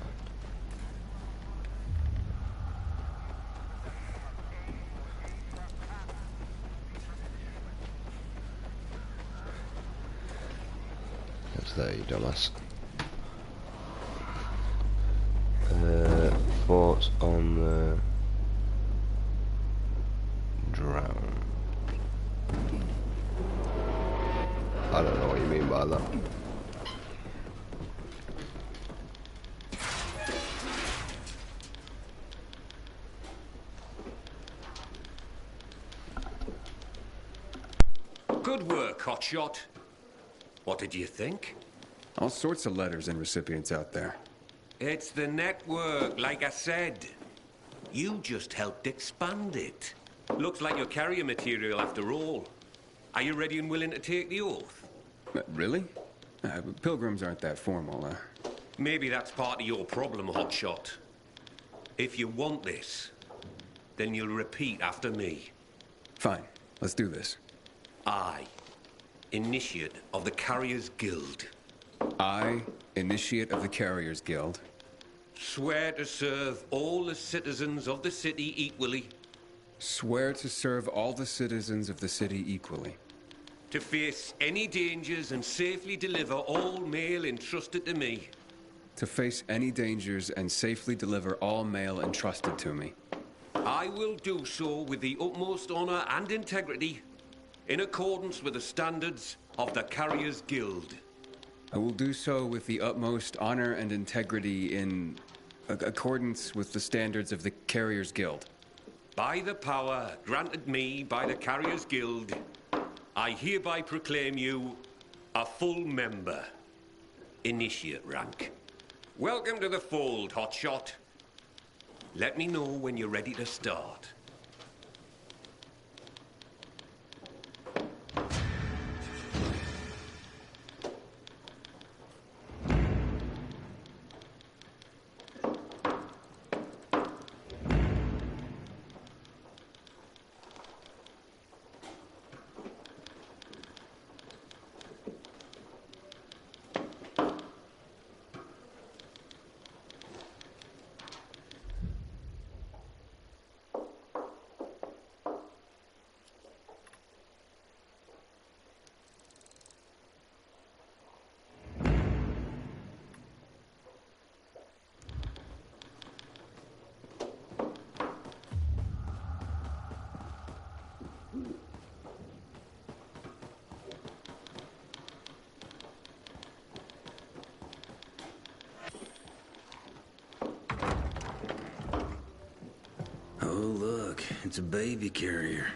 It's there, you dumbass. Thoughts on the drown? I don't know what you mean by that. Good work, Hotshot. What did you think? All sorts of letters and recipients out there. It's the network, like I said. You just helped expand it. Looks like your carrier material after all. Are you ready and willing to take the oath? Really? Pilgrims aren't that formal, Maybe that's part of your problem, Hotshot. If you want this, then you'll repeat after me. Fine. Let's do this. I, Initiate of the Carriers Guild. I, Initiate of the Carriers Guild. Swear to serve all the citizens of the city equally. Swear to serve all the citizens of the city equally. To face any dangers and safely deliver all mail entrusted to me. To face any dangers and safely deliver all mail entrusted to me. I will do so with the utmost honor and integrity, in accordance with the standards of the Carriers Guild. I will do so with the utmost honor and integrity in accordance with the standards of the Carriers Guild. By the power granted me by the Carriers Guild, I hereby proclaim you a full member, Initiate rank. Welcome to the fold, Hotshot. Let me know when you're ready to start. look, it's a baby carrier.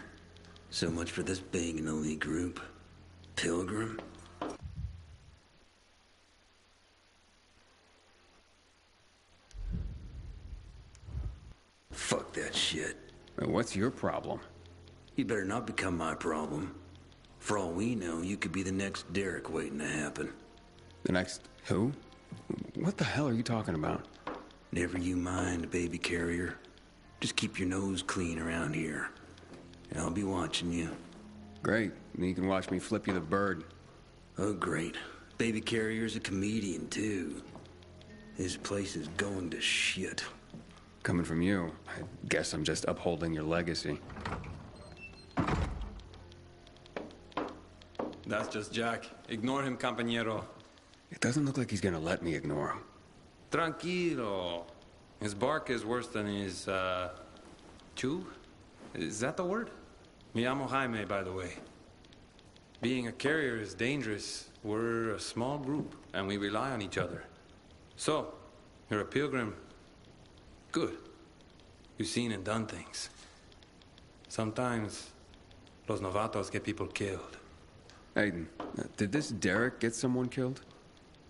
So much for this being an elite group. Pilgrim? Fuck that shit. What's your problem? You better not become my problem. For all we know, you could be the next Derek waiting to happen. The next who? What the hell are you talking about? Never you mind, baby carrier. Just keep your nose clean around here. And I'll be watching you. Great. You can watch me flip you the bird. Oh, great. Baby carrier's a comedian, too. His place is going to shit. Coming from you, I guess I'm just upholding your legacy. That's just Jack. Ignore him, compañero. It doesn't look like he's gonna let me ignore him. Tranquilo. His bark is worse than his, chew? Is that the word? Me llamo Jaime, by the way. Being a carrier is dangerous. We're a small group, and we rely on each other. So, you're a pilgrim. Good. You've seen and done things. Sometimes, los novatos get people killed. Aiden, did this Derek get someone killed?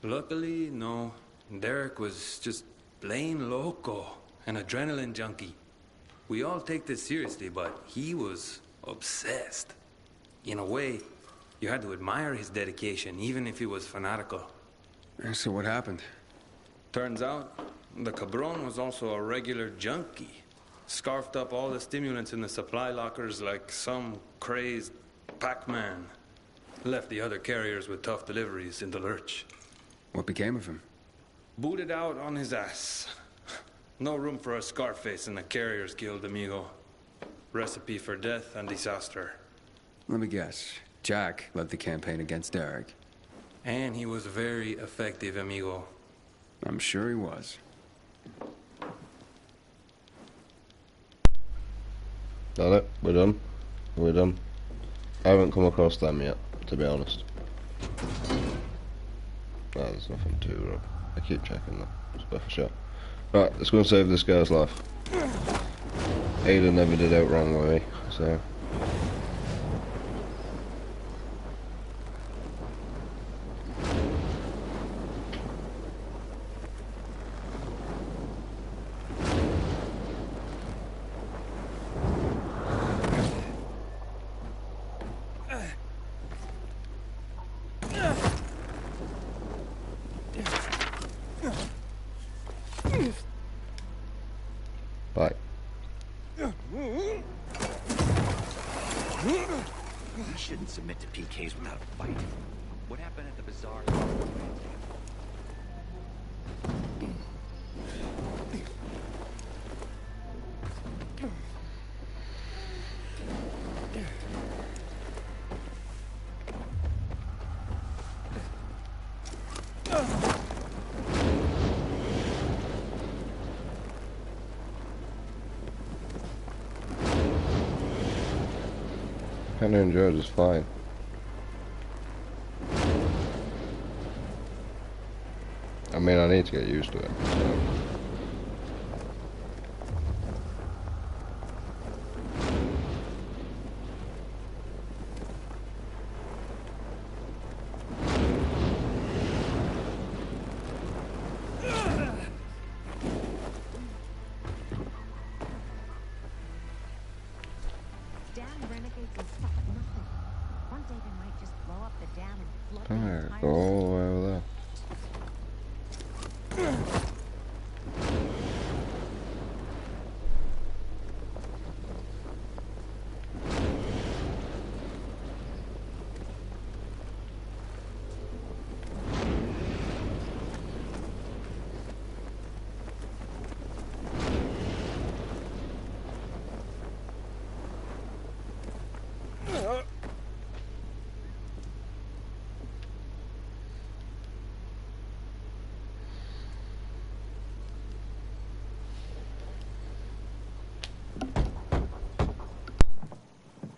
Luckily, no. Derek was just plain loco, an adrenaline junkie. We all take this seriously, but he was obsessed. In a way, you had to admire his dedication, even if he was fanatical. So what happened? Turns out, the cabron was also a regular junkie. Scarfed up all the stimulants in the supply lockers like some crazed Pac-Man. Left the other carriers with tough deliveries in the lurch. What became of him? Booted out on his ass. No room for a Scarface in the Carriers Guild, amigo. Recipe for death and disaster. Let me guess. Jack led the campaign against Derek. And he was very effective, amigo. I'm sure he was. Got it? We're done? We're done. I haven't come across them yet, to be honest. No, there's nothing to rough. I keep checking that. It's worth a shot. Right, let's go and save this guy's life. Aiden never did out wrong with me, so... Bye. We shouldn't submit to PKs without a fight. What happened at the bazaar? Kind of enjoy it just fine. I mean, I need to get used to it. So. Alright, go all the way over there.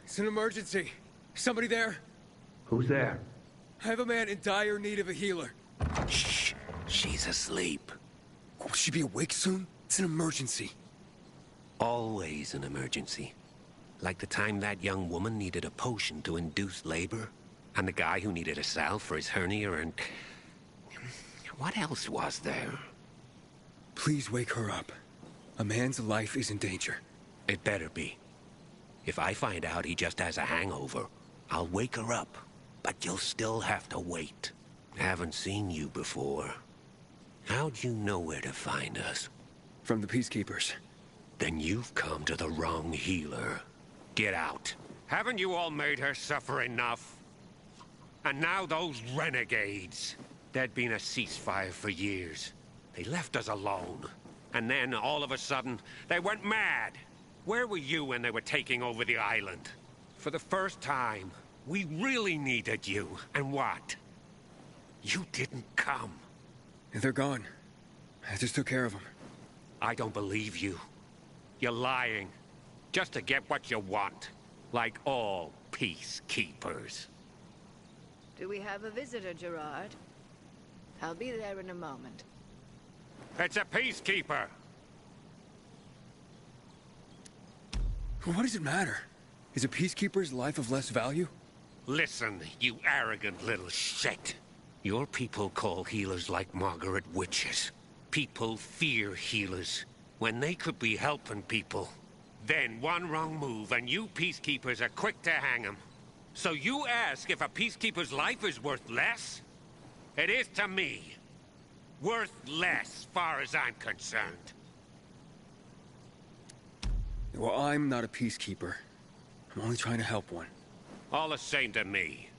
It's an emergency. Somebody there? Who's there? I have a man in dire need of a healer. Shh. She's asleep. Will she be awake soon? It's an emergency. Always an emergency. Like the time that young woman needed a potion to induce labor, and the guy who needed a salve for his hernia, and... what else was there? Please wake her up. A man's life is in danger. It better be. If I find out he just has a hangover, I'll wake her up. But you'll still have to wait. Haven't seen you before. How'd you know where to find us? From the Peacekeepers. Then you've come to the wrong healer. Get out. Haven't you all made her suffer enough? And now those renegades. There'd been a ceasefire for years. They left us alone. And then, all of a sudden, they went mad. Where were you when they were taking over the island? For the first time, we really needed you. And what? You didn't come. They're gone. I just took care of them. I don't believe you. You're lying. Just to get what you want. Like all peacekeepers. Do we have a visitor, Gerard? I'll be there in a moment. It's a peacekeeper. What does it matter? Is a peacekeeper's life of less value? Listen, you arrogant little shit. Your people call healers like Margaret witches. People fear healers when they could be helping people. Then one wrong move and you peacekeepers are quick to hang them. So you ask if a peacekeeper's life is worth less? It is to me. Worth less, far as I'm concerned. Well, I'm not a peacekeeper. I'm only trying to help one. All the same to me.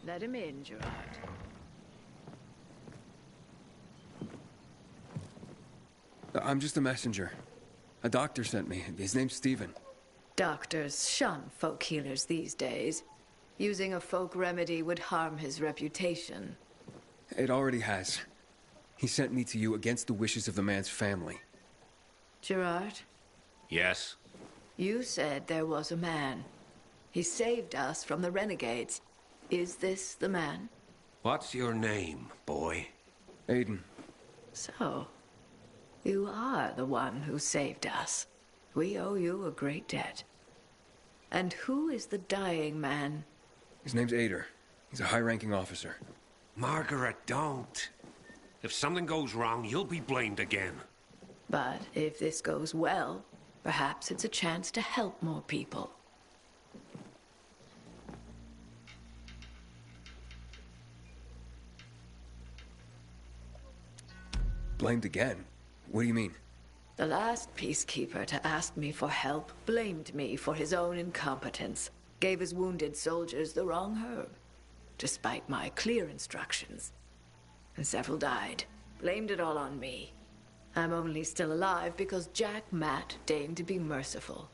Let him in, Gerard. I'm just a messenger. A doctor sent me. His name's Stephen. Doctors shun folk healers these days. Using a folk remedy would harm his reputation. It already has. He sent me to you against the wishes of the man's family. Gerard? Yes? You said there was a man. He saved us from the renegades. Is this the man? What's your name, boy? Aiden. So, you are the one who saved us. We owe you a great debt. And who is the dying man? His name's Ader. He's a high-ranking officer. Margaret, don't. If something goes wrong, you'll be blamed again. But if this goes well, perhaps it's a chance to help more people. Blamed again? What do you mean? The last peacekeeper to ask me for help blamed me for his own incompetence. Gave his wounded soldiers the wrong herb, despite my clear instructions. And several died. Blamed it all on me. I'm only still alive because Jack Matt deigned to be merciful.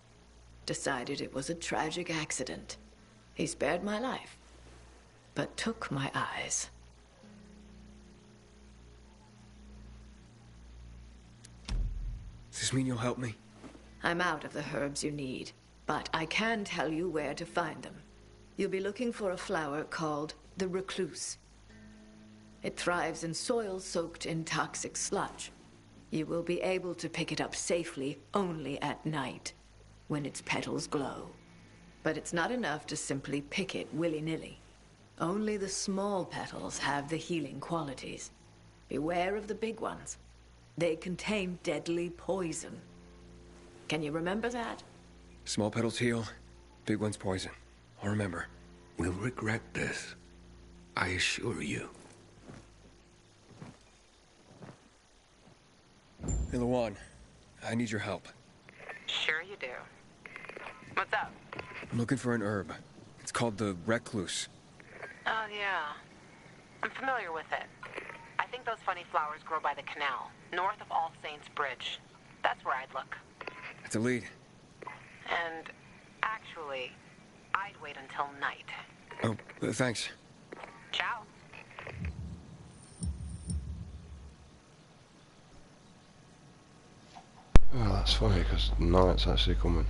Decided it was a tragic accident. He spared my life, but took my eyes. Does this mean you'll help me? I'm out of the herbs you need, but I can tell you where to find them. You'll be looking for a flower called the recluse. It thrives in soil soaked in toxic sludge. You will be able to pick it up safely only at night, when its petals glow. But it's not enough to simply pick it willy-nilly. Only the small petals have the healing qualities. Beware of the big ones. They contain deadly poison. Can you remember that? Small petals heal, big ones poison. I'll remember. We'll regret this. I assure you. Hey, Lawan. I need your help. Sure you do. What's up? I'm looking for an herb. It's called the recluse. Oh, yeah. I'm familiar with it. I think those funny flowers grow by the canal, north of All Saints Bridge. That's where I'd look. That's a lead. And actually, I'd wait until night. Oh, thanks. Ciao. Oh, that's funny, because night's actually coming.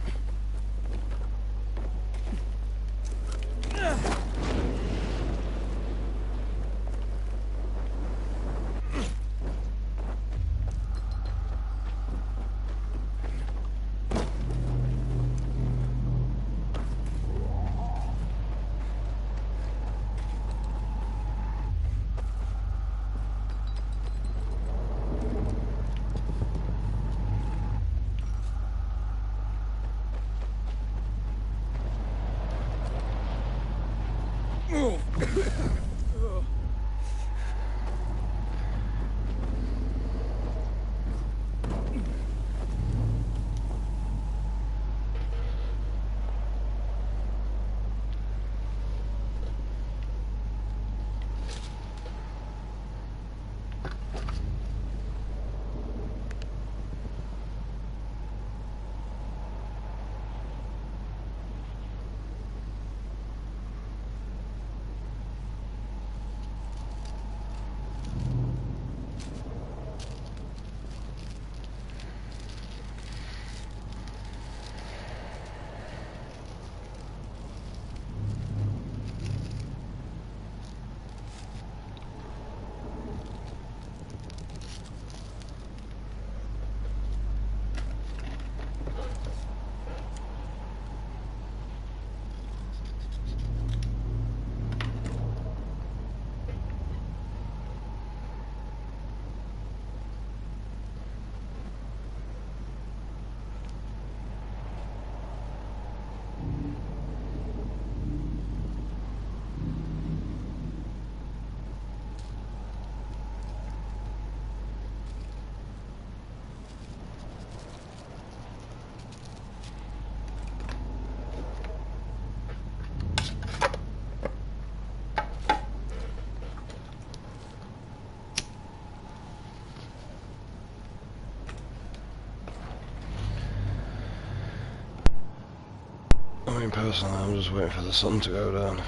I mean, personally, I'm just waiting for the sun to go down.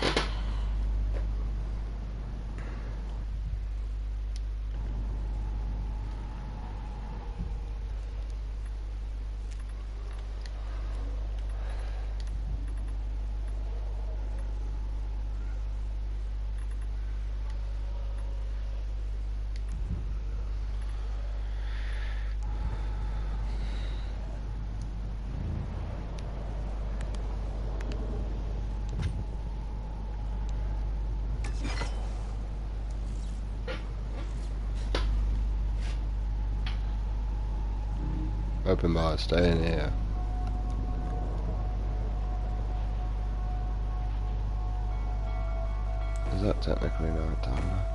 Hoping by staying here. Is that technically night time now?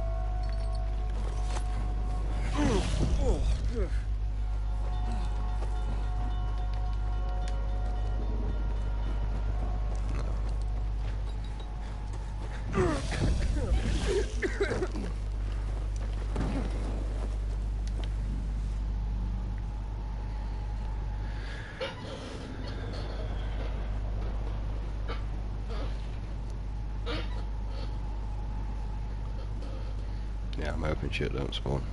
Yeah, I'm hoping shit don't spawn.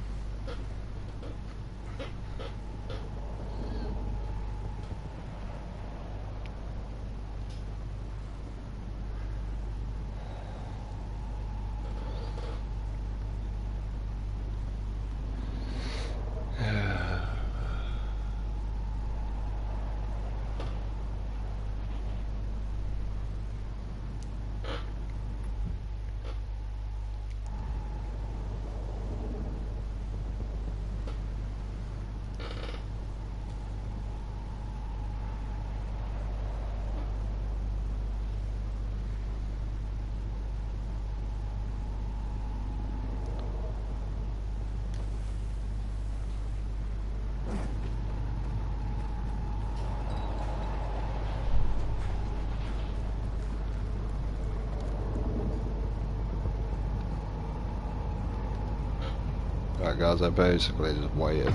Right guys, I basically just waited.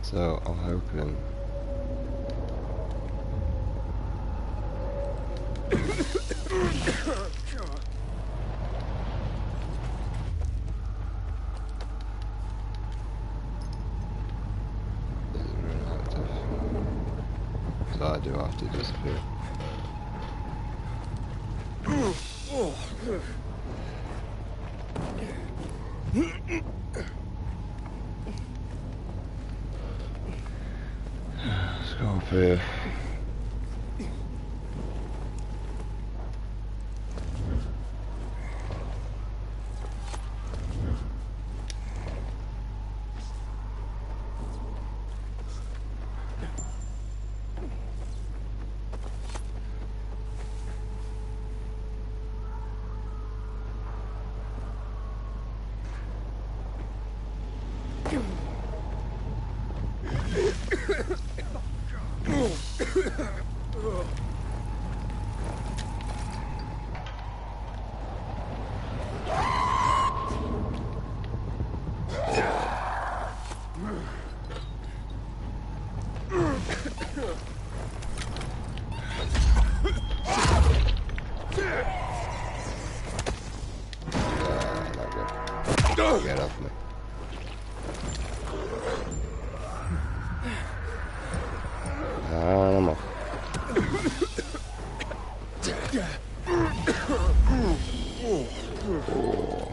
So I'm hoping so I do have to disappear. Let's go up here. Get off me. I'm off. Oh.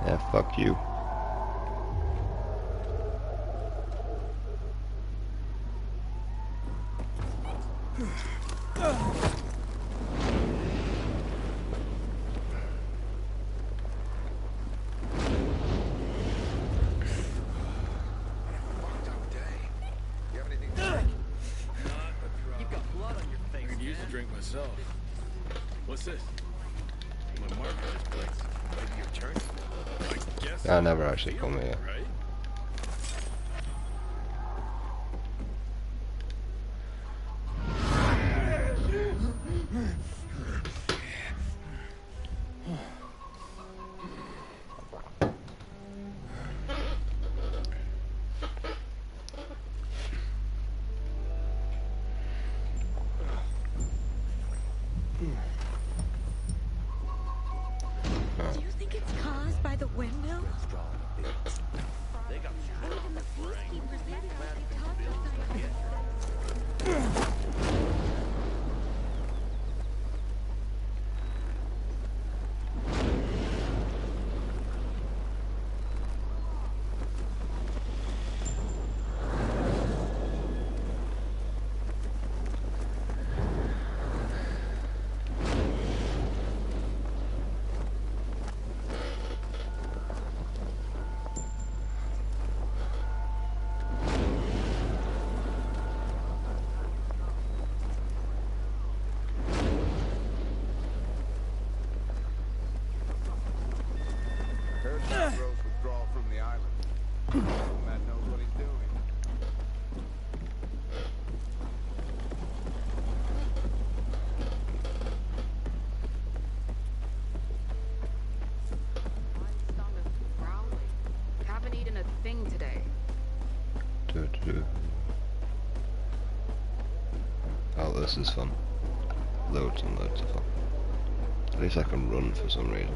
Yeah, fuck you. You've got blood on your face. I could use a drink myself. What's this? My mark on this place. Maybe your turn. I guess. I never actually come here. Right? Do you think it's caused by the windmill? They got Even the peacekeepers, they didn't really talk Heard Monroe's withdrawal from the island. Man knows what he's doing. Haven't eaten a thing today. Oh, this is fun. Loads and loads of fun. At least I can run for some reason.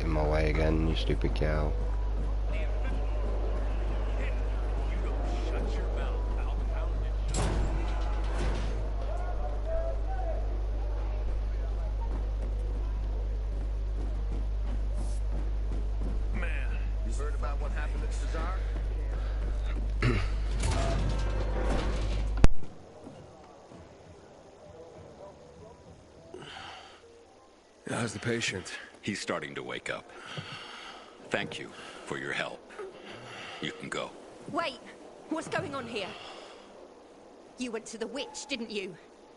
In my way again, you stupid cow. Man, you heard about what happened at the bazaar? How's the patient? He's starting to wake up. Thank you for your help. You can go. Wait! What's going on here? You went to the witch, didn't you?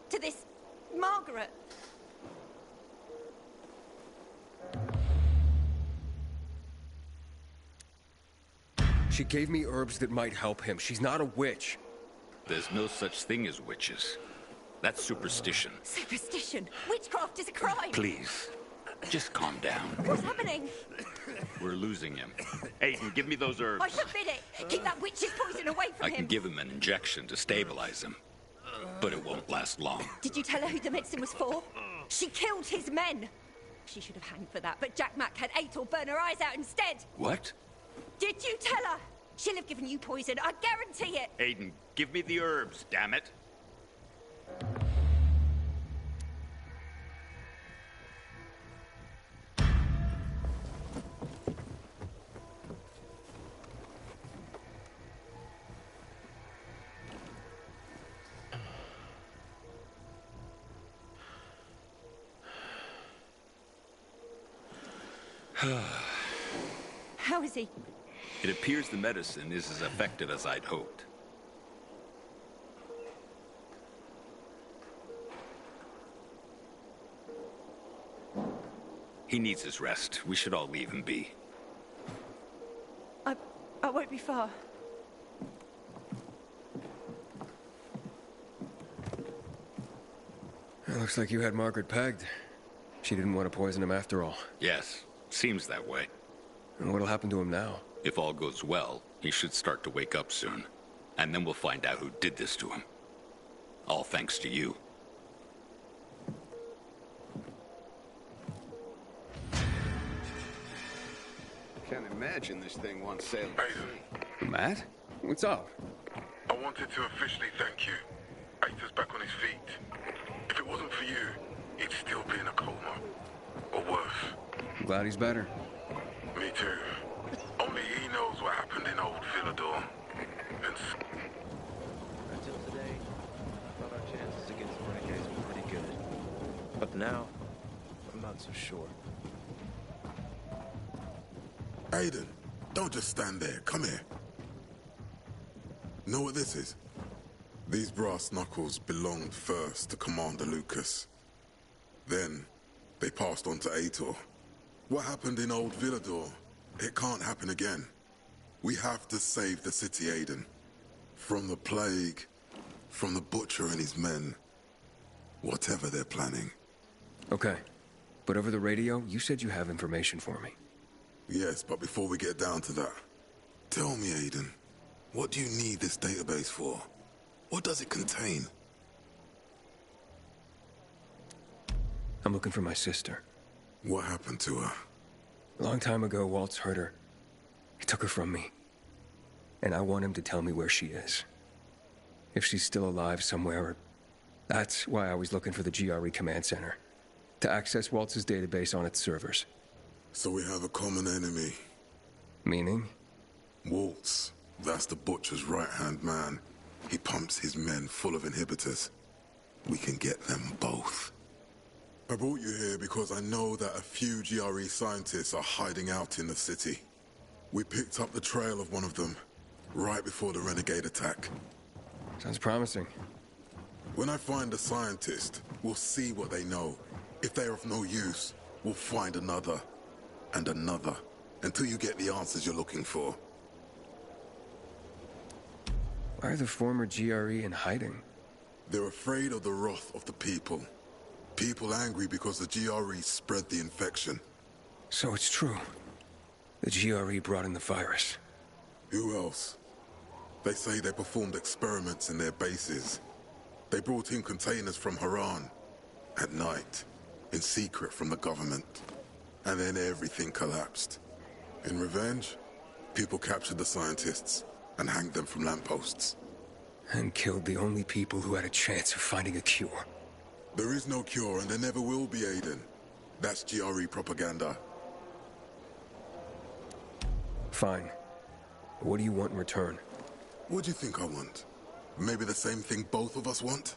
To this Margaret? She gave me herbs that might help him. She's not a witch. There's no such thing as witches. That's superstition. Superstition? Witchcraft is a crime! Please, just calm down. What's happening? We're losing him. Aiden, give me those herbs. I forbid it! Keep that witch's poison away from I him! can give him an injection to stabilize him, but it won't last long. Did you tell her who the medicine was for? She killed his men! She should have hanged for that, but Jack Mack had Atel burn her eyes out instead! What? Did you tell her? She'll have given you poison, I guarantee it! Aiden, give me the herbs, damn it. How is he? It appears the medicine is as effective as I'd hoped. He needs his rest. We should all leave him be. I won't be far. It looks like you had Margaret pegged. She didn't want to poison him after all. Yes, seems that way. And what'll happen to him now? If all goes well, he should start to wake up soon. And then we'll find out who did this to him. All thanks to you. Can't imagine this thing wants sailing. Matt? What's up? I wanted to officially thank you. Aether's back on his feet. If it wasn't for you, he'd still be in a coma. Or worse. I'm glad he's better. Me too. Only he knows what happened in old Villador. Until today, I thought our chances against the Renegades were pretty good. But now, I'm not so sure. Aiden, don't just stand there. Come here. Know what this is? These brass knuckles belonged first to Commander Lucas. Then, they passed on to Aitor. What happened in old Villador, it can't happen again. We have to save the city, Aiden. From the plague, from the Butcher and his men. Whatever they're planning. Okay. But over the radio, you said you have information for me. Yes, but before we get down to that, tell me, Aiden, what do you need this database for? What does it contain? I'm looking for my sister. What happened to her? A long time ago, Waltz hurt her. He took her from me. And I want him to tell me where she is. If she's still alive somewhere. That's why I was looking for the GRE command center. To access Waltz's database on its servers. So we have a common enemy. Meaning? Waltz. That's the Butcher's right-hand man. He pumps his men full of inhibitors. We can get them both. I brought you here because I know that a few GRE scientists are hiding out in the city. We picked up the trail of one of them right before the Renegade attack. Sounds promising. When I find a scientist, we'll see what they know. If they're of no use, we'll find another. And another. Until you get the answers you're looking for. Why are the former GRE in hiding? They're afraid of the wrath of the people. People angry because the GRE spread the infection. So it's true. The GRE brought in the virus. Who else? They say they performed experiments in their bases. They brought in containers from Haran. At night. In secret from the government. And then everything collapsed. In revenge, people captured the scientists and hanged them from lampposts. And killed the only people who had a chance of finding a cure. There is no cure and there never will be, Aiden. That's GRE propaganda. Fine. But what do you want in return? What do you think I want? Maybe the same thing both of us want?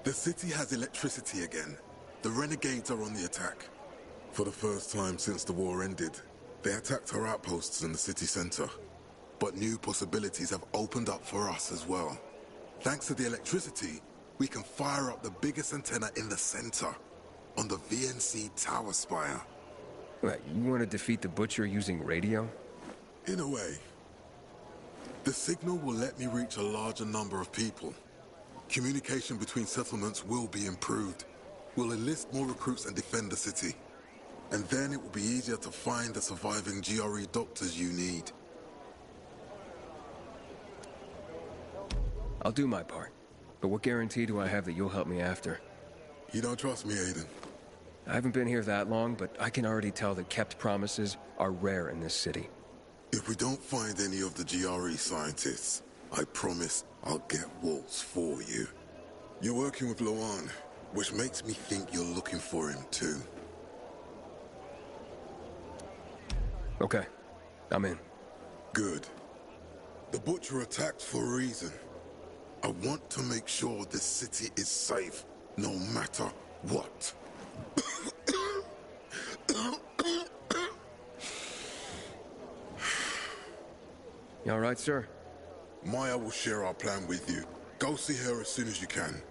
The city has electricity again. The Renegades are on the attack. For the first time since the war ended, they attacked our outposts in the city center. But new possibilities have opened up for us as well. Thanks to the electricity, we can fire up the biggest antenna in the center, on the VNC tower spire. What, you want to defeat the Butcher using radio? In a way. The signal will let me reach a larger number of people. Communication between settlements will be improved. We'll enlist more recruits and defend the city. And then it will be easier to find the surviving GRE doctors you need. I'll do my part. But what guarantee do I have that you'll help me after? You don't trust me, Aiden? I haven't been here that long, but I can already tell that kept promises are rare in this city. If we don't find any of the GRE scientists, I promise I'll get Waltz for you. You're working with Loan, which makes me think you're looking for him too. Okay, I'm in. Good. The Butcher attacked for a reason. I want to make sure this city is safe, no matter what. You all right, sir? Maya will share our plan with you. Go see her as soon as you can.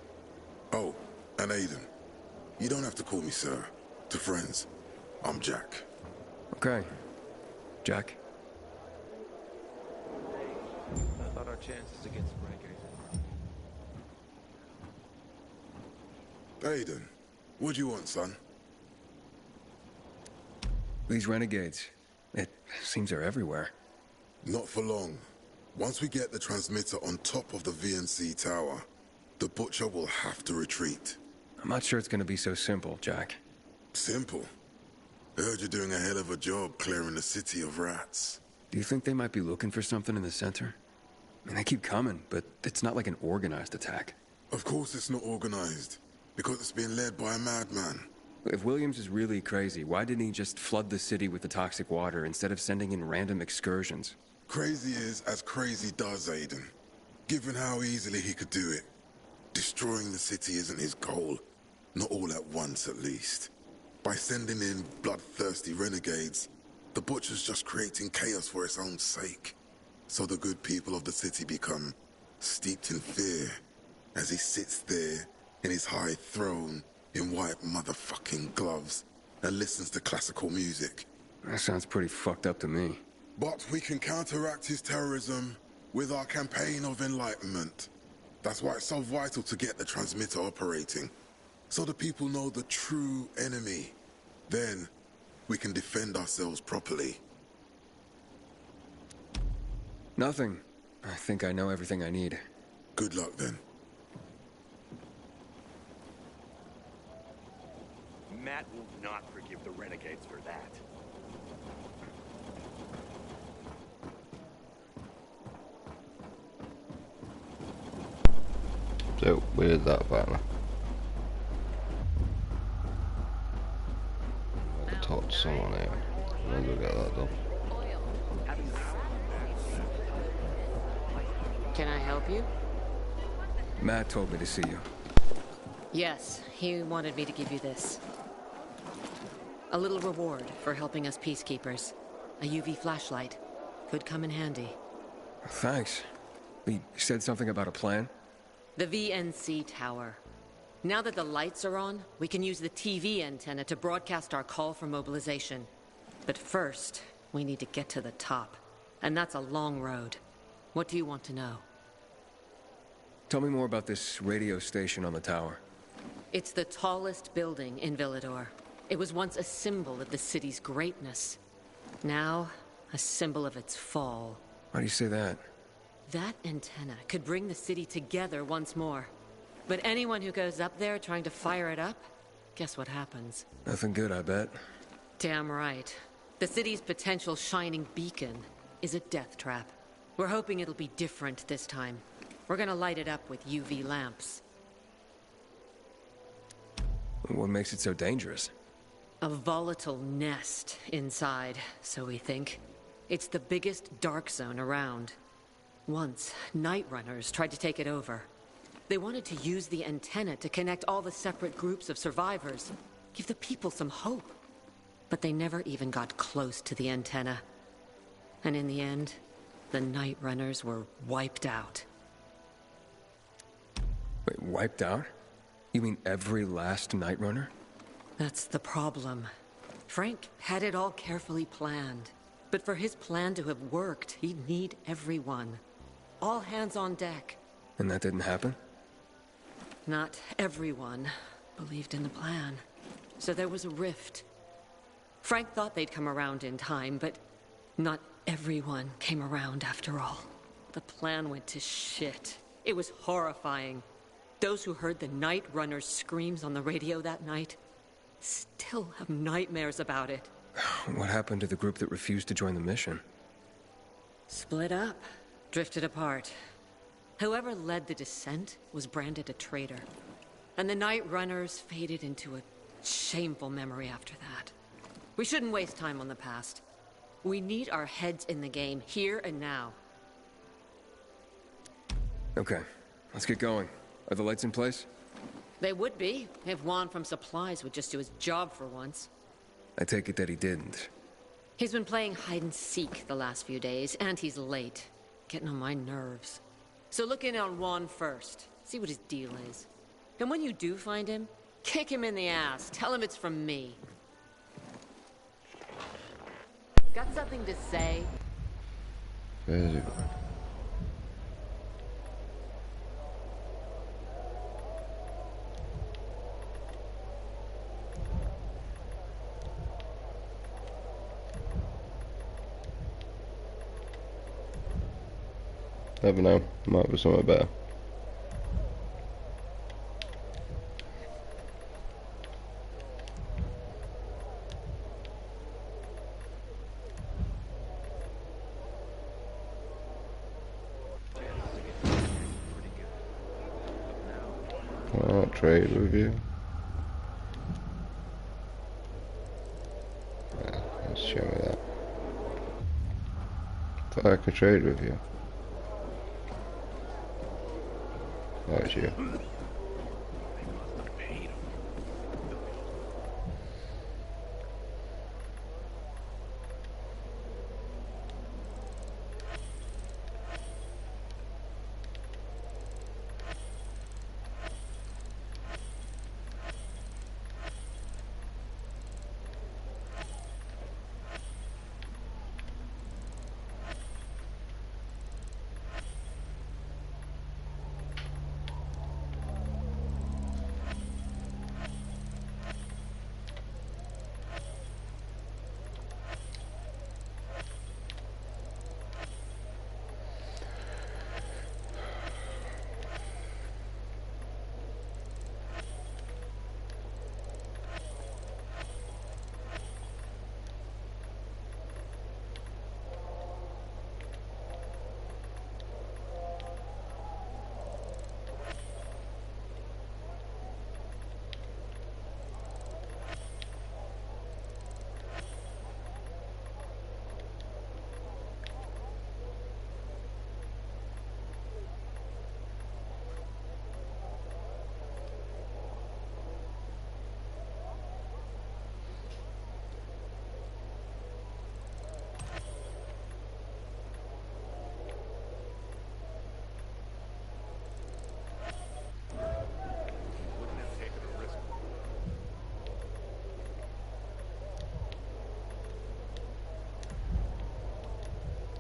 Oh, and Aiden. You don't have to call me sir. To friends, I'm Jack. Okay. Jack? I thought our chances against renegades. Aiden, what do you want, son? These renegades. It seems they're everywhere. Not for long. Once we get the transmitter on top of the VNC tower, the Butcher will have to retreat. I'm not sure it's gonna be so simple, Jack. Simple? I heard you're doing a hell of a job clearing the city of rats. Do you think they might be looking for something in the center? I mean, they keep coming, but it's not like an organized attack. Of course it's not organized, because it's being led by a madman. If Williams is really crazy, why didn't he just flood the city with the toxic water instead of sending in random excursions? Crazy is as crazy does, Aiden. Given how easily he could do it. Destroying the city isn't his goal. Not all at once, at least. By sending in bloodthirsty renegades, the Butcher's just creating chaos for its own sake. So the good people of the city become steeped in fear as he sits there in his high throne in white motherfucking gloves and listens to classical music. That sounds pretty fucked up to me. But we can counteract his terrorism with our campaign of enlightenment. That's why it's so vital to get the transmitter operating, so the people know the true enemy. Then, we can defend ourselves properly. Nothing. I think I know everything I need. Good luck, then. Matt will not forgive the renegades for that. So, where's that partner? Talk to someone here. I'll go get that done. Can I help you? Matt told me to see you. Yes, he wanted me to give you this. A little reward for helping us peacekeepers. A UV flashlight. Could come in handy. Thanks. He said something about a plan? The VNC tower. Now that the lights are on, we can use the TV antenna to broadcast our call for mobilization. But first, we need to get to the top. And that's a long road. What do you want to know? Tell me more about this radio station on the tower. It's the tallest building in Villador. It was once a symbol of the city's greatness. Now, a symbol of its fall. Why do you say that? That antenna could bring the city together once more. But anyone who goes up there trying to fire it up, guess what happens? Nothing good, I bet. Damn right. The city's potential shining beacon is a death trap. We're hoping it'll be different this time. We're gonna light it up with UV lamps. What makes it so dangerous? A volatile nest inside, so we think. It's the biggest dark zone around. Once, Night Runners tried to take it over. They wanted to use the antenna to connect all the separate groups of survivors, give the people some hope. But they never even got close to the antenna. And in the end, the Night Runners were wiped out. Wait, wiped out? You mean every last Night Runner? That's the problem. Frank had it all carefully planned. But for his plan to have worked, he'd need everyone. All hands on deck. And that didn't happen? Not everyone believed in the plan. So there was a rift. Frank thought they'd come around in time, but not everyone came around after all. The plan went to shit. It was horrifying. Those who heard the Night Runner's screams on the radio that night still have nightmares about it. What happened to the group that refused to join the mission? Split up. Drifted apart. Whoever led the descent was branded a traitor. And the Night Runners faded into a shameful memory after that. We shouldn't waste time on the past. We need our heads in the game, here and now. Okay, let's get going. Are the lights in place? They would be, if Juan from Supplies would just do his job for once. I take it that he didn't. He's been playing hide and seek the last few days, and he's late. getting on my nerves. So look in on Juan first. See what his deal is. And when you do find him, kick him in the ass. Tell him it's from me. Got something to say? Where is it? Never know, might be something better. I'll trade with you. Yeah, let's show me that. Thought I could trade with you. Oh, it's you.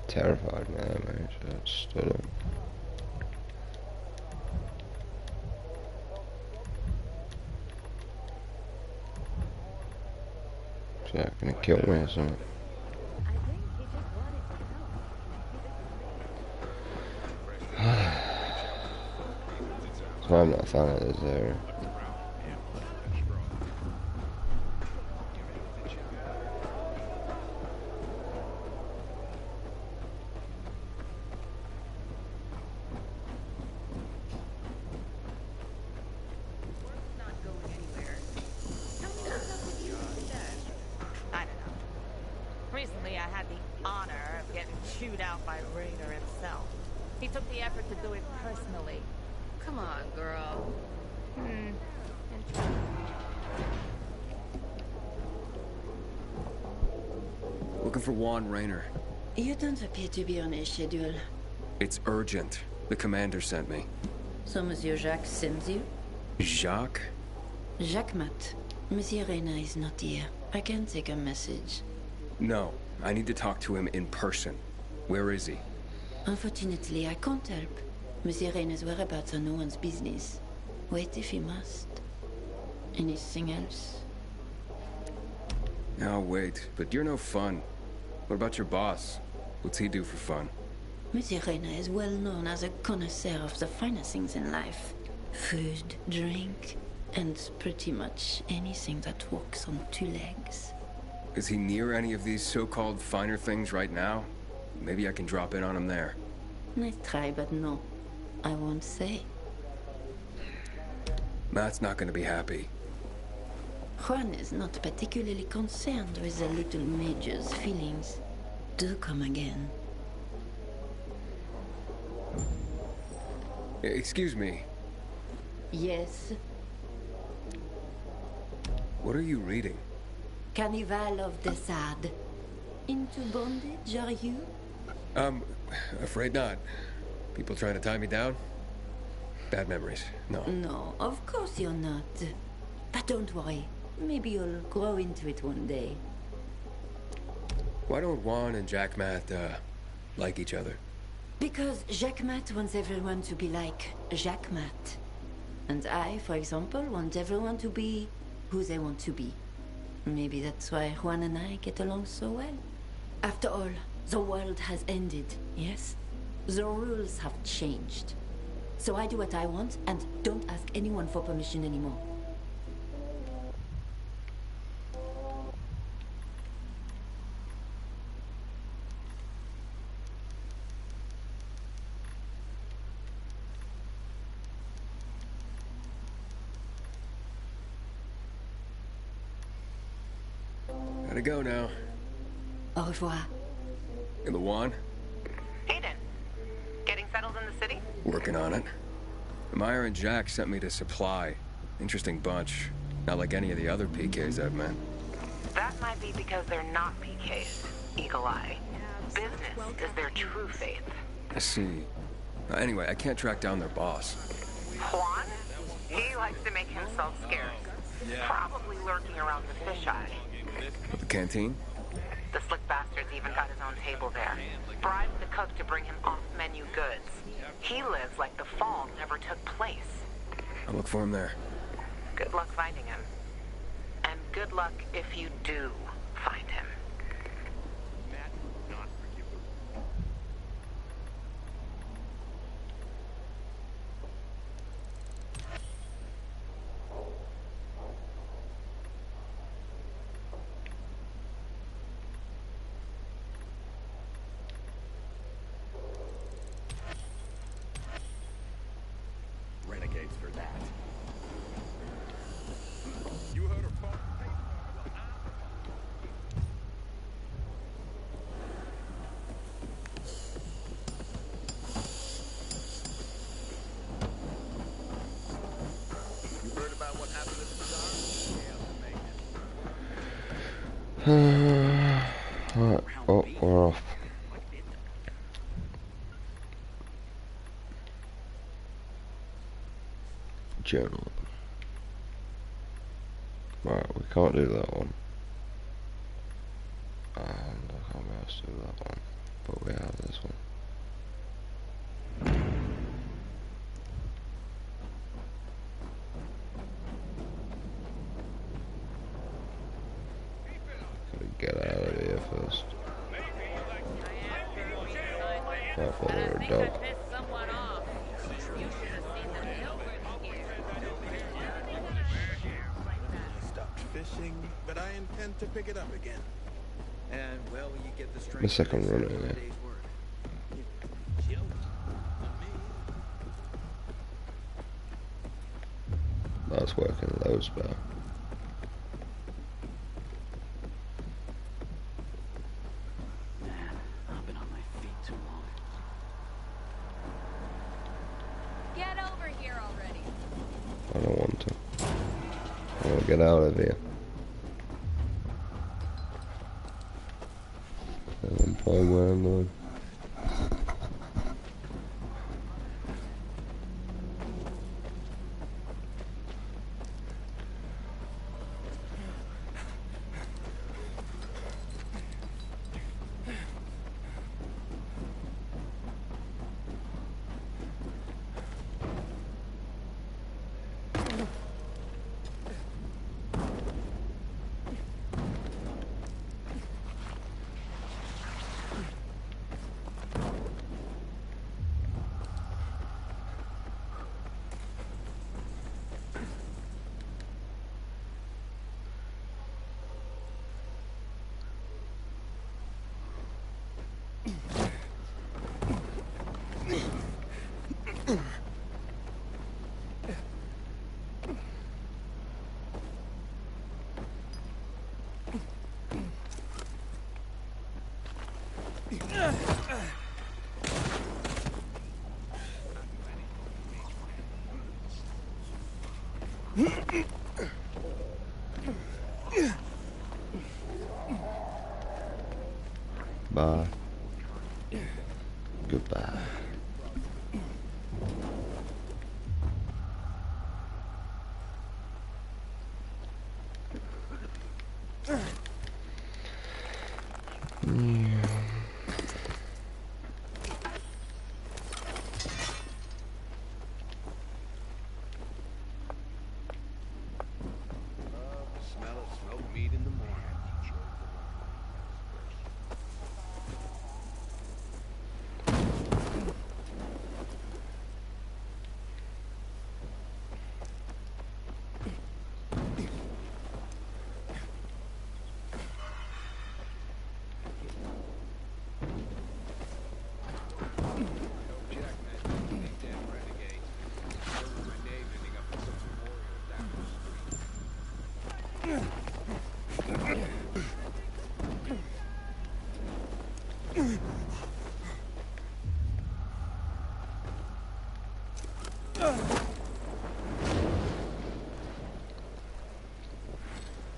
Terrified man, man. Just stood up. Is that gonna kill me or something? So I'm not finding this area. Recently, I had the honor of getting chewed out by Raider himself. He took the effort to do it personally. Come on, girl. Looking for Juan Rayner. You don't appear to be on a schedule. It's urgent. The commander sent me. So Monsieur Jacques sends you? Jacques? Jacques Mat. Monsieur Reyna is not here. I can take a message. No, I need to talk to him in person. Where is he? Unfortunately, I can't help. Monsieur Reyna's whereabouts are no one's business. Wait if you must. Anything else? I'll wait, but you're no fun. What about your boss? What's he do for fun? Monsieur Reyna is well known as a connoisseur of the finer things in life. Food, drink, and pretty much anything that walks on two legs. Is he near any of these so-called finer things right now? Maybe I can drop in on him there. Nice try, but no. I won't say. Matt's not gonna be happy. Juan is not particularly concerned with the little major's feelings. Do come again. Excuse me. Yes? What are you reading? Carnival of the Sad. Into bondage, are you? Afraid not. People trying to tie me down? Bad memories. No. No, of course you're not. But don't worry. Maybe you'll grow into it one day. Why don't Juan and Jack Matt, like each other? Because Jacques Matt wants everyone to be like Jacques Matt. And I, for example, want everyone to be who they want to be. Maybe that's why Juan and I get along so well. After all, the world has ended, yes? The rules have changed. So I do what I want and don't ask anyone for permission anymore. Gotta go now. Au revoir. In the Juan? Hayden, getting settled in the city? Working on it. Meyer and Jack sent me to Supply. Interesting bunch. Not like any of the other PKs I've met. That might be because they're not PKs, Eagle Eye. Business is their true faith. I see. Anyway, I can't track down their boss. Juan? He likes to make himself scarce. Probably lurking around the fisheye. The canteen? The slick bastard's even got his own table there. Bribed the cook to bring him off-menu goods. He lives like the fall never took place. I'll look for him there. Good luck finding him. And good luck if you do find him. Renegades for that. You heard her talk. You heard about what happened at the bazaar? Alright, oh, we're off. Journal. Right, we can't do that one. And I can't be able to do that one. But we have this one. Gotta get out of here first. I thought they were a dog. Stopped fishing, but I intend to pick it up again. And, well, you get the strength. The second run in it. That's working loads better. I've been on my feet too long. Get over here already. I don't want to. I want to get out of here. And I'm playing where I'm going. Bye. Goodbye. Smell of smoked meat in the morning.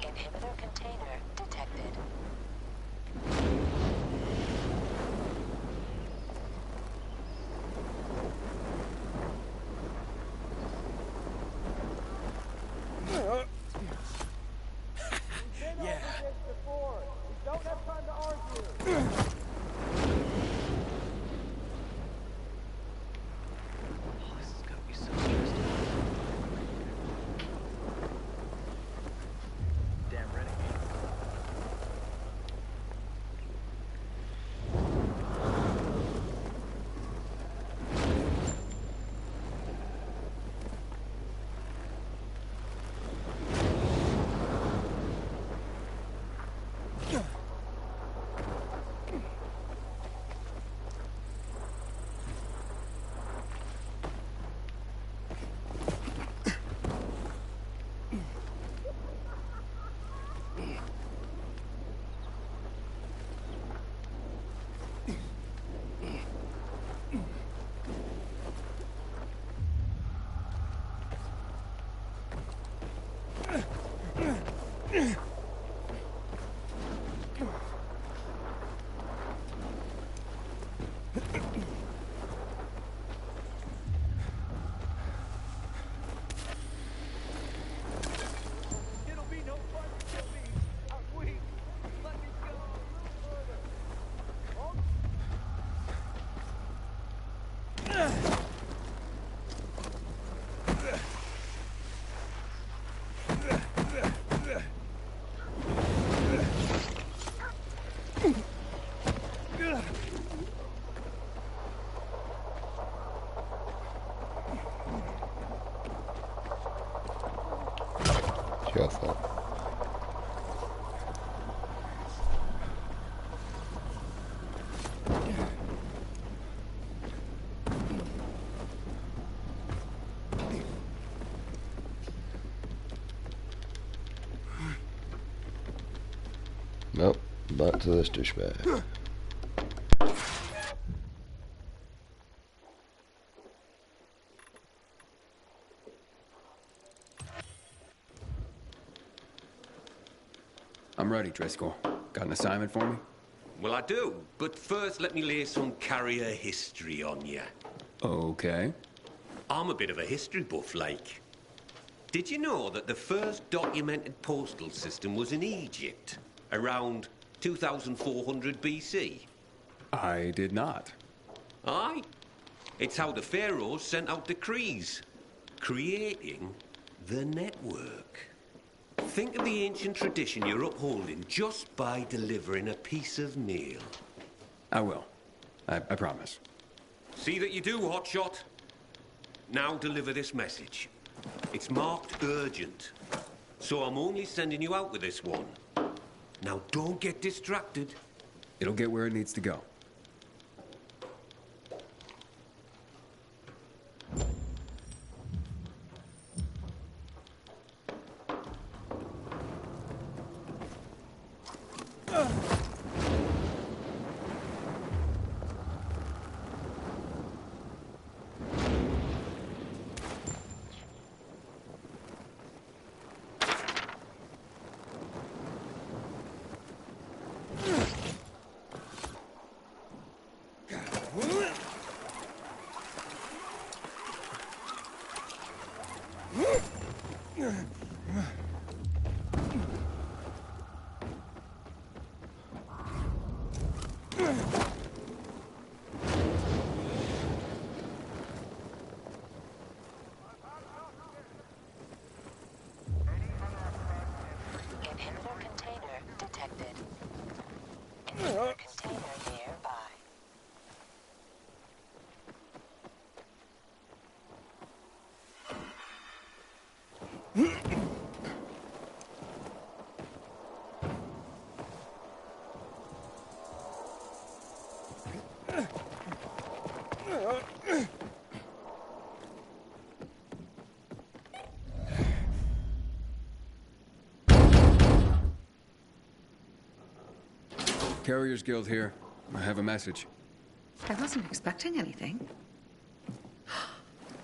Inhibitor container detected. Yeah. We don't have time to argue. This is gonna be so interesting. Damn renegade. It'll be no fun to kill me. I'm weak. Let me go a little further. It's your fault. Nope, back to this douchebag. I'm ready, Driscoll. Got an assignment for me? Well, I do, but first let me lay some carrier history on you. Okay. I'm a bit of a history buff, like. Did you know that the first documented postal system was in Egypt, around 2400 BC? I did not. Aye. It's how the pharaohs sent out decrees, creating the network. Think of the ancient tradition you're upholding just by delivering a piece of mail. I will. I promise. See that you do, Hotshot. Now deliver this message. It's marked urgent, so I'm only sending you out with this one. Now don't get distracted. It'll get where it needs to go. Inhibitor container detected. Inhibitor container nearby. Carriers Guild here. I have a message. I wasn't expecting anything.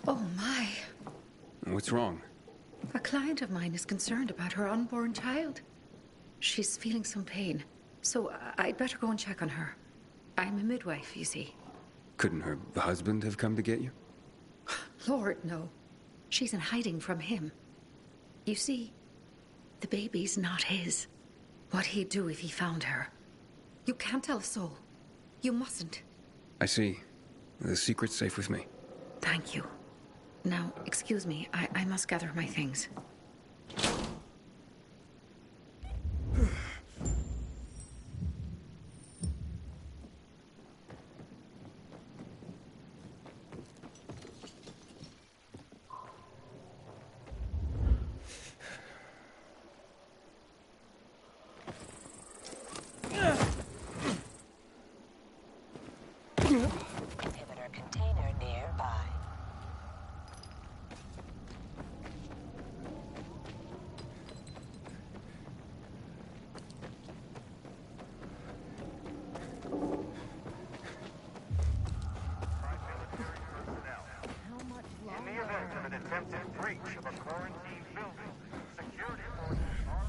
Oh my. What's wrong? A client of mine is concerned about her unborn child. She's feeling some pain, so I'd better go and check on her. I'm a midwife, you see. Couldn't her husband have come to get you? Lord, no. She's in hiding from him. You see, the baby's not his. What he'd do if he found her. You can't tell a soul. You mustn't. I see. The secret's safe with me. Thank you. Now, excuse me. I must gather my things. Inhibitor container nearby. In the event of an attempted breach of a quarantine building, security forces are...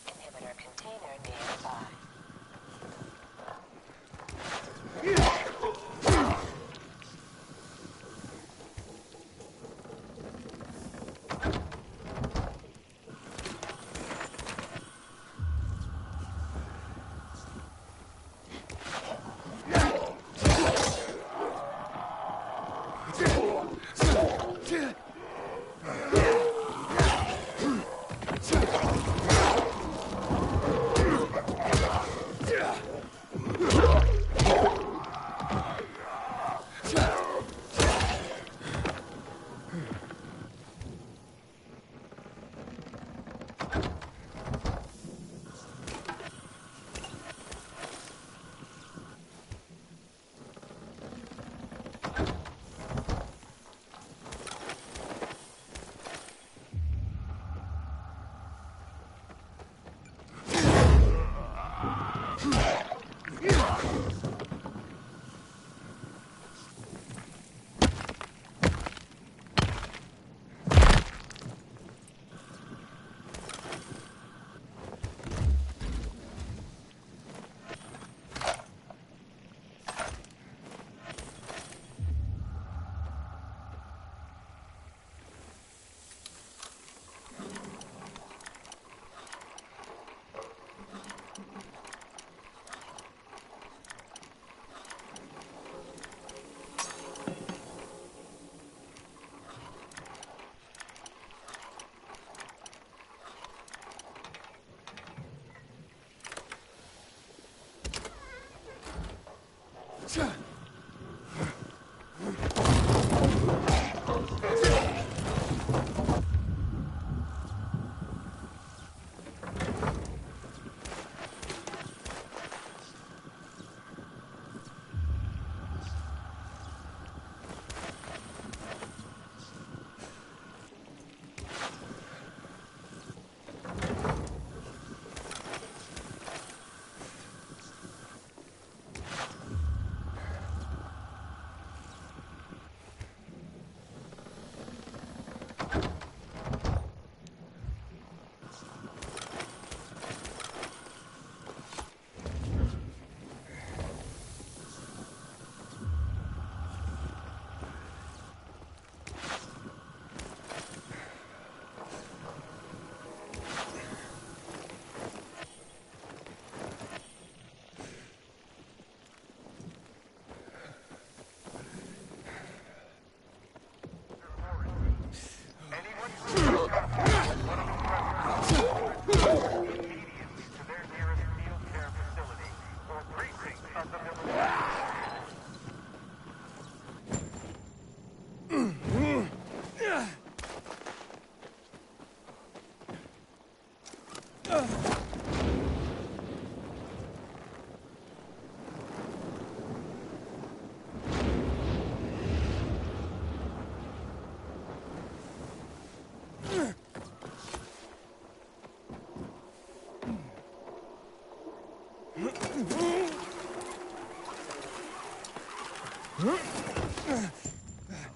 Inhibitor container nearby.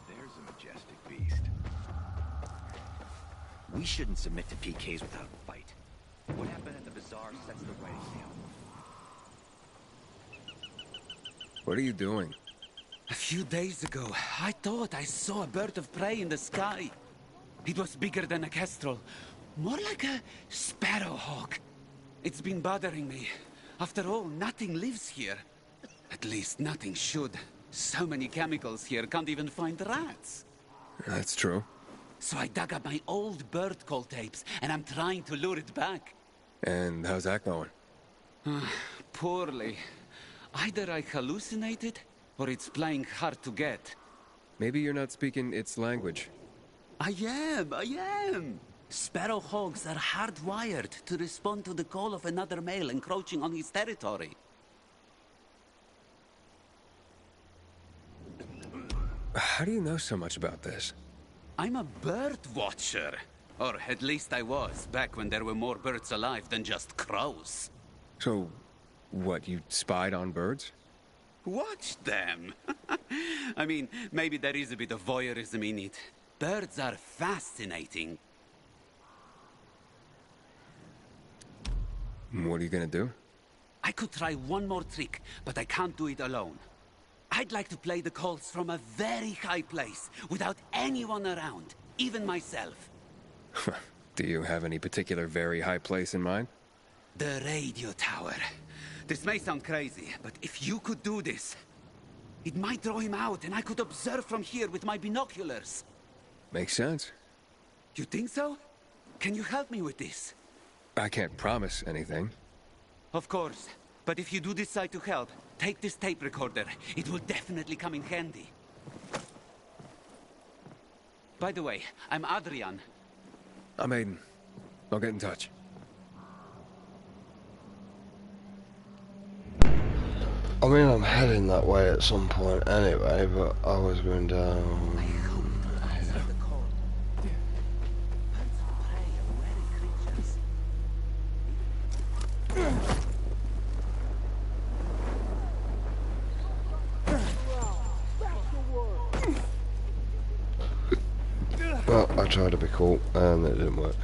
There's a majestic beast. We shouldn't submit to PKs without a fight. What happened at the bazaar sets the right example. What are you doing? A few days ago, I thought I saw a bird of prey in the sky. It was bigger than a kestrel, more like a sparrowhawk. It's been bothering me. After all, nothing lives here. At least nothing should. So many chemicals here, can't even find rats. That's true. So I dug up my old bird call tapes, and I'm trying to lure it back. And how's that going? Poorly. Either I hallucinated, or it's playing hard to get. Maybe you're not speaking its language. I am. Sparrowhawks are hardwired to respond to the call of another male encroaching on his territory. How do you know so much about this? I'm a bird watcher. Or at least I was, back when there were more birds alive than just crows. So, what, you spied on birds? Watch them. I mean, maybe there is a bit of voyeurism in it. Birds are fascinating. What are you gonna do? I could try one more trick, but I can't do it alone. I'd like to play the calls from a very high place, without anyone around, even myself. Do you have any particular very high place in mind? The radio tower. This may sound crazy, but if you could do this, it might draw him out, and I could observe from here with my binoculars. Makes sense. You think so? Can you help me with this? I can't promise anything. Of course. But if you do decide to help, take this tape recorder. It will definitely come in handy. By the way, I'm Adrian. I'm Aiden. I'll get in touch. I mean, I'm heading that way at some point anyway, but I was going down... Well, I tried to be cool, and it didn't work.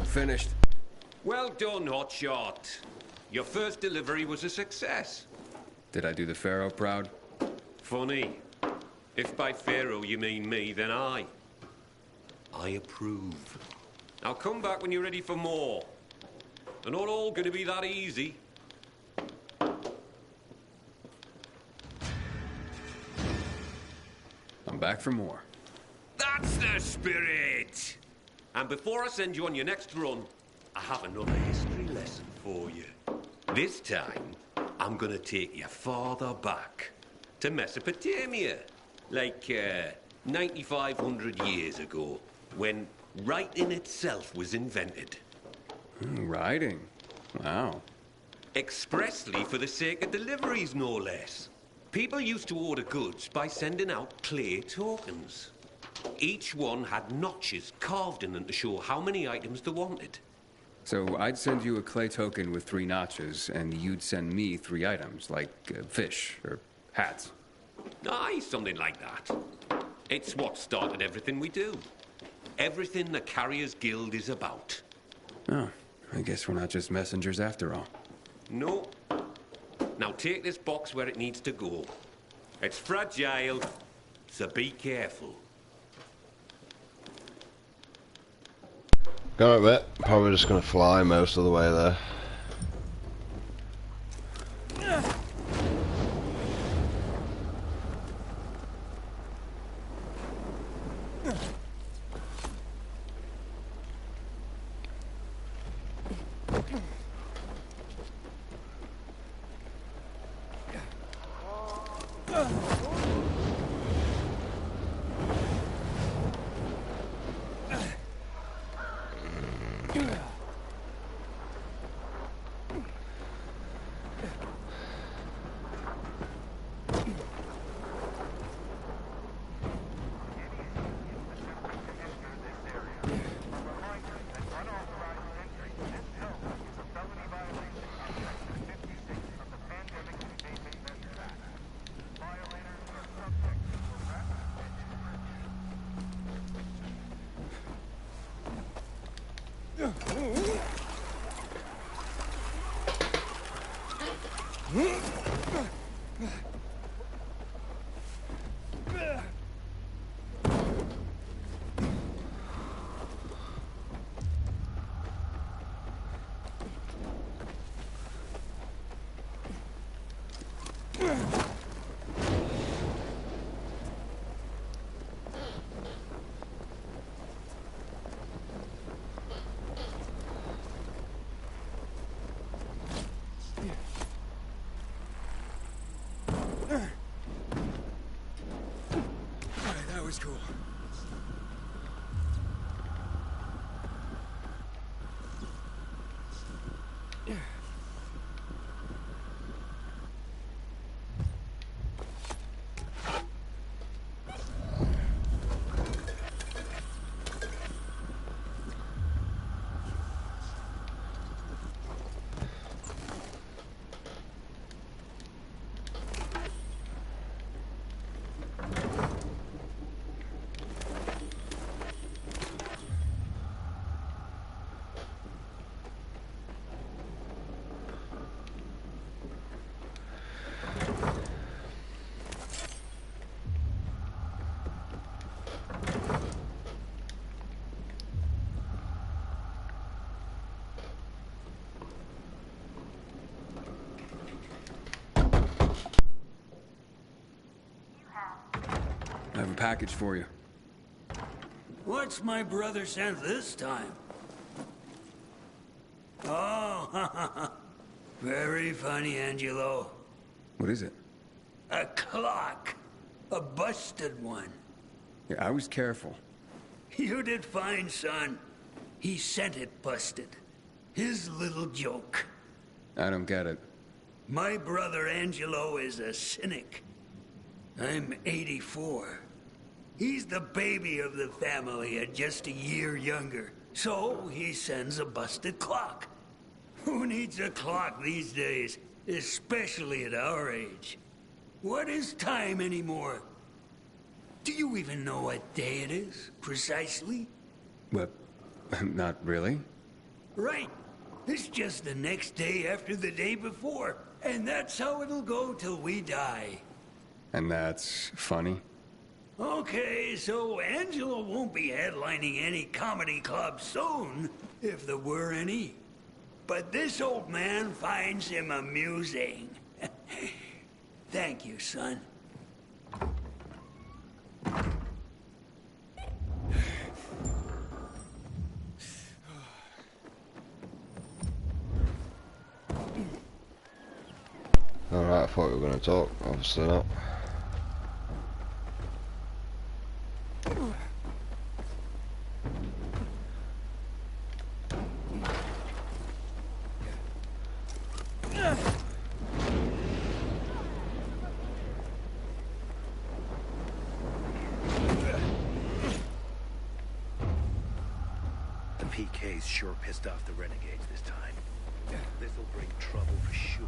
Finished. Well done, Hotshot. Your first delivery was a success. Did I do the Pharaoh proud? Funny. If by Pharaoh you mean me, then I approve. Now come back when you're ready for more. They're not all going to be that easy. I'm back for more. That's the spirit! And before I send you on your next run, I have another history lesson for you. This time, I'm gonna take you farther back to Mesopotamia. Like, 9,500 years ago, when writing itself was invented. Writing? Wow. Expressly for the sake of deliveries, no less. People used to order goods by sending out clay tokens. Each one had notches carved in them to show how many items they wanted. So I'd send you a clay token with 3 notches, and you'd send me 3 items, like fish or hats. Aye, something like that. It's what started everything we do. Everything the Carriers Guild is about. Oh, I guess we're not just messengers after all. No. Now take this box where it needs to go. It's fragile, so be careful. Got it, bit. Probably just gonna fly most of the way there. That was cool. I have a package for you. What's my brother sent this time? Oh, very funny, Angelo. What is it? A clock. A busted one. Yeah, I was careful. You did fine, son. He sent it busted. His little joke. I don't get it. My brother Angelo is a cynic. I'm 84. He's the baby of the family and just a year younger. So he sends a busted clock. Who needs a clock these days, especially at our age? What is time anymore? Do you even know what day it is, precisely? What? Not really. Right. It's just the next day after the day before. And that's how it'll go till we die. And that's funny? Okay, so Angelo won't be headlining any comedy club soon, if there were any. But this old man finds him amusing. Thank you, son. Alright, I thought we were going to talk. Obviously not. The PK's sure pissed off the renegades this time. This'll bring trouble for sure.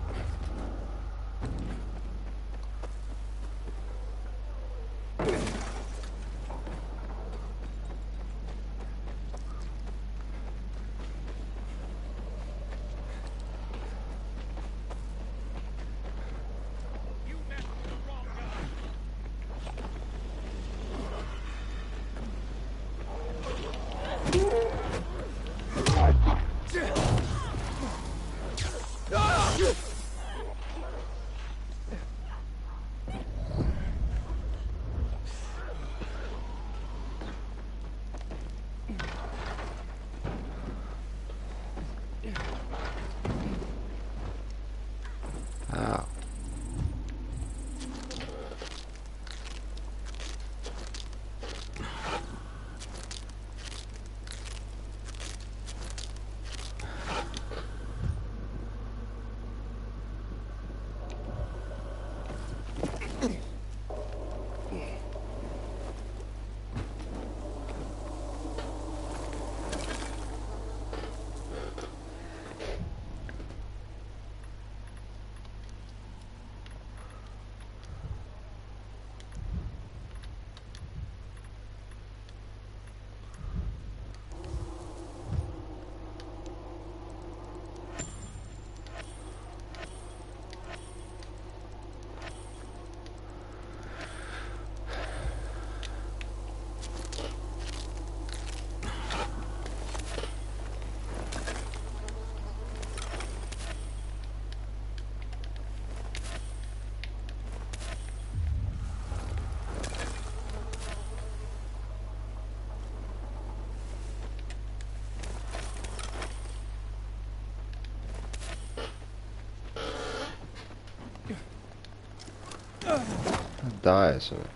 Die or something.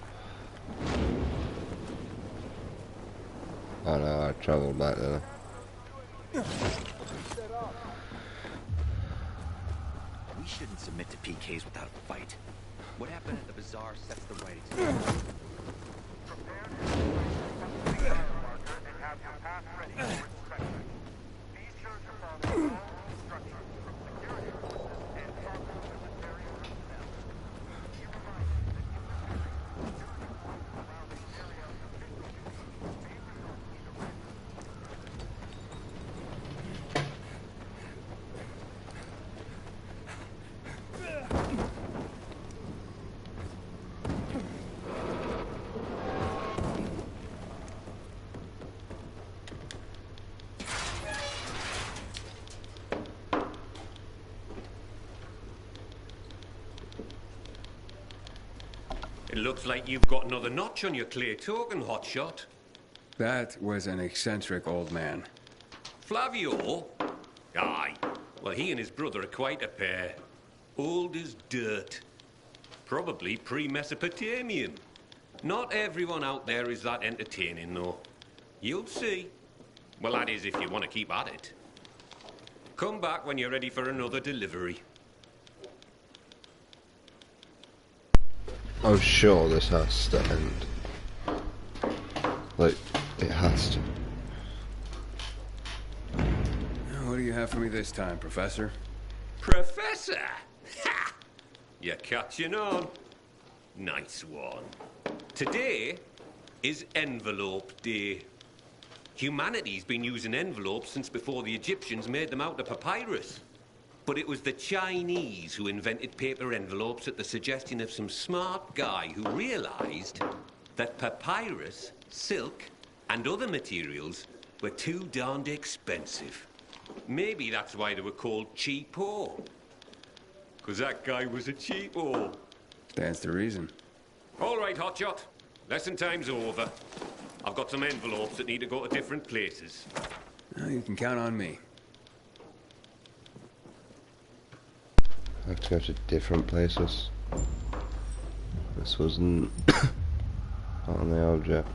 Oh no, I travelled back there. We shouldn't submit to PKs without a fight. What happened at the bazaar sets the right example. It looks like you've got another notch on your clay token, Hotshot. That was an eccentric old man. Flavio? Aye. Well, he and his brother are quite a pair. Old as dirt. Probably pre-Mesopotamian. Not everyone out there is that entertaining, though. You'll see. Well, that is if you want to keep at it. Come back when you're ready for another delivery. Oh, sure, this has to end. Like, it has to. What do you have for me this time, Professor? Professor? Ha! You're catching on. Nice one. Today is Envelope Day. Humanity's been using envelopes since before the Egyptians made them out of papyrus. But it was the Chinese who invented paper envelopes at the suggestion of some smart guy who realized that papyrus, silk, and other materials were too darned expensive. Maybe that's why they were called cheapo. Because that guy was a cheapo. Stands to reason. All right, Hotshot. Lesson time's over. I've got some envelopes that need to go to different places. You can count on me. I have to go to different places. This wasn't on the object.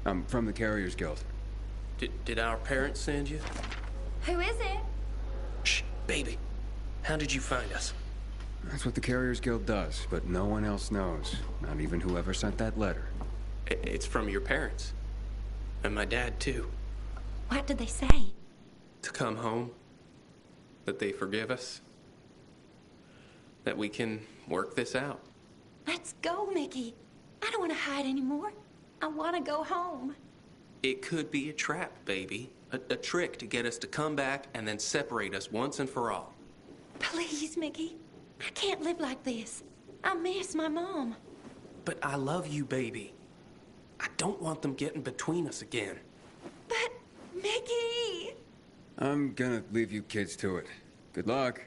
I'm from the Carriers Guild. Did our parents send you? Who is it? Shh, baby. How did you find us? That's what the Carriers Guild does, but no one else knows. Not even whoever sent that letter. It's from your parents. And my dad, too. What did they say? To come home. That they forgive us. That we can work this out. Let's go, Mickey. I don't want to hide anymore. I want to go home. It could be a trap, baby. A trick to get us to come back and then separate us once and for all. Please, Mickey. I can't live like this. I miss my mom. But I love you, baby. I don't want them getting between us again. But, Mickey! I'm gonna leave you kids to it. Good luck.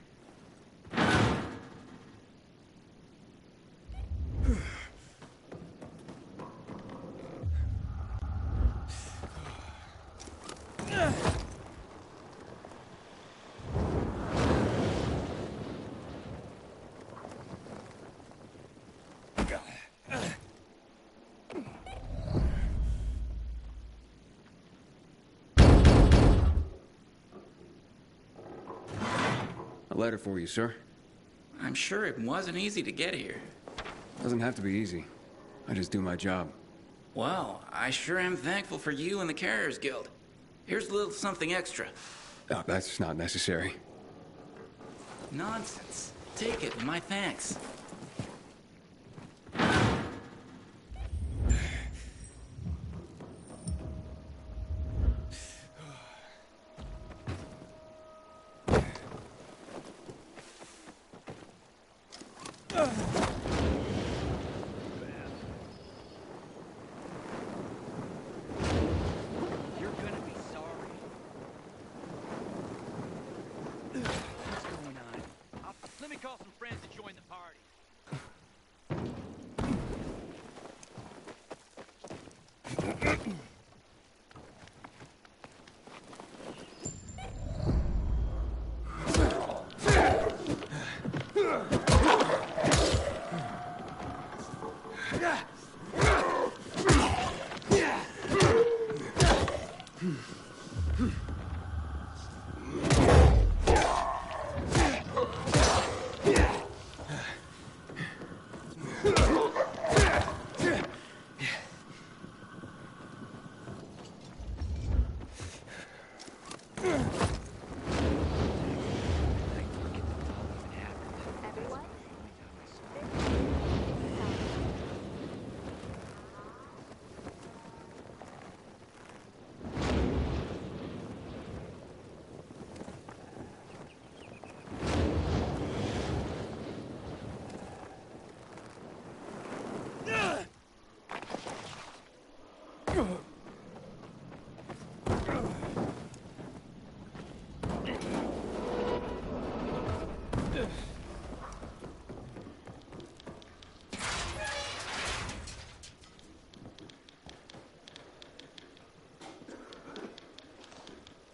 A letter for you, sir. I'm sure it wasn't easy to get here. Doesn't have to be easy. I just do my job. Well, I sure am thankful for you and the Carriers Guild. Here's a little something extra. Oh, that's not necessary. Nonsense. Take it, my thanks.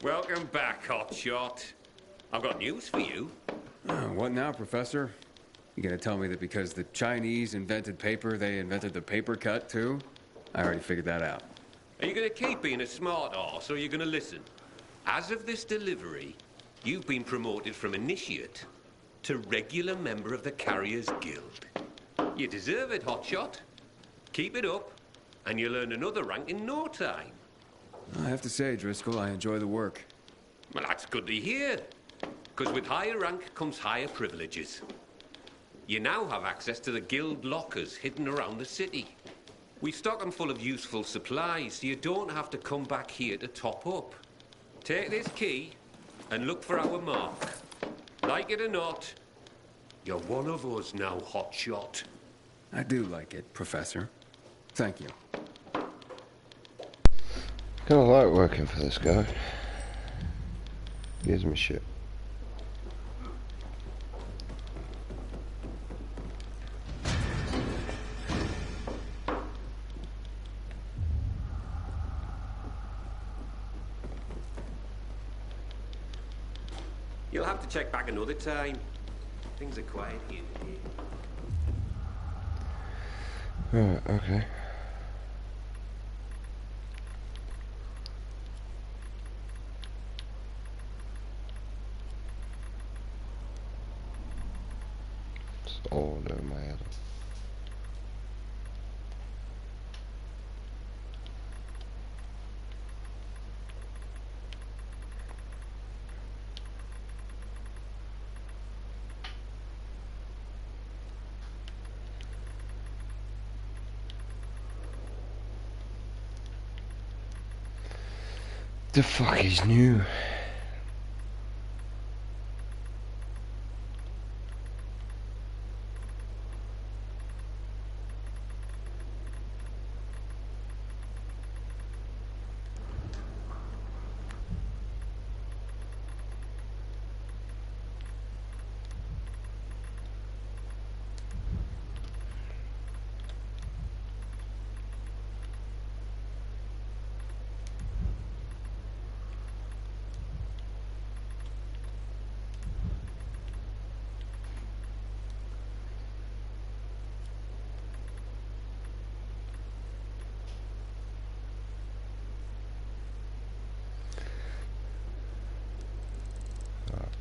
Welcome back, Hotshot. I've got news for you. What now, Professor? You gonna tell me that because the Chinese invented paper, they invented the paper cut, too? I already figured that out. Are you gonna keep being a smart arse, or are you gonna listen? As of this delivery, you've been promoted from initiate to regular member of the Carriers Guild. You deserve it, Hotshot. Keep it up, and you'll earn another rank in no time. I have to say, Driscoll, I enjoy the work. Well, that's good to hear. Because with higher rank comes higher privileges. You now have access to the guild lockers hidden around the city. We stock them full of useful supplies, so you don't have to come back here to top up. Take this key and look for our mark. Like it or not, you're one of us now, Hotshot. I do like it, Professor. Thank you. Kinda like working for this guy. Gives me shit. You'll have to check back another time. Things are quiet here. Alright, okay. It's all over my head. The fuck is new?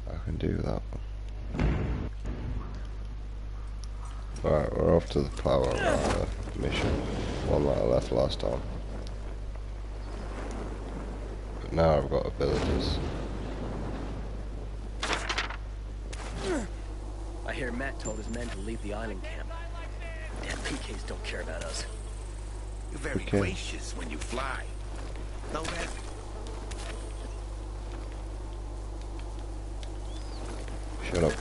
I can do that. Alright, we're off to the power mission. One that I left last time. But now I've got abilities. I hear Matt told his men to leave the island camp. Damn PKs don't care about us. You're very gracious when you fly. Know that? Shut up.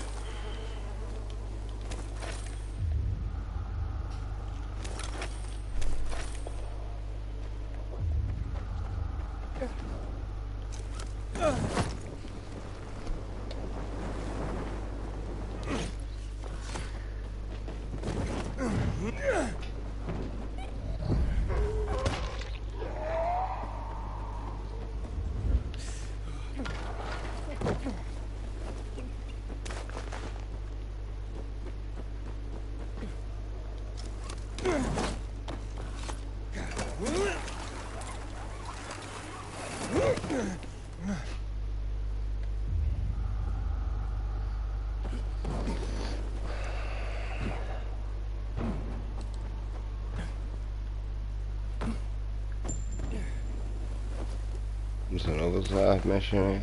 There's another side mission here.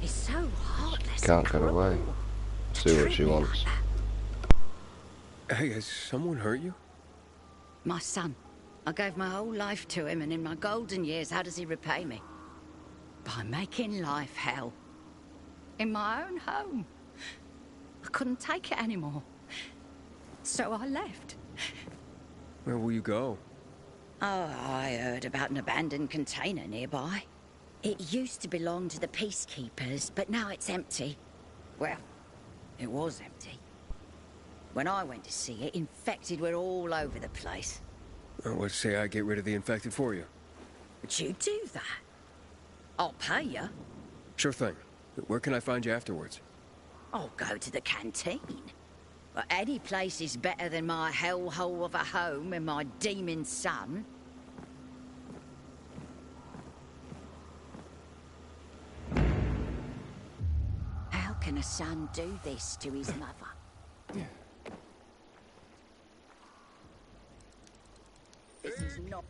It's so heartless. Can't get away. See what she wants. Hey, has someone hurt you? My son. I gave my whole life to him, and in my golden years, how does he repay me? By making life hell. In my own home. I couldn't take it anymore. So I left. Where will you go? Oh, I heard about an abandoned container nearby. It used to belong to the peacekeepers, but now it's empty. Well, it was empty. When I went to see it, infected were all over the place. Let's say I get rid of the infected for you. Would you do that? I'll pay you. Sure thing. Where can I find you afterwards? I'll go to the canteen. But any place is better than my hellhole of a home and my demon son. How can a son do this to his mother? This is not...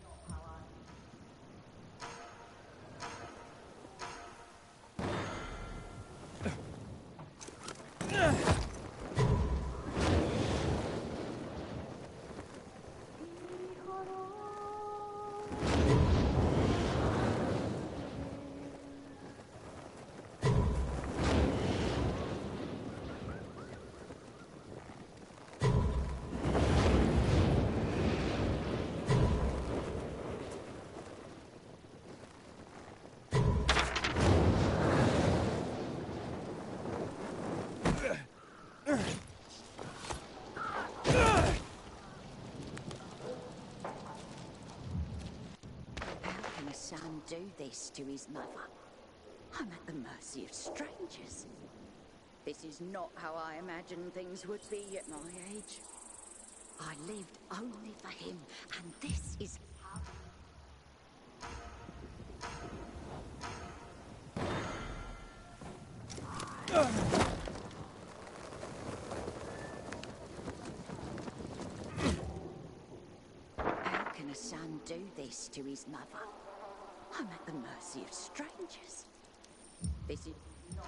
Son do this to his mother? I'm at the mercy of strangers. This is not how I imagined things would be at my age. I lived only for him, and this is how... How can a son do this to his mother? I'm at the mercy of strangers. This is not...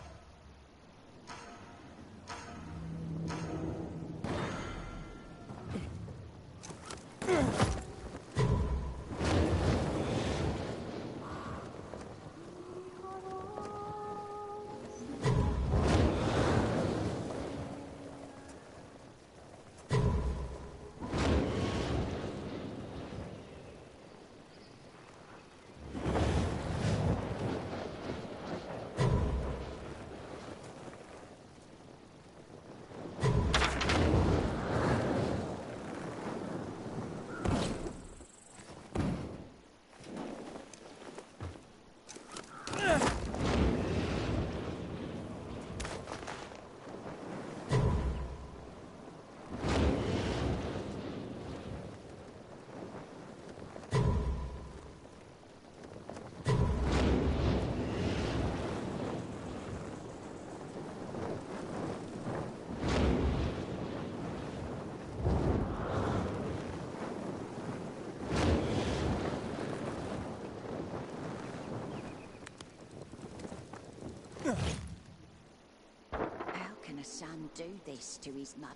How can a son do this to his mother?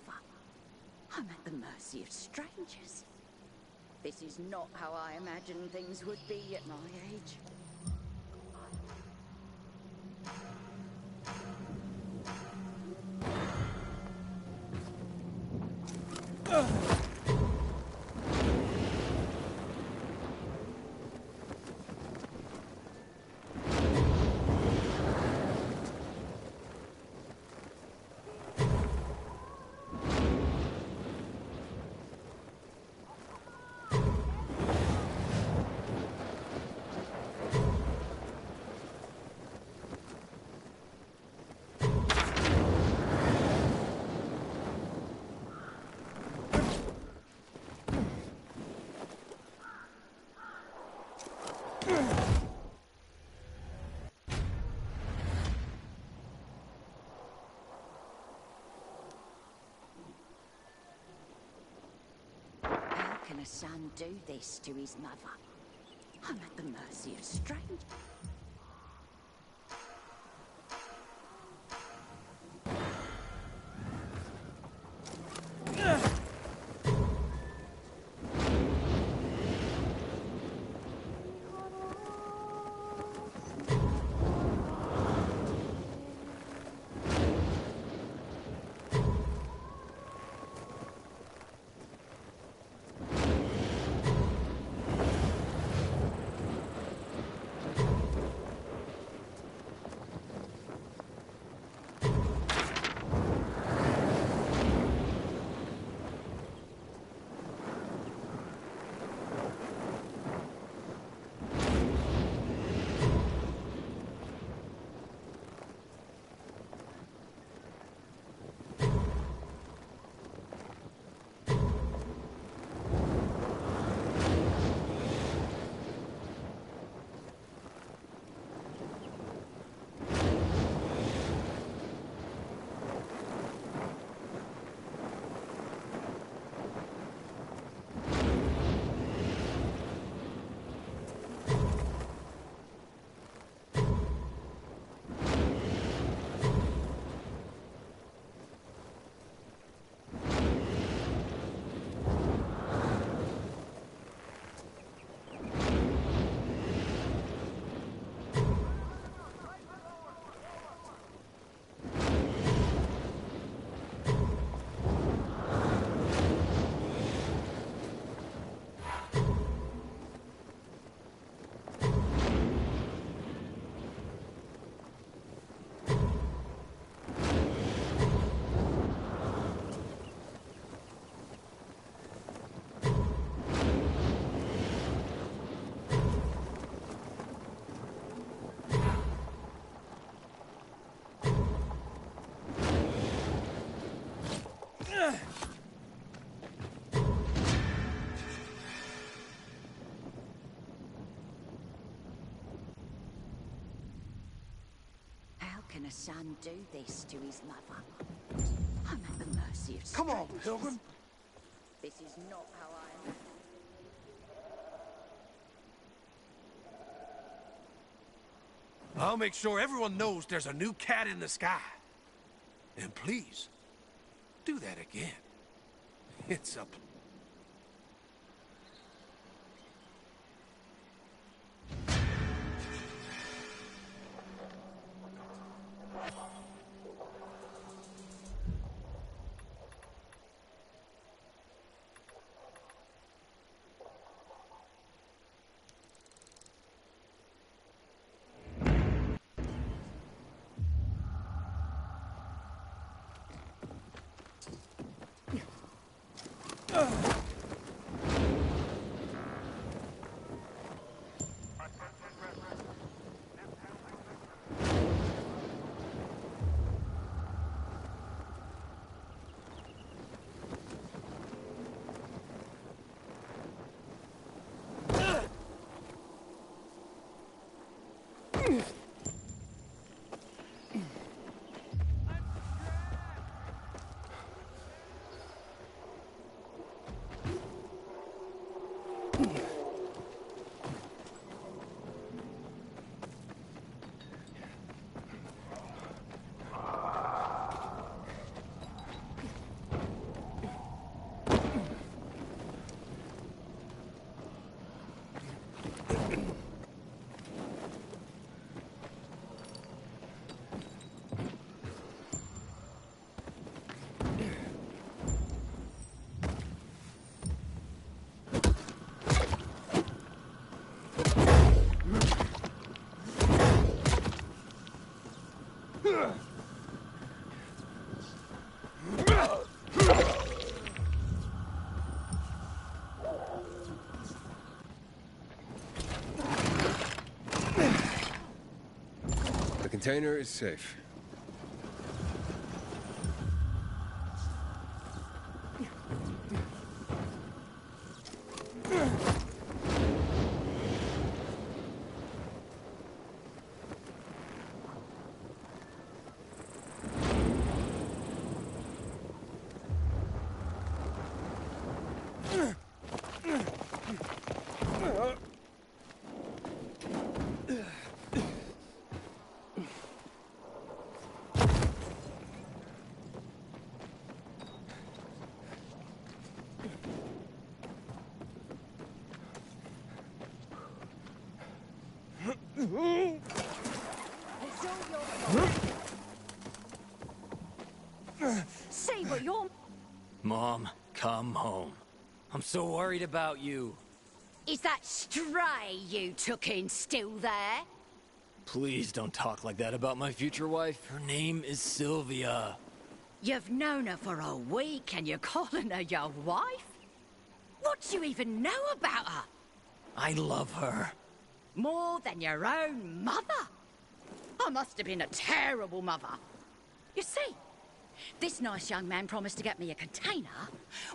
I'm at the mercy of strangers. This is not how I imagined things would be at my age. How can a son do this to his mother? I'm at the mercy of strangers. How can a son do this to his mother? I'm at the mercy of Come on, strangers. Pilgrim. This is not how I am. I'll make sure everyone knows there's a new cat in the sky. And please, do that again. It's a... The container is safe. See what you're... Mom, come home. I'm so worried about you. Is that stray you took in still there? Please don't talk like that about my future wife. Her name is Sylvia. You've known her for a week and you're calling her your wife? What do you even know about her? I love her. More than your own mother? I must have been a terrible mother. You see, this nice young man promised to get me a container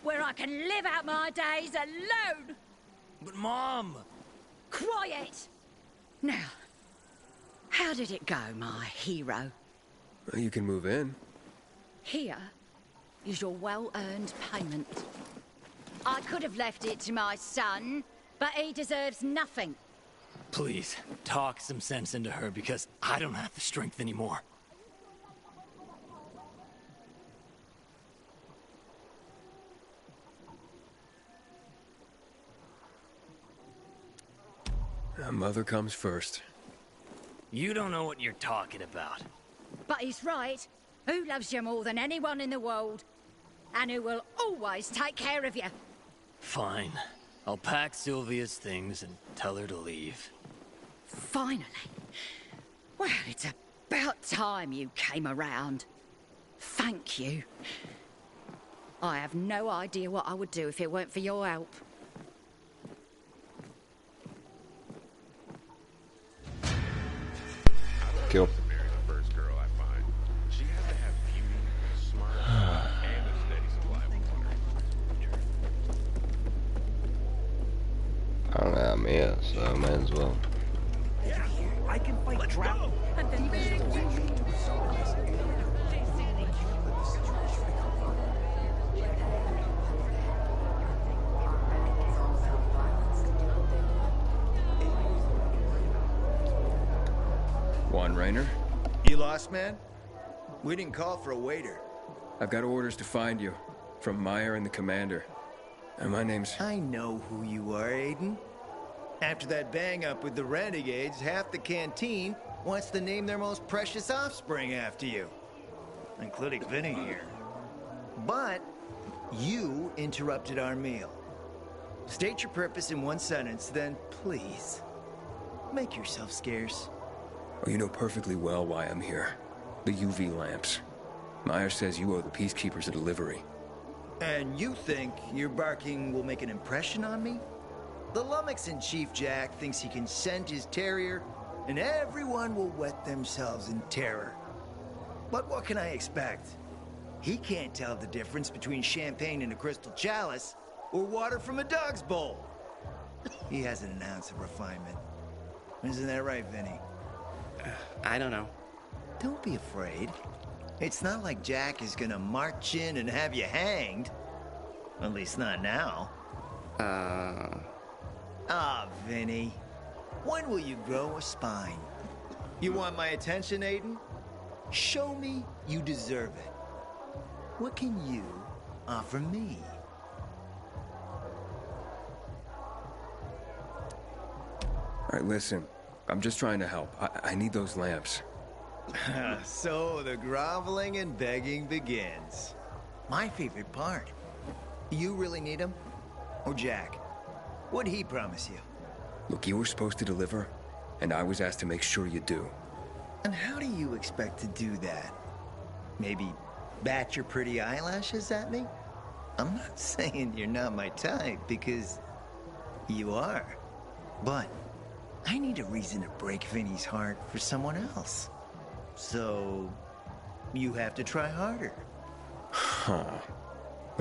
where I can live out my days alone. But Mom! Quiet! Now, how did it go, my hero? You can move in. Here is your well-earned payment. I could have left it to my son, but he deserves nothing. Please, talk some sense into her because I don't have the strength anymore. Mother comes first. You don't know what you're talking about. But he's right. Who loves you more than anyone in the world? And who will always take care of you? Fine. I'll pack Sylvia's things and tell her to leave. Finally. Well, it's about time you came around. Thank you. I have no idea what I would do if it weren't for your help. Kill. Marry the first girl I find. She has to have beauty, smart, and a steady supply so may as well. I can fight drought. Juan Raynor? You lost, man? We didn't call for a waiter. I've got orders to find you from Meyer and the commander. And my name's... I know who you are, Aiden. After that bang-up with the Renegades, half the canteen wants to name their most precious offspring after you. Including Vinny here. But you interrupted our meal. State your purpose in one sentence, then please, make yourself scarce. Oh, you know perfectly well why I'm here. The UV lamps. Meyer says you owe the Peacekeepers a delivery. And you think your barking will make an impression on me? The Lummox-in-Chief Jack thinks he can scent his terrier, and everyone will wet themselves in terror. But what can I expect? He can't tell the difference between champagne in a crystal chalice or water from a dog's bowl. He hasn't an ounce of refinement. Isn't that right, Vinny? I don't know. Don't be afraid. It's not like Jack is gonna march in and have you hanged. At least not now. Ah, Vinny. When will you grow a spine? You want my attention, Aiden? Show me you deserve it. What can you offer me? All right, listen. I'm just trying to help. I need those lamps. So the groveling and begging begins. My favorite part. You really need him? Or Jack? What'd he promise you? Look, you were supposed to deliver, and I was asked to make sure you do. And how do you expect to do that? Maybe bat your pretty eyelashes at me? I'm not saying you're not my type, because you are. But I need a reason to break Vinny's heart for someone else. So, you have to try harder. Huh.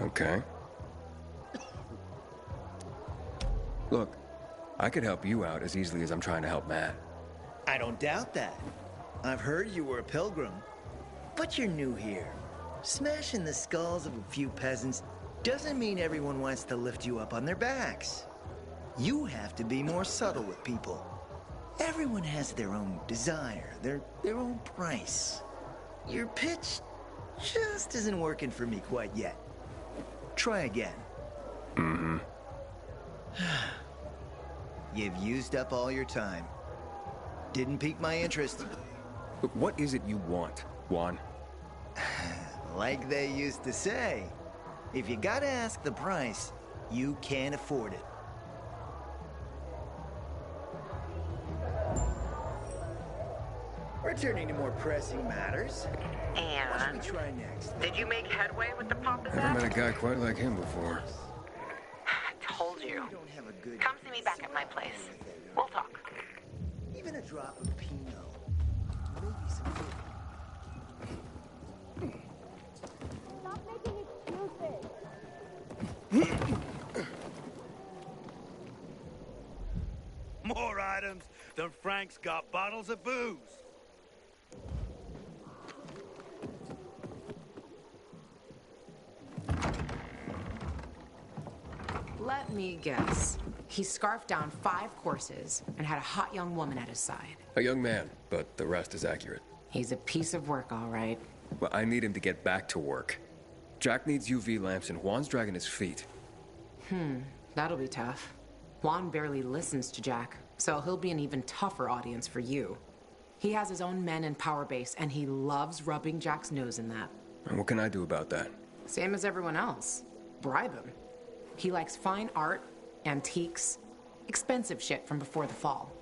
Okay. Look, I could help you out as easily as I'm trying to help Matt. I don't doubt that. I've heard you were a pilgrim. But you're new here. Smashing the skulls of a few peasants doesn't mean everyone wants to lift you up on their backs. You have to be more subtle with people. Everyone has their own desire, their own price. Your pitch just isn't working for me quite yet. Try again. Mm-hmm. You've used up all your time. Didn't pique my interest. Look, what is it you want, Juan? Like they used to say, if you gotta ask the price, you can't afford it. Returning to more pressing matters. What should we try next? Did you make headway with the Papa Never met a guy quite like him before. I told you. Come see me back at my place. We'll talk. Even a drop of Pinot. Maybe some Stop making excuses. More items than Frank's got bottles of booze. Let me guess. He scarfed down 5 courses and had a hot young woman at his side. A young man, but the rest is accurate. He's a piece of work, all right. Well, I need him to get back to work. Jack needs UV lamps and Juan's dragging his feet. That'll be tough. Juan barely listens to Jack, so he'll be an even tougher audience for you. He has his own men and power base, and he loves rubbing Jack's nose in that. And what can I do about that? Same as everyone else. Bribe him. He likes fine art, antiques, expensive shit from before the fall.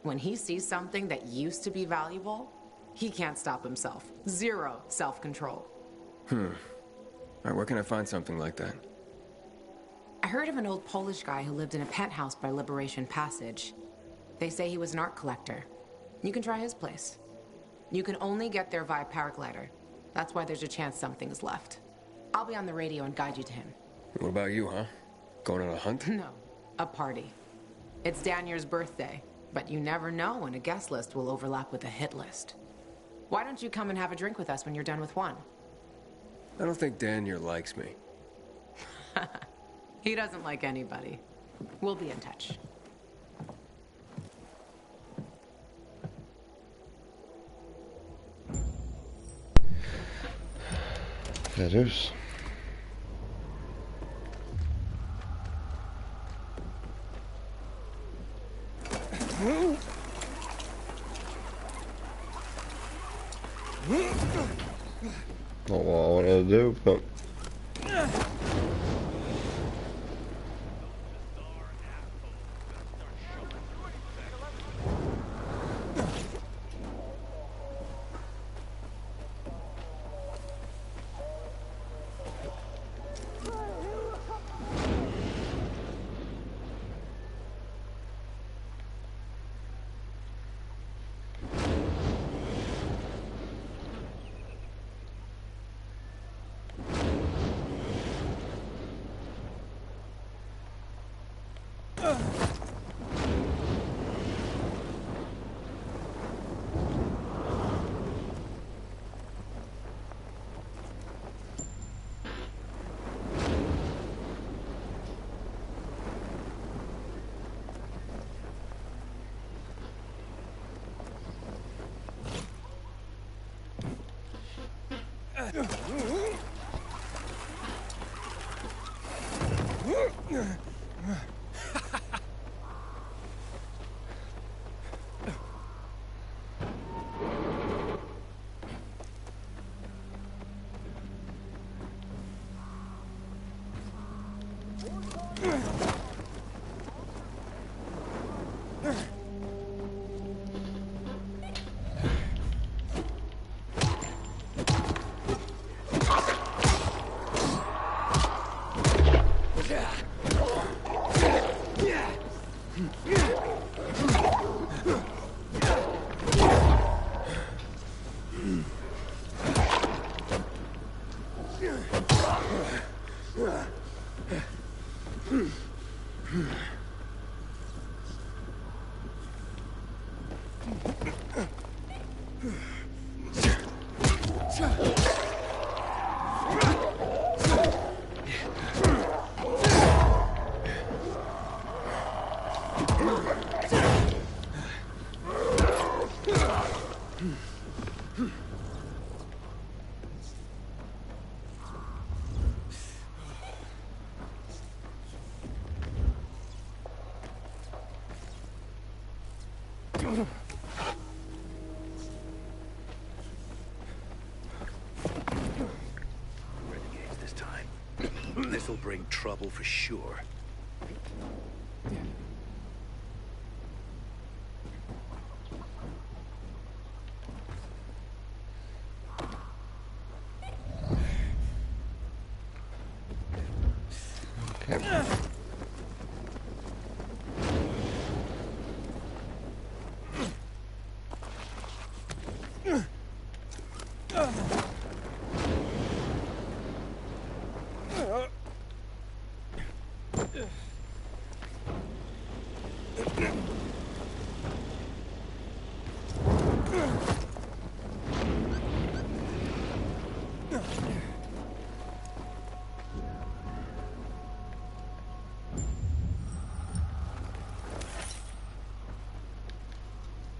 When he sees something that used to be valuable, he can't stop himself. 0 self-control. All right, where can I find something like that? I heard of an old Polish guy who lived in a penthouse by Liberation Passage. They say he was an art collector. You can try his place. You can only get there via paraglider. That's why there's a chance something's left. I'll be on the radio and guide you to him. What about you, huh? Going on a hunt? No, a party. It's Danier's birthday, but you never know when a guest list will overlap with a hit list. Why don't you come and have a drink with us when you're done with one? I don't think Danier likes me. He doesn't like anybody. We'll be in touch. Feathers. Not what I wanted to do, but Renegades this time. This'll bring trouble for sure.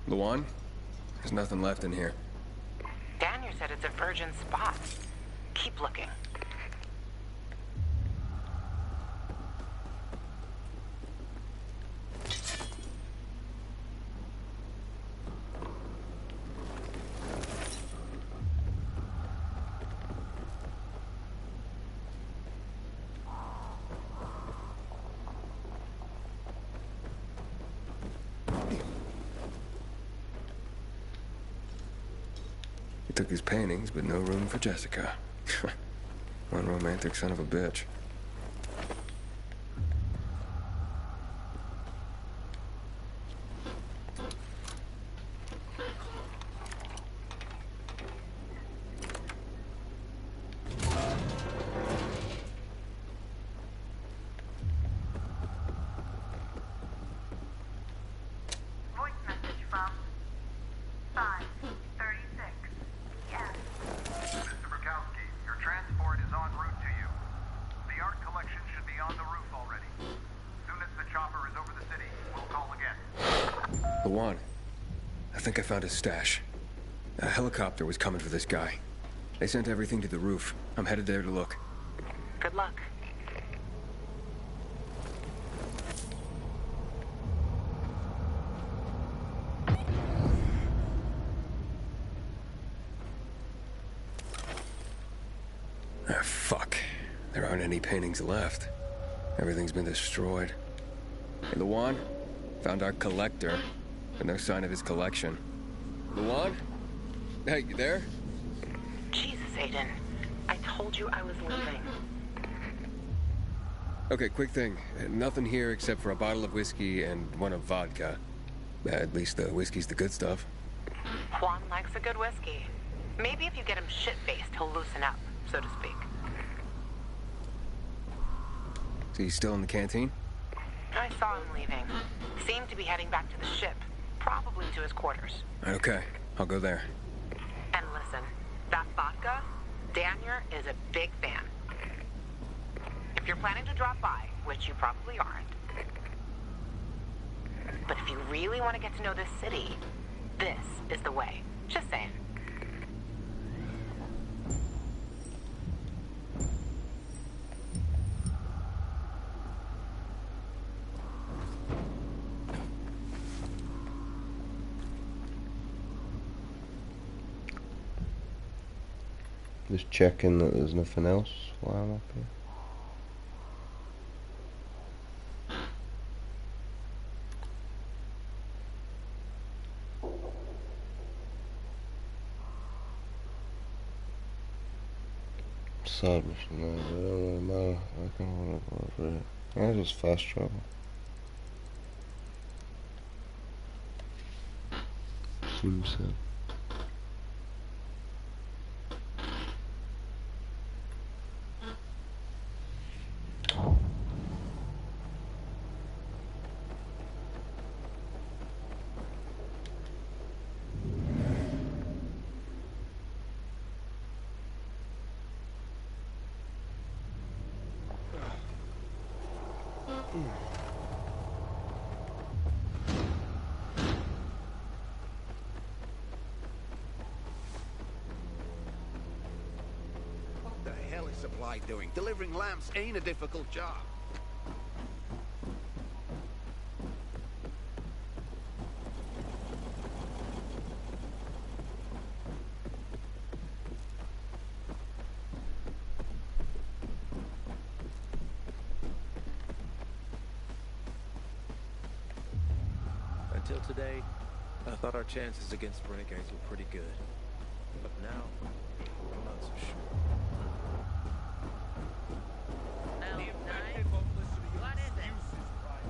Luan? There's nothing left in here. Daniel said it's a virgin spot. Keep looking. He took his paintings, but no room for Jessica. One romantic son of a bitch. Lawan, I think I found his stash. A helicopter was coming for this guy. They sent everything to the roof. I'm headed there to look. Good luck. Ah, fuck. There aren't any paintings left. Everything's been destroyed. Hey, Lawan, found our collector, but no sign of his collection. Lawan? Hey, you there? Jesus, Aiden. I told you I was leaving. Okay, quick thing. Nothing here except for a bottle of whiskey and one of vodka. At least the whiskey's the good stuff. Juan likes a good whiskey. Maybe if you get him shit-faced, he'll loosen up, so to speak. Is he still in the canteen? I saw him leaving. Seemed to be heading back to the ship, probably to his quarters. Okay, I'll go there. And listen, that vodka, Daniel is a big fan. If you're planning to drop by, which you probably aren't, but if you really want to get to know this city, this is the way. Just saying. Just checking that there's nothing else while I'm up here. Side mission, no, but it don't really matter. I can whatever for it. Yeah, just fast travel. Seems so. What the hell is Supply doing? Delivering lamps ain't a difficult job. Until today, I thought our chances against renegades were pretty good. But now, I'm not so sure. What is it?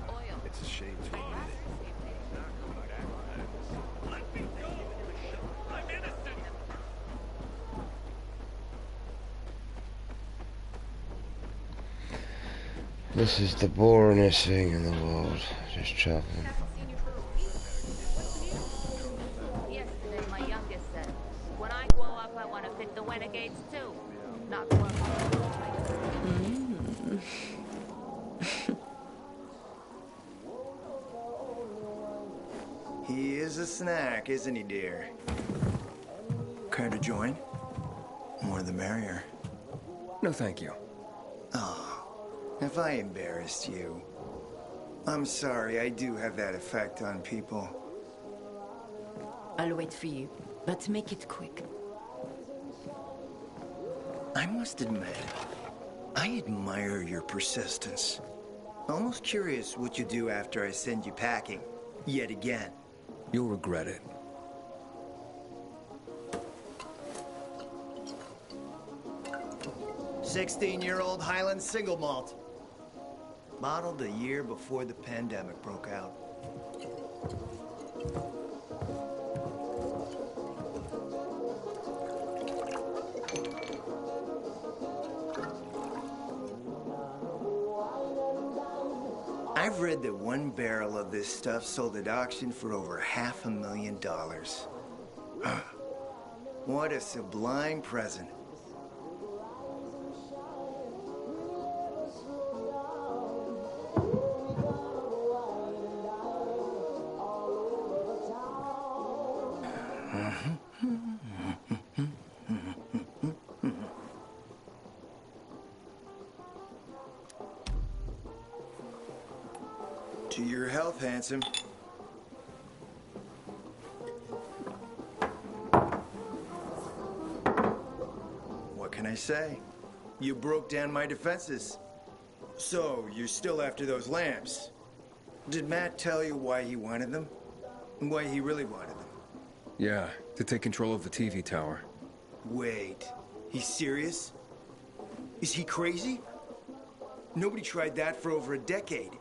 Oil. It's a shame to admit it. Let me go! I'm innocent! This is the boringest thing in the world. Just traveling. Yesterday, my youngest said, when I grow up, I want to pick the renegades too. Not the one. He is a snack, isn't he, dear? Care to join? More the merrier. No, thank you. Oh, if I embarrassed you. I'm sorry, I do have that effect on people. I'll wait for you, but make it quick. I must admit, I admire your persistence. Almost curious what you do after I send you packing. Yet again. You'll regret it. "16-year-old Highland single malt. Bottled a year before the pandemic broke out. I've read that one barrel of this stuff sold at auction for over $500,000. What a sublime present. yourself, handsome. What can I say? You broke down my defenses. So, you're still after those lamps. Did Matt tell you why he wanted them? Why he really wanted them? Yeah, to take control of the TV tower. Wait, he's serious? Is he crazy? Nobody tried that for over a decade.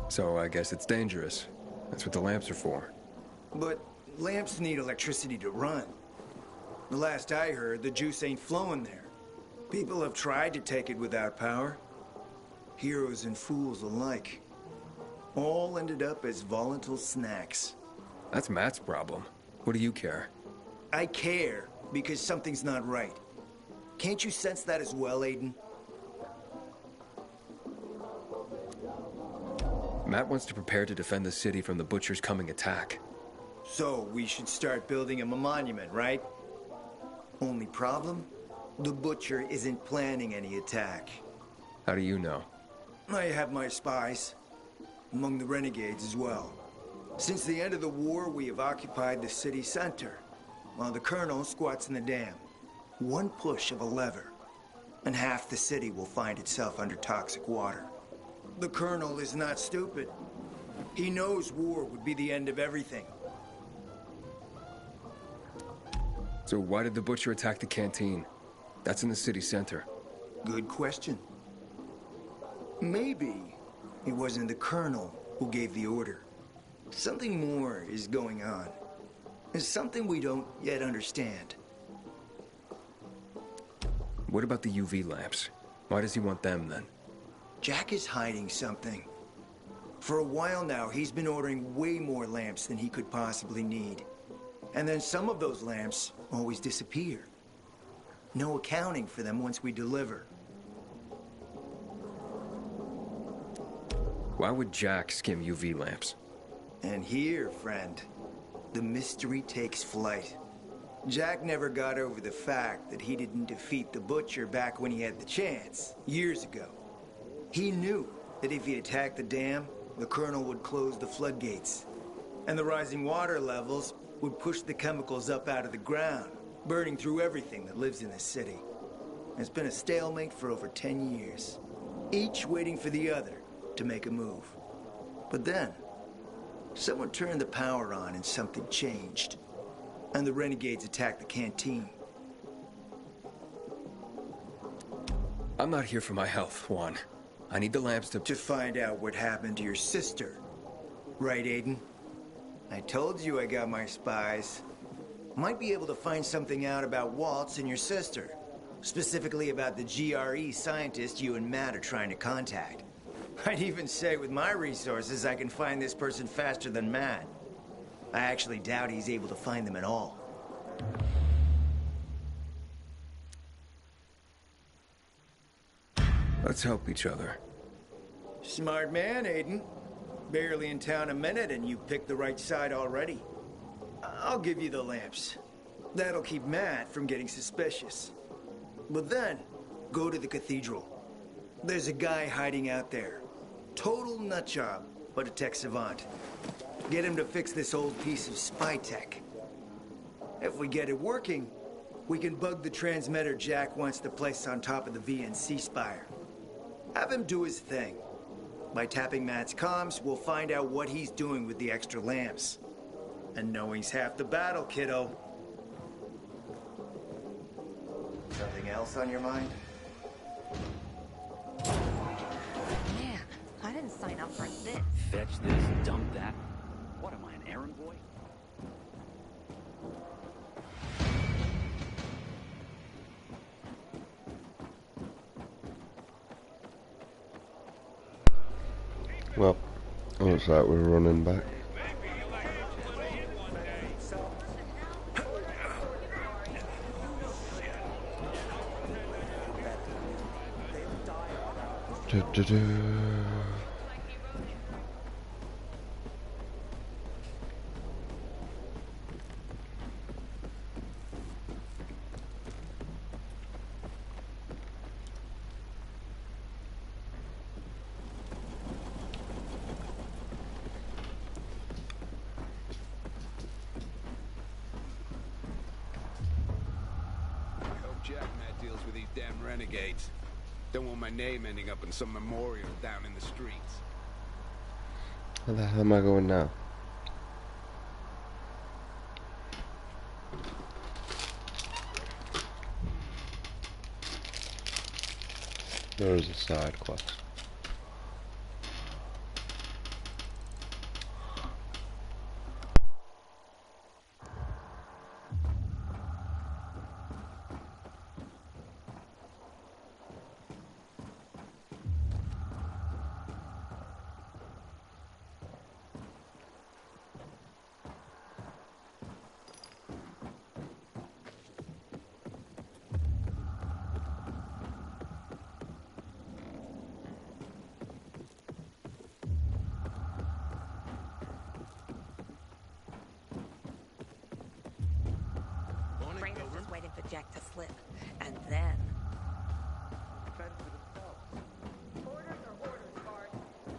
So I guess it's dangerous. That's what the lamps are for. But lamps need electricity to run. The last I heard, the juice ain't flowing there. People have tried to take it without power. Heroes and fools alike. All ended up as volatile snacks. That's Matt's problem. What do you care? I care because something's not right. Can't you sense that as well, Aiden? Matt wants to prepare to defend the city from the Butcher's coming attack. So, we should start building him a monument, right? Only problem? The Butcher isn't planning any attack. How do you know? I have my spies. Among the renegades as well. Since the end of the war, we have occupied the city center, while the Colonel squats in the dam. One push of a lever, and half the city will find itself under toxic water. The Colonel is not stupid. He knows war would be the end of everything. So why did the Butcher attack the canteen? That's in the city center. Good question. Maybe it wasn't the Colonel who gave the order. Something more is going on. It's something we don't yet understand. What about the UV lamps? Why does he want them then? Jack is hiding something. For a while now, he's been ordering way more lamps than he could possibly need. And then some of those lamps always disappear. No accounting for them once we deliver. Why would Jack skim UV lamps? And here, friend, the mystery takes flight. Jack never got over the fact that he didn't defeat the Butcher back when he had the chance, years ago. He knew that if he attacked the dam, the Colonel would close the floodgates. And the rising water levels would push the chemicals up out of the ground, burning through everything that lives in the city. It's been a stalemate for over 10 years, each waiting for the other to make a move. But then, someone turned the power on and something changed. And the renegades attacked the canteen. I'm not here for my health, Juan. I need the lamps to find out what happened to your sister. Right, Aiden? I told you I got my spies. Might be able to find something out about Waltz and your sister. Specifically about the GRE scientist you and Matt are trying to contact. I'd even say with my resources, I can find this person faster than Matt. I actually doubt he's able to find them at all. Let's help each other. Smart man, Aiden. Barely in town a minute and you picked the right side already. I'll give you the lamps. That'll keep Matt from getting suspicious. But then, go to the cathedral. There's a guy hiding out there. Total nutjob, but a tech savant. Get him to fix this old piece of spy tech. If we get it working, we can bug the transmitter Jack wants to place on top of the VNC spire. Have him do his thing. By tapping Matt's comms, we'll find out what he's doing with the extra lamps. And knowing's half the battle, kiddo. Something else on your mind? Man, I didn't sign up for this. Fetch this, dump that. What am I, an errand boy? Well, looks like we're running back. Jack Matt deals with these damn renegades. Don't want my name ending up in some memorial down in the streets. Where the hell am I going now? There is a side quest. Rainer's just waiting for Jack to slip. And then... Hoarders are hoarders, Bart.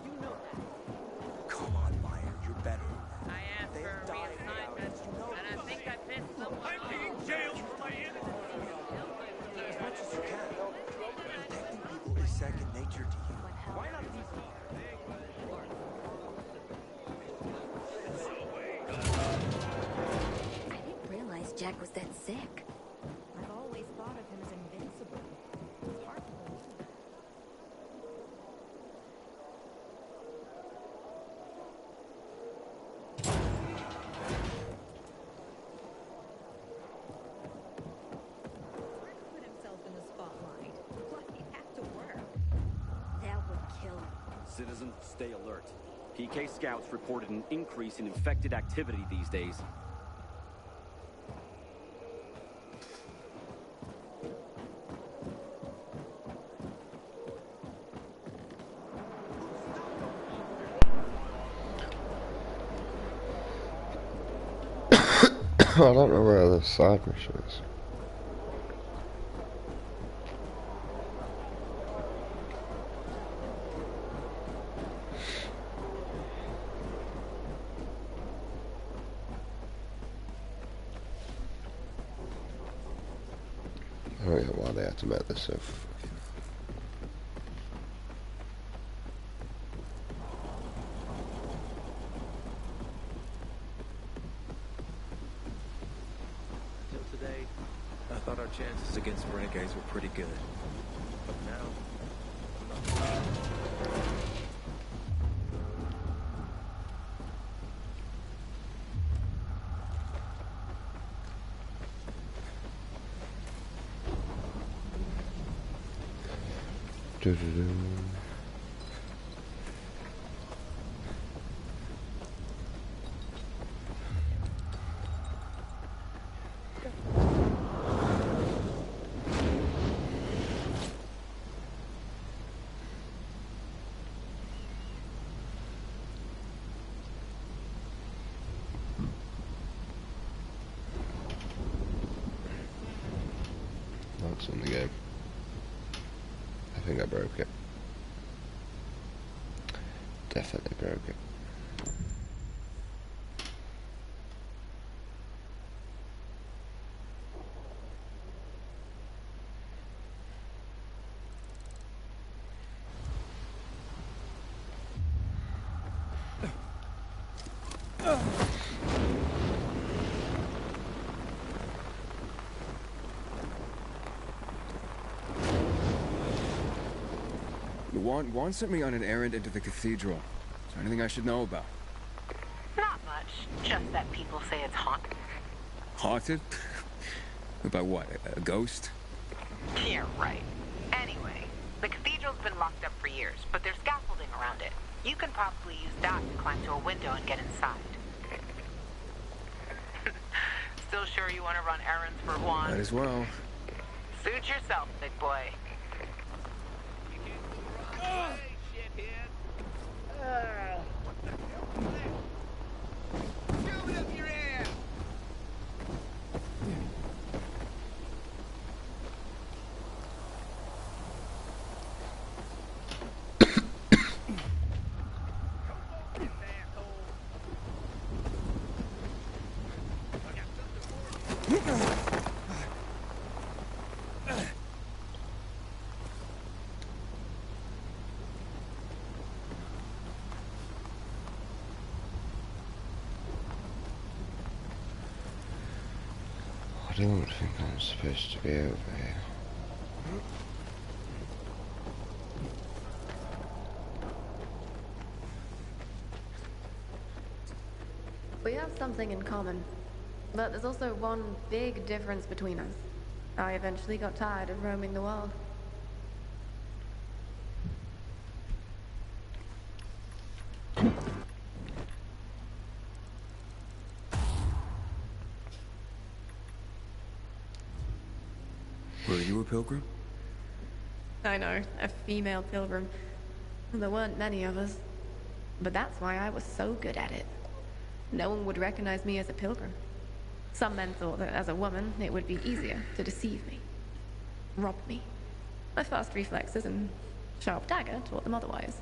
You know that. Come on, Meyer, you're better. I asked for a reassignment, and I think I pissed someone off. I'm being jailed for my innocence. As much as you can. Protecting people is second nature to you. Why not people? I didn't realize Jack was that sick. I've always thought of him as invincible. It's hard to believe. Why put himself in the spotlight? Why he have to work? That would kill him. Citizens, stay alert. PK Scouts reported an increase in infected activity these days. I don't know where the side mission is. I don't know why they had to make this so. Until today, I thought our chances against renegades were pretty good. But now, I'm not. That's in the game. I think I broke it. Definitely broke it. Juan sent me on an errand into the cathedral. Is there anything I should know about? Not much. Just that people say it's haunted. Haunted? By what? A ghost? Yeah, right. Anyway, the cathedral's been locked up for years, but there's scaffolding around it. You can probably use that to climb to a window and get inside. Still sure you want to run errands for Juan? Might as well. Suit yourself, big boy. don't think I'm supposed to be over here. We have something in common, but there's also one big difference between us. I eventually got tired of roaming the world. Were you a pilgrim? I know, a female pilgrim. There weren't many of us. But that's why I was so good at it. No one would recognize me as a pilgrim. Some men thought that as a woman, it would be easier to deceive me. Rob me. My fast reflexes and sharp dagger taught them otherwise.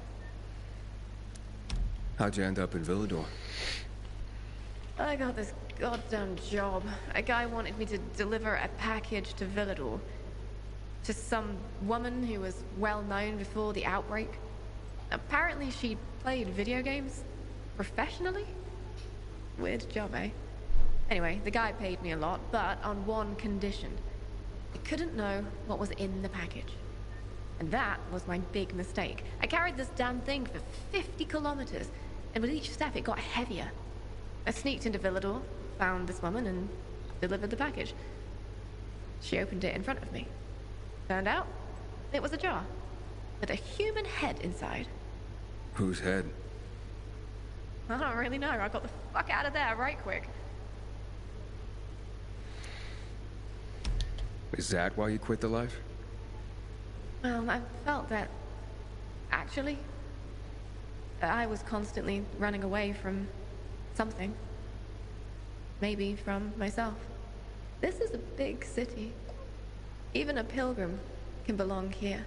How'd you end up in Villador? I got this goddamn job. A guy wanted me to deliver a package to Villador. To some woman who was well known before the outbreak. Apparently she played video games professionally? Weird job, eh? Anyway, the guy paid me a lot, but on one condition. I couldn't know what was in the package. And that was my big mistake. I carried this damn thing for 50 kilometers, and with each step it got heavier. I sneaked into Villador, found this woman, and delivered the package. She opened it in front of me. Turned out, it was a jar with a human head inside. Whose head? I don't really know. I got the fuck out of there right quick. Is that why you quit the life? Well, I felt that, actually, I was constantly running away from something. Maybe from myself. This is a big city. Even a pilgrim can belong here.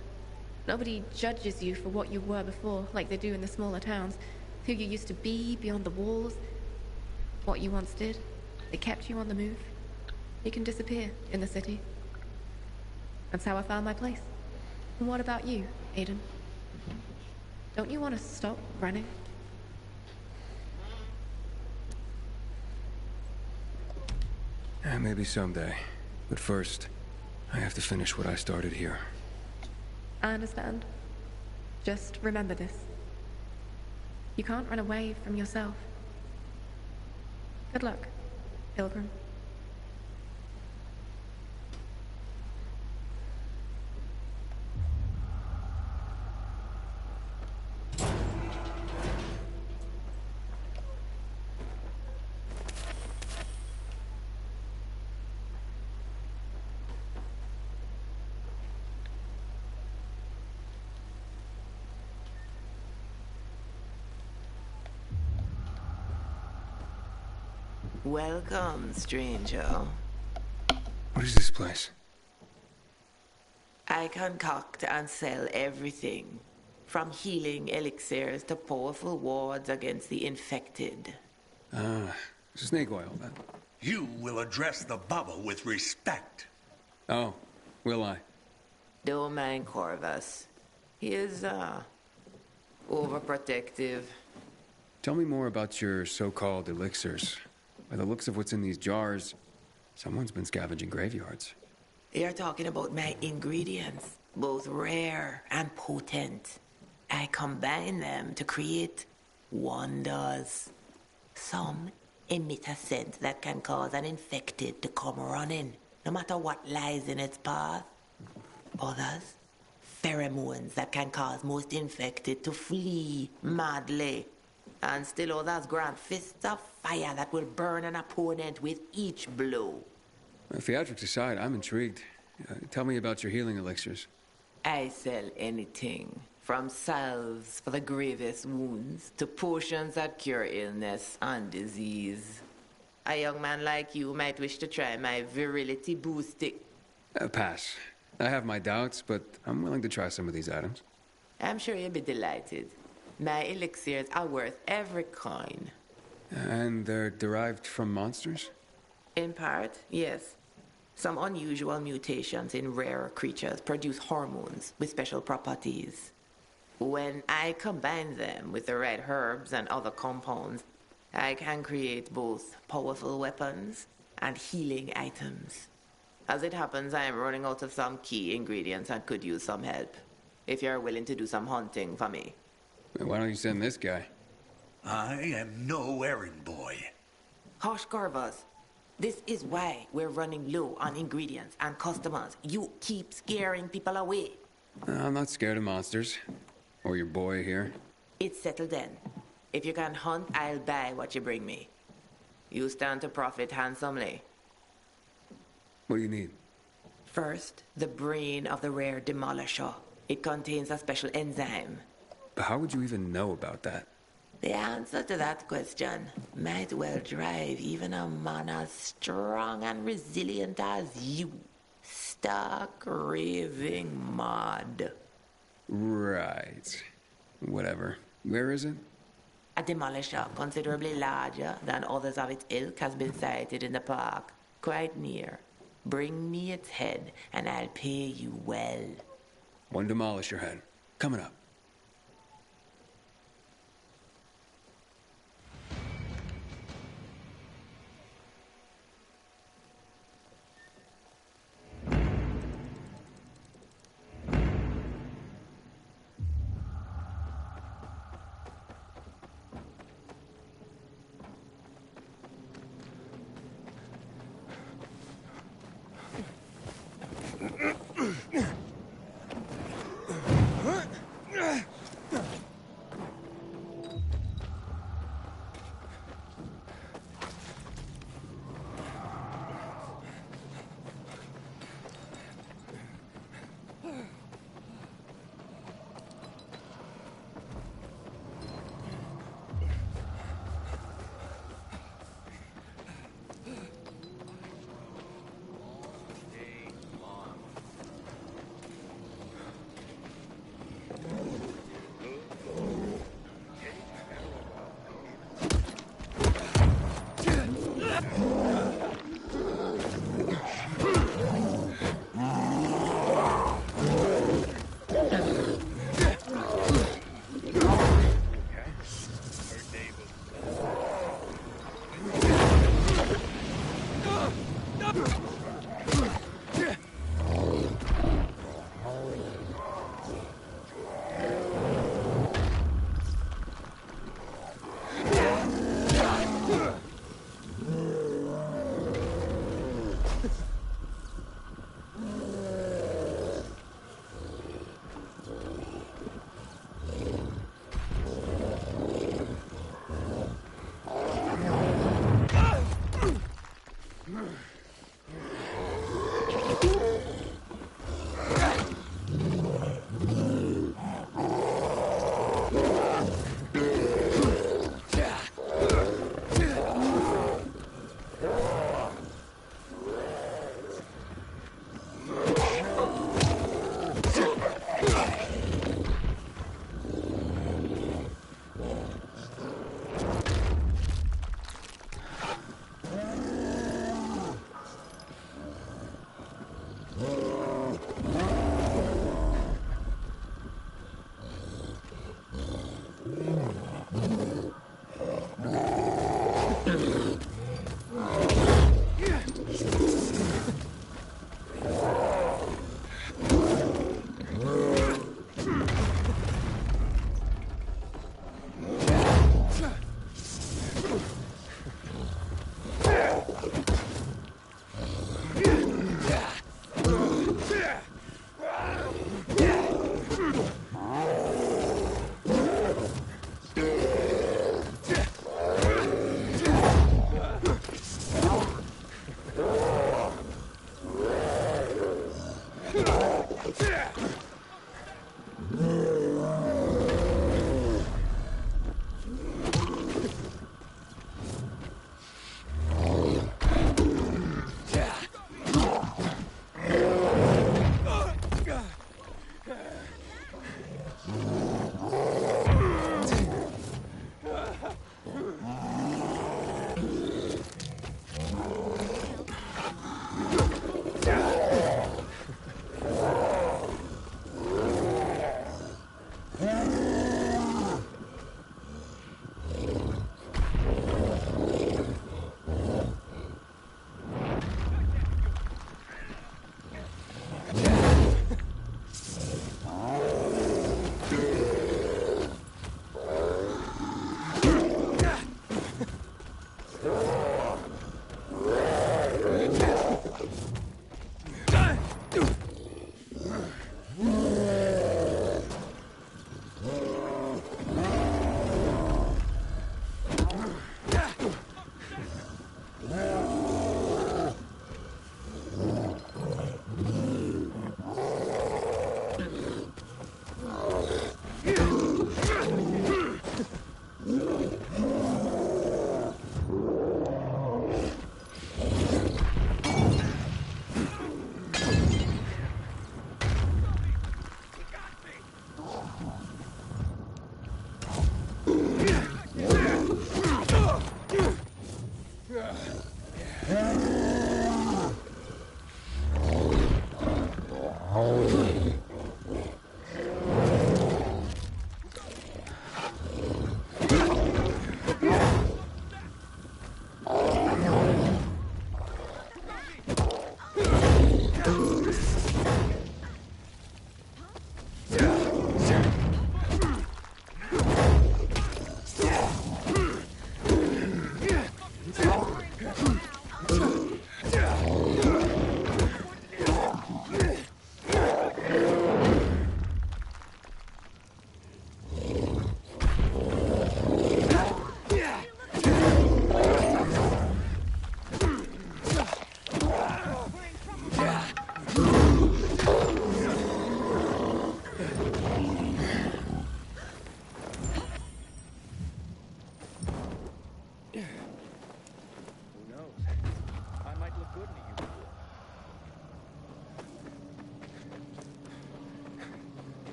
Nobody judges you for what you were before, like they do in the smaller towns. Who you used to be beyond the walls. What you once did. They kept you on the move. You can disappear in the city. That's how I found my place. And what about you, Aiden? Don't you want to stop running? Maybe someday. But first, I have to finish what I started here. I understand. Just remember this. You can't run away from yourself. Good luck, Pilgrim. Welcome, stranger. What is this place? I concoct and sell everything, from healing elixirs to powerful wards against the infected. Snake oil, then. You will address the bubble with respect. Oh, will I? Don't mind Corvus. He is, overprotective. Tell me more about your so-called elixirs. By the looks of what's in these jars, someone's been scavenging graveyards. You're talking about my ingredients, both rare and potent. I combine them to create wonders. Some emit a scent that can cause an infected to come running, no matter what lies in its path. Others, pheromones that can cause most infected to flee madly. And still others grant fists of fire that will burn an opponent with each blow. Theatrics aside, I'm intrigued. Tell me about your healing elixirs. I sell anything, from salves for the gravest wounds to potions that cure illness and disease. A young man like you might wish to try my virility boosting. Pass. I have my doubts, but I'm willing to try some of these items. I'm sure you'll be delighted. My elixirs are worth every coin. And they're derived from monsters? In part, yes. Some unusual mutations in rare creatures produce hormones with special properties. When I combine them with the right herbs and other compounds, I can create both powerful weapons and healing items. As it happens, I am running out of some key ingredients and could use some help. If you're willing to do some hunting for me. Why don't you send this guy? I am no errand boy. Hush, Corvus. This is why we're running low on ingredients and customers. You keep scaring people away. I'm not scared of monsters. Or your boy here. It's settled then. If you can hunt, I'll buy what you bring me. You stand to profit handsomely. What do you need? First, the brain of the rare demolisher. It contains a special enzyme. But how would you even know about that? The answer to that question might well drive even a man as strong and resilient as you stark raving mad. Right. Whatever. Where is it? A demolisher considerably larger than others of its ilk has been sighted in the park, quite near. Bring me its head, and I'll pay you well. One demolisher head. Coming up.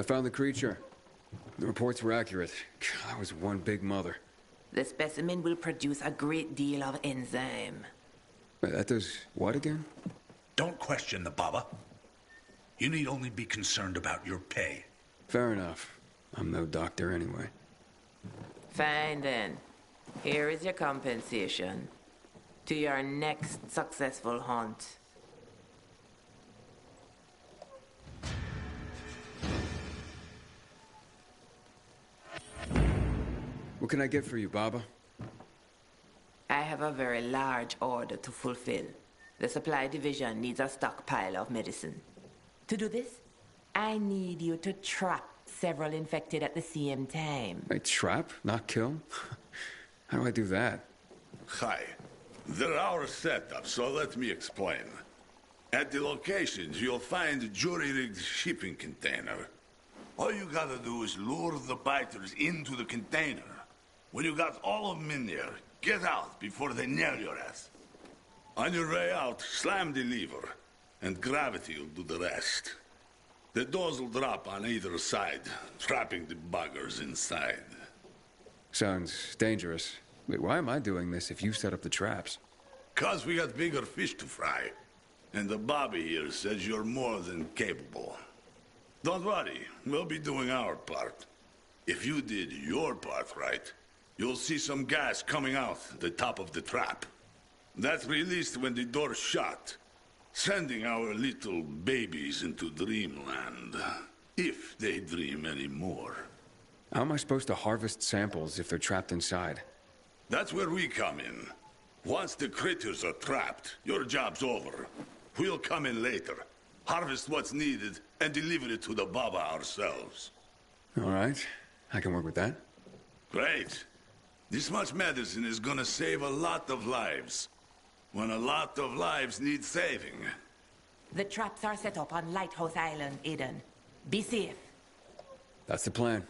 I found the creature. The reports were accurate. That was one big mother. The specimen will produce a great deal of enzyme. Wait, that does what again? Don't question the Baba. You need only be concerned about your pay. Fair enough. I'm no doctor anyway. Fine then. Here is your compensation. To your next successful hunt. What can I get for you, Baba? I have a very large order to fulfill. The supply division needs a stockpile of medicine. To do this, I need you to trap several infected at the same time. A trap, not kill? How do I do that? Hi. They're our setup, so let me explain. At the locations, you'll find a jury-rigged shipping container. All you gotta do is lure the biters into the container. When you got all of them in there, get out before they nail your ass. On your way out, slam the lever, and gravity will do the rest. The doors will drop on either side, trapping the buggers inside. Sounds dangerous. Wait, why am I doing this if you set up the traps? 'Cause we got bigger fish to fry. And the Bobby here says you're more than capable. Don't worry, we'll be doing our part. If you did your part right, you'll see some gas coming out the top of the trap. That's released when the door's shut, sending our little babies into dreamland. If they dream anymore. How am I supposed to harvest samples if they're trapped inside? That's where we come in. Once the critters are trapped, your job's over. We'll come in later, harvest what's needed, and deliver it to the Baba ourselves. All right, I can work with that. Great. This much medicine is gonna save a lot of lives. When a lot of lives need saving. The traps are set up on Lighthouse Island, Eden. Be safe. That's the plan.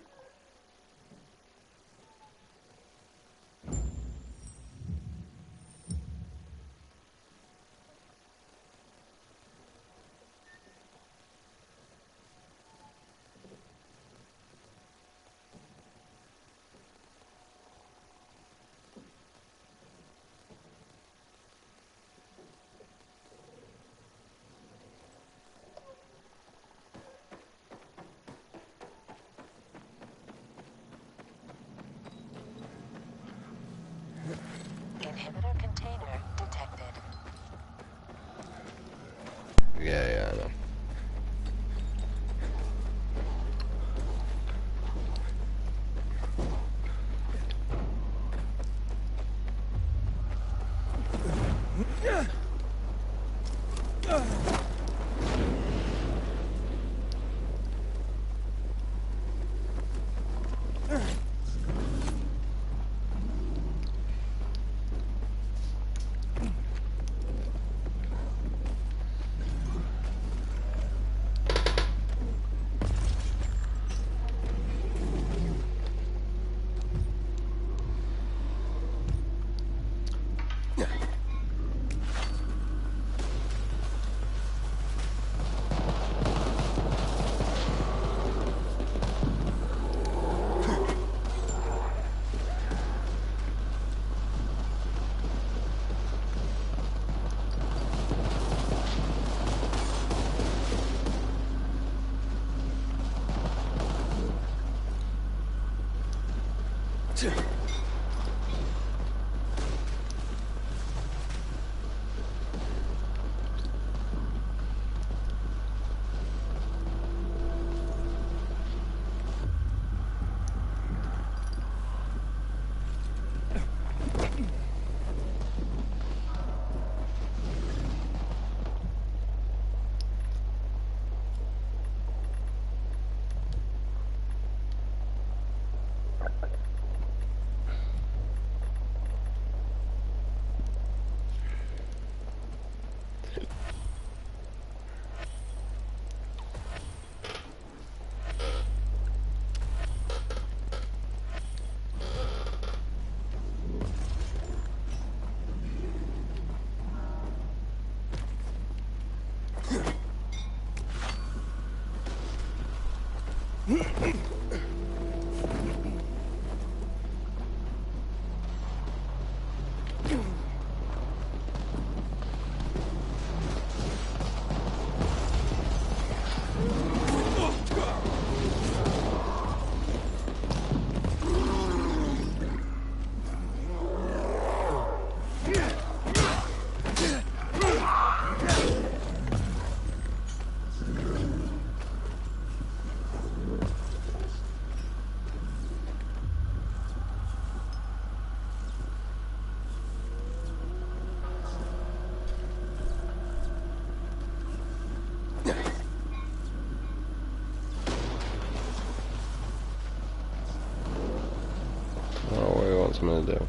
I'm gonna do.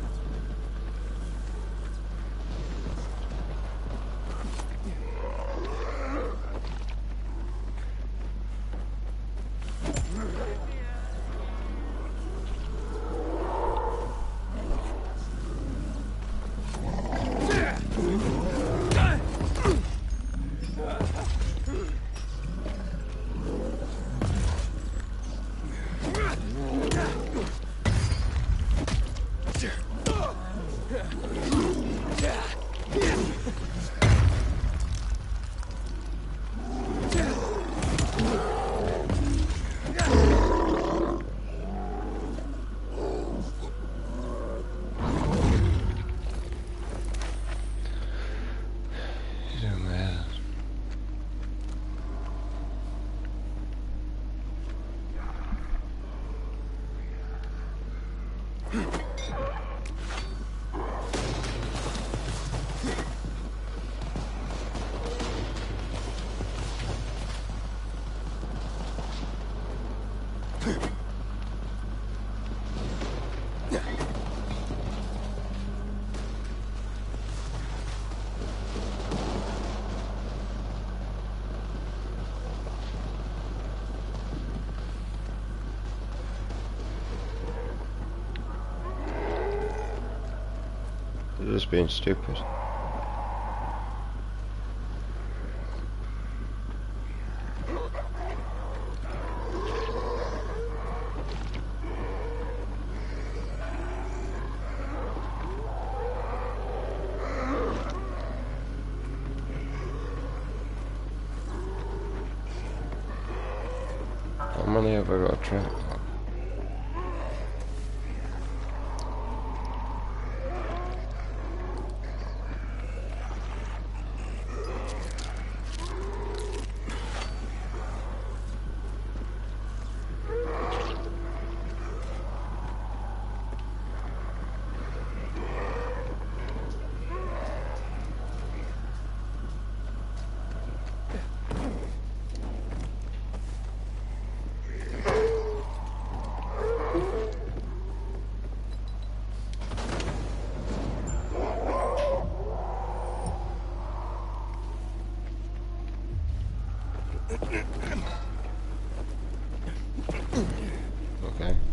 They're just being stupid. How many have I got to track?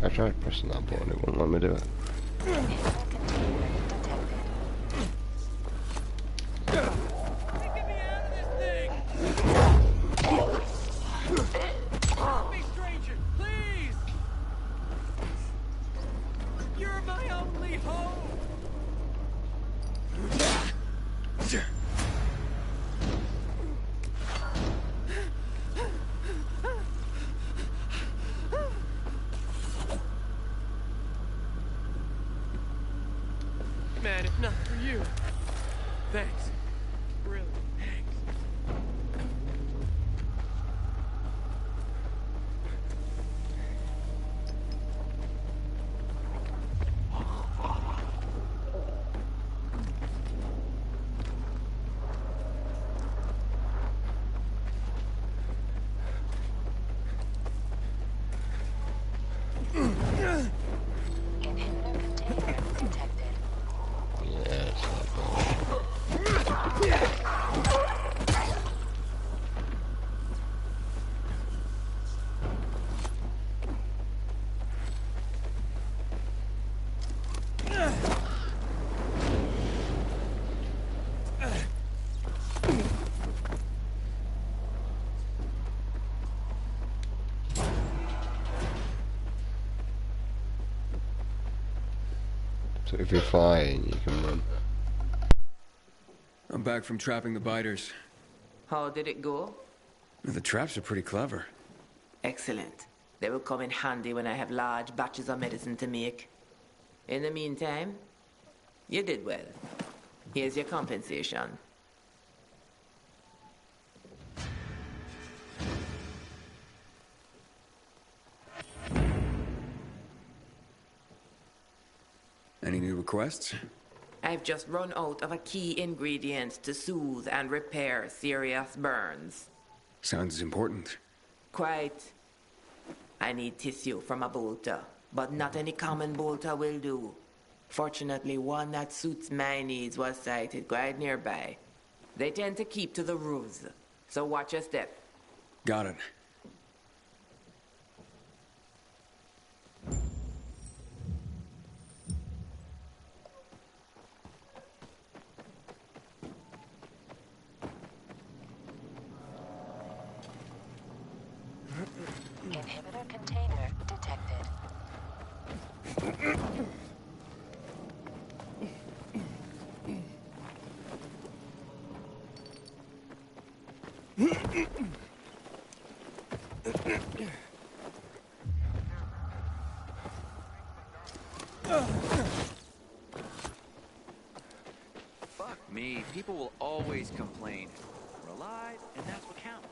I tried pressing that button, it wouldn't let me do it. Help me, stranger, please! You're my only hope! Man, if not for you. Thanks. Really, thanks. So if you're flying, you can run. I'm back from trapping the biters. How did it go? The traps are pretty clever. Excellent. They will come in handy when I have large batches of medicine to make. In the meantime, you did well. Here's your compensation. Any new requests? I've just run out of a key ingredient to soothe and repair serious burns. Sounds important. Quite. I need tissue from a bolter, but not any common bolter will do. Fortunately, one that suits my needs was sighted quite nearby. They tend to keep to the roofs, so watch your step. Got it. Inhibitor container detected. Fuck me, people will always complain. We're alive, and that's what counts.